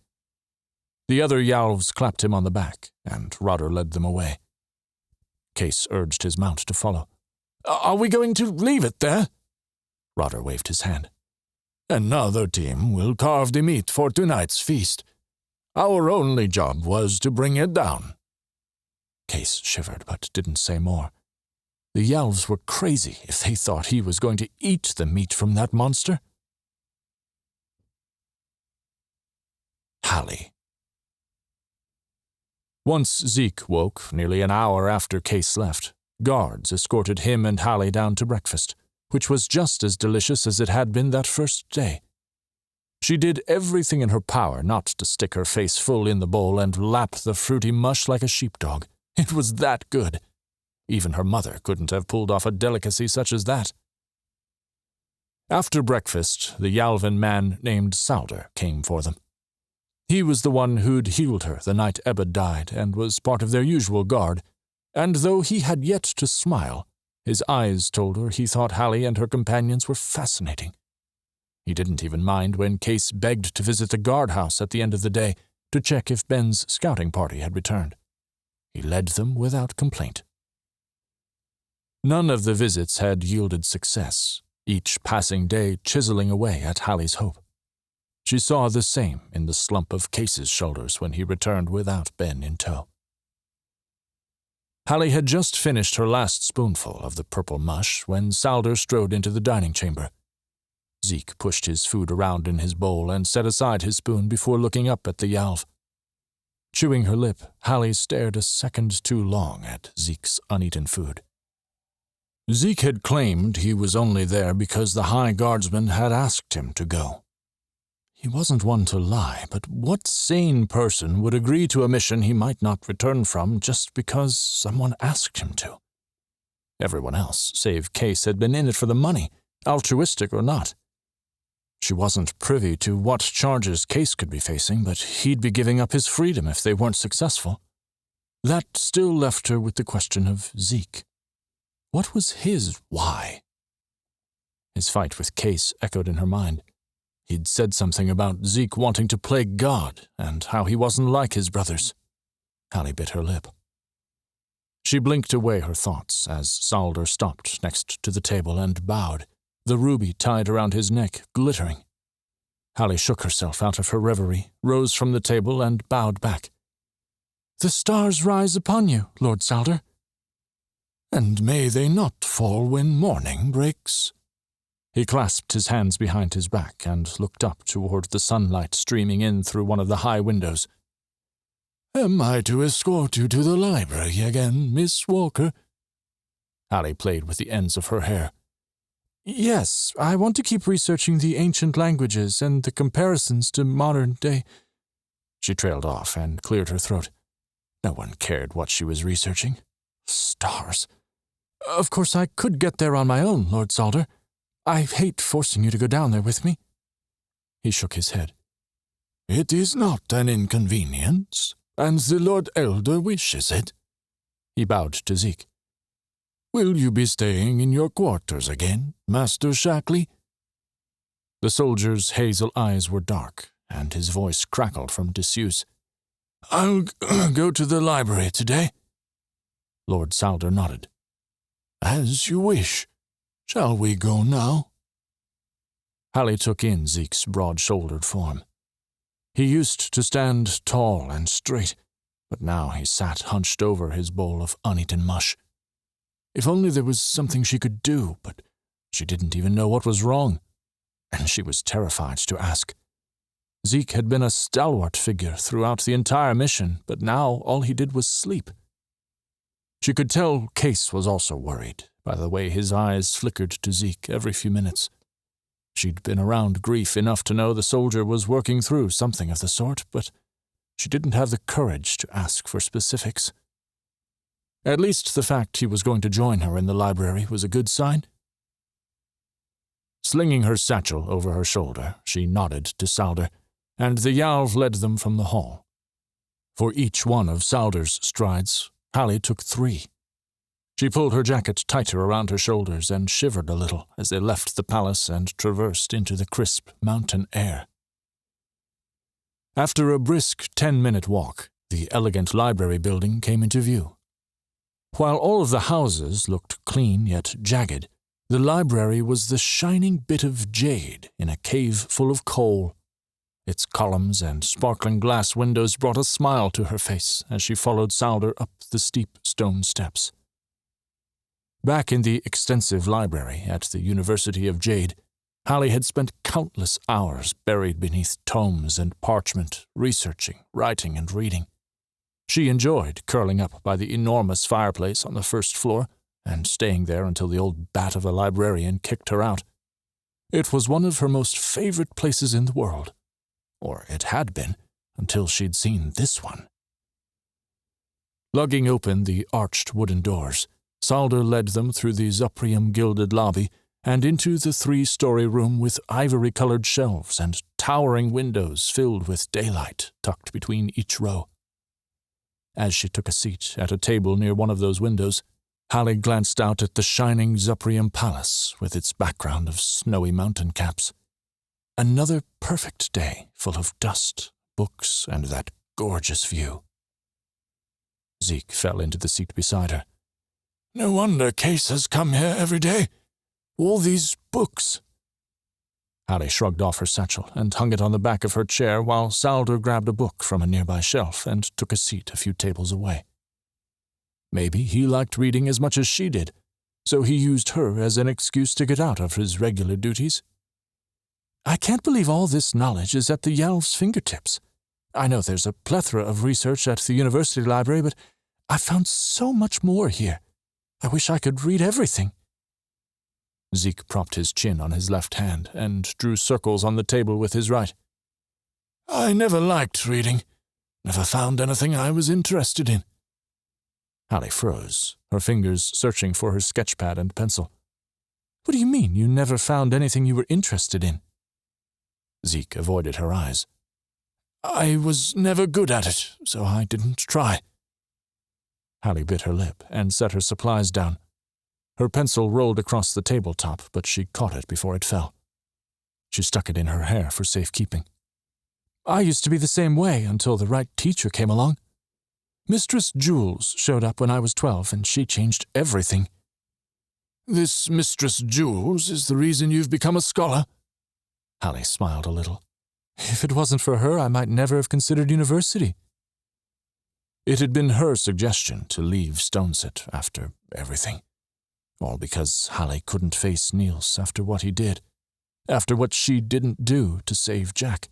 The other yales clapped him on the back, and Roder led them away. Kase urged his mount to follow. "Are we going to leave it there?" Roder waved his hand. "Another team will carve the meat for tonight's feast. Our only job was to bring it down." Kase shivered, but didn't say more. The yales were crazy if they thought he was going to eat the meat from that monster. Alli. Once Zeke woke, nearly an hour after Kase left, guards escorted him and Alli down to breakfast, which was just as delicious as it had been that first day. She did everything in her power not to stick her face full in the bowl and lap the fruity mush like a sheepdog. It was that good. Even her mother couldn't have pulled off a delicacy such as that. After breakfast, the Yalvan man named Salder came for them. He was the one who'd healed her the night Ebba died and was part of their usual guard, and though he had yet to smile, his eyes told her he thought Alli and her companions were fascinating. He didn't even mind when Kase begged to visit the guardhouse at the end of the day to check if Ben's scouting party had returned. He led them without complaint. None of the visits had yielded success, each passing day chiseling away at Hallie's hope. She saw the same in the slump of Kase's shoulders when he returned without Ben in tow. Alli had just finished her last spoonful of the purple mush when Salder strode into the dining chamber. Zeke pushed his food around in his bowl and set aside his spoon before looking up at the Yalv. Chewing her lip, Alli stared a second too long at Zeke's uneaten food. Zeke had claimed he was only there because the High Guardsman had asked him to go. He wasn't one to lie, but what sane person would agree to a mission he might not return from just because someone asked him to? Everyone else, save Kase, had been in it for the money, altruistic or not. She wasn't privy to what charges Kase could be facing, but he'd be giving up his freedom if they weren't successful. That still left her with the question of Zeke. What was his why? His fight with Kase echoed in her mind. He'd said something about Zeke wanting to play God and how he wasn't like his brothers. Alli bit her lip. She blinked away her thoughts as Salder stopped next to the table and bowed, the ruby tied around his neck glittering. Alli shook herself out of her reverie, rose from the table, and bowed back. "The stars rise upon you, Lord Salder." "And may they not fall when morning breaks." He clasped his hands behind his back and looked up toward the sunlight streaming in through one of the high windows. "Am I to escort you to the library again, Miss Walker?" Alli played with the ends of her hair. "Yes, I want to keep researching the ancient languages and the comparisons to modern day." She trailed off and cleared her throat. No one cared what she was researching. Stars. "Of course, I could get there on my own, Lord Salder. I hate forcing you to go down there with me." He shook his head. "It is not an inconvenience, and the Lord Elder wishes it." He bowed to Zeke. "Will you be staying in your quarters again, Master Shackley?" The soldier's hazel eyes were dark, and his voice crackled from disuse. "I'll go to the library today." Lord Salder nodded. "As you wish. Shall we go now?" Alli took in Zeke's broad-shouldered form. He used to stand tall and straight, but now he sat hunched over his bowl of uneaten mush. If only there was something she could do, but she didn't even know what was wrong, and she was terrified to ask. Zeke had been a stalwart figure throughout the entire mission, but now all he did was sleep. She could tell Kase was also worried by the way his eyes flickered to Zeke every few minutes. She'd been around grief enough to know the soldier was working through something of the sort, but she didn't have the courage to ask for specifics. At least the fact he was going to join her in the library was a good sign. Slinging her satchel over her shoulder, she nodded to Sowder, and the Jarl led them from the hall. For each one of Sowder's strides, Alli took 3. She pulled her jacket tighter around her shoulders and shivered a little as they left the palace and traversed into the crisp mountain air. After a brisk 10-minute walk, the elegant library building came into view. While all of the houses looked clean yet jagged, the library was the shining bit of jade in a cave full of coal. Its columns and sparkling glass windows brought a smile to her face as she followed Sowder up the steep stone steps. Back in the extensive library at the University of Jade, Alli had spent countless hours buried beneath tomes and parchment, researching, writing, and reading. She enjoyed curling up by the enormous fireplace on the first floor and staying there until the old bat of a librarian kicked her out. It was one of her most favorite places in the world. Or it had been, until she'd seen this one. Lugging open the arched wooden doors, Sowder led them through the Zuprium-gilded lobby and into the 3-story room with ivory-colored shelves and towering windows filled with daylight tucked between each row. As she took a seat at a table near one of those windows, Alli glanced out at the shining Zuprium Palace with its background of snowy mountain caps. Another perfect day full of dust, books, and that gorgeous view. Zeke fell into the seat beside her. No wonder Kase has come here every day. All these books. Alli shrugged off her satchel and hung it on the back of her chair while Sowder grabbed a book from a nearby shelf and took a seat a few tables away. Maybe he liked reading as much as she did, so he used her as an excuse to get out of his regular duties. I can't believe all this knowledge is at the Yales' fingertips. I know there's a plethora of research at the university library, but I found so much more here. I wish I could read everything. Zeke propped his chin on his left hand and drew circles on the table with his right. I never liked reading. Never found anything I was interested in. Alli froze, her fingers searching for her sketchpad and pencil. What do you mean you never found anything you were interested in? Zeke avoided her eyes. I was never good at it, so I didn't try. Alli bit her lip and set her supplies down. Her pencil rolled across the tabletop, but she caught it before it fell. She stuck it in her hair for safekeeping. I used to be the same way until the right teacher came along. Mistress Jules showed up when I was 12, and she changed everything. This Mistress Jules is the reason you've become a scholar? Alli smiled a little. If it wasn't for her, I might never have considered university. It had been her suggestion to leave Stoneset after everything. All because Alli couldn't face Niels after what he did, after what she didn't do to save Jack.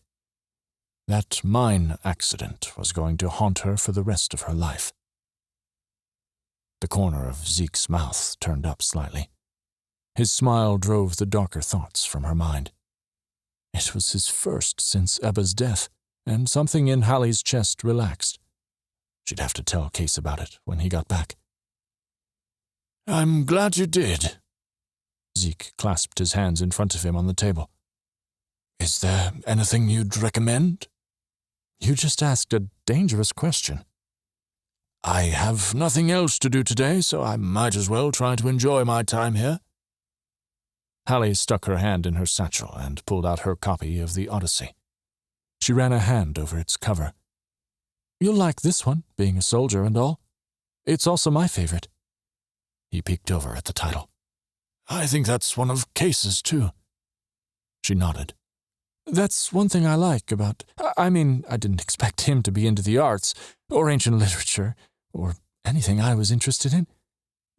That mine accident was going to haunt her for the rest of her life. The corner of Zeke's mouth turned up slightly. His smile drove the darker thoughts from her mind. It was his first since Ebba's death, and something in Hallie's chest relaxed. She'd have to tell Kase about it when he got back. I'm glad you did. Zeke clasped his hands in front of him on the table. Is there anything you'd recommend? You just asked a dangerous question. I have nothing else to do today, so I might as well try to enjoy my time here. Alli stuck her hand in her satchel and pulled out her copy of the Odyssey. She ran a hand over its cover. You'll like this one, being a soldier and all. It's also my favorite. He peeked over at the title. I think that's one of Kase's, too. She nodded. That's one thing I like about... I didn't expect him to be into the arts, or ancient literature, or anything I was interested in.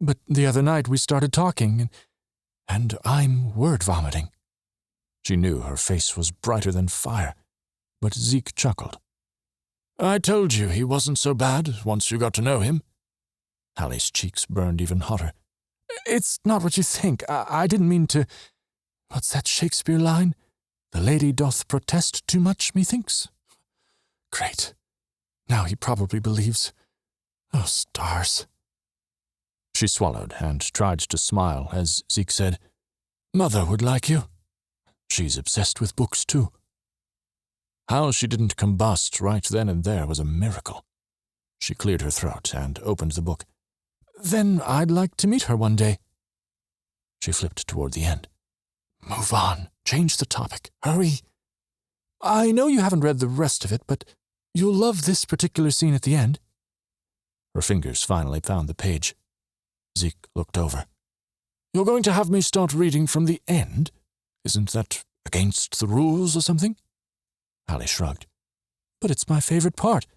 But the other night we started talking, and I'm word-vomiting. She knew her face was brighter than fire, but Zeke chuckled. I told you he wasn't so bad once you got to know him. Hallie's cheeks burned even hotter. It's not what you think. I didn't mean to... What's that Shakespeare line? The lady doth protest too much, methinks. Great. Now he probably believes. Oh, stars. She swallowed and tried to smile as Zeke said, Mother would like you. She's obsessed with books, too. How she didn't combust right then and there was a miracle. She cleared her throat and opened the book. Then I'd like to meet her one day. She flipped toward the end. Move on. Change the topic. Hurry. I know you haven't read the rest of it, but you'll love this particular scene at the end. Her fingers finally found the page. Zeke looked over. You're going to have me start reading from the end? Isn't that against the rules or something? Alli shrugged. But it's my favorite part.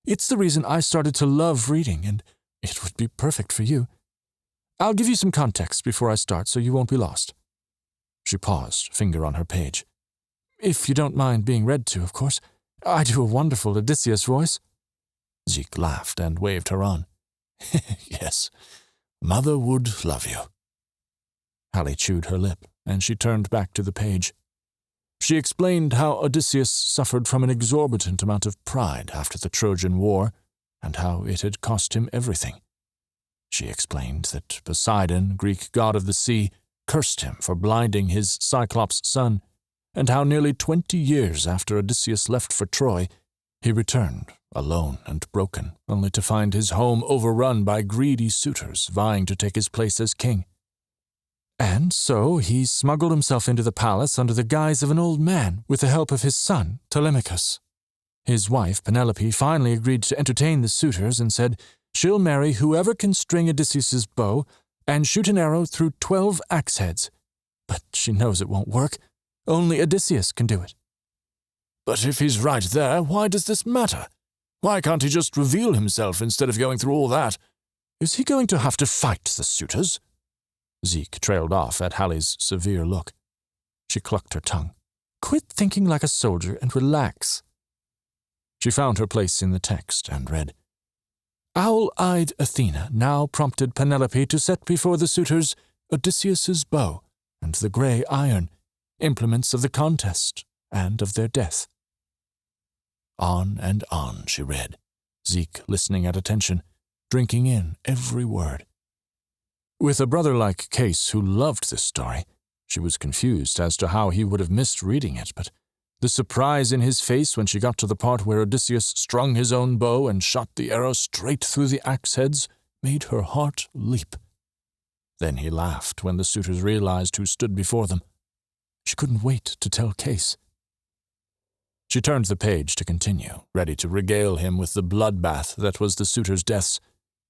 It's the reason I started to love reading, and it would be perfect for you. I'll give you some context before I start so you won't be lost. She paused, finger on her page. If you don't mind being read to, of course. I do a wonderful Odysseus voice. Zeke laughed and waved her on. Yes, Mother would love you. Alli chewed her lip, and she turned back to the page. She explained how Odysseus suffered from an exorbitant amount of pride after the Trojan War, and how it had cost him everything. She explained that Poseidon, Greek god of the sea, cursed him for blinding his Cyclops son, and how nearly 20 years after Odysseus left for Troy, he returned, alone and broken, only to find his home overrun by greedy suitors vying to take his place as king. And so he smuggled himself into the palace under the guise of an old man with the help of his son, Telemachus. His wife, Penelope, finally agreed to entertain the suitors and said she'll marry whoever can string Odysseus's bow and shoot an arrow through 12 axe heads. But she knows it won't work. Only Odysseus can do it. But if he's right there, why does this matter? Why can't he just reveal himself instead of going through all that? Is he going to have to fight the suitors? Zeke trailed off at Hallie's severe look. She clucked her tongue. Quit thinking like a soldier and relax. She found her place in the text and read, Owl-eyed Athena now prompted Penelope to set before the suitors Odysseus's bow and the grey iron, implements of the contest and of their death. On and on she read, Zeke listening at attention, drinking in every word. With a brother like Kase who loved this story, she was confused as to how he would have missed reading it, but the surprise in his face when she got to the part where Odysseus strung his own bow and shot the arrow straight through the axe heads made her heart leap. Then he laughed when the suitors realized who stood before them. She couldn't wait to tell Kase. She turned the page to continue, ready to regale him with the bloodbath that was the suitors' deaths,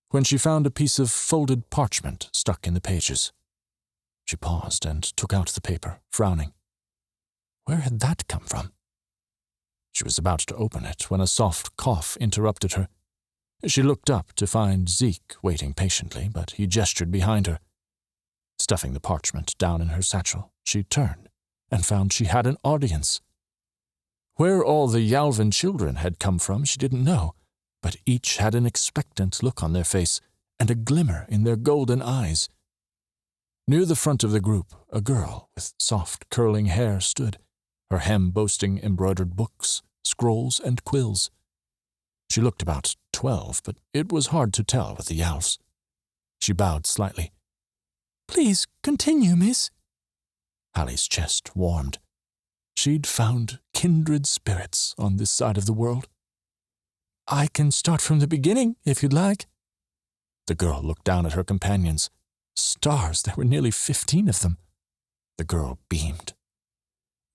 when she found a piece of folded parchment stuck in the pages. She paused and took out the paper, frowning. Where had that come from? She was about to open it when a soft cough interrupted her. She looked up to find Zeke waiting patiently, but he gestured behind her. Stuffing the parchment down in her satchel, she turned and found she had an audience. Where all the Yalvan children had come from she didn't know, but each had an expectant look on their face and a glimmer in their golden eyes. Near the front of the group, a girl with soft curling hair stood, her hem boasting embroidered books, scrolls, and quills. She looked about 12, but it was hard to tell with the Yalfs. She bowed slightly. Please continue, miss. Hallie's chest warmed. She'd found kindred spirits on this side of the world. I can start from the beginning, if you'd like. The girl looked down at her companions. Stars, there were nearly 15 of them. The girl beamed.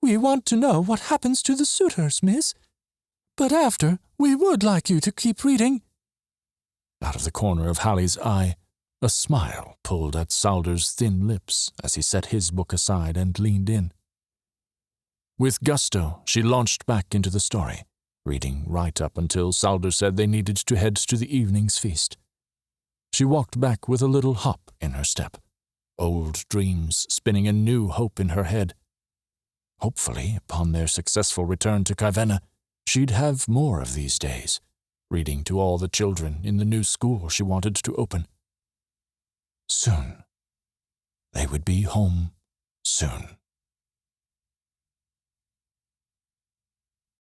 We want to know what happens to the suitors, miss. But after, we would like you to keep reading. Out of the corner of Hallie's eye, a smile pulled at Saldur's thin lips as he set his book aside and leaned in. With gusto, she launched back into the story, reading right up until Saldur said they needed to head to the evening's feast. She walked back with a little hop in her step, old dreams spinning a new hope in her head. Hopefully, upon their successful return to Kaivenna, she'd have more of these days, reading to all the children in the new school she wanted to open. Soon. They would be home soon.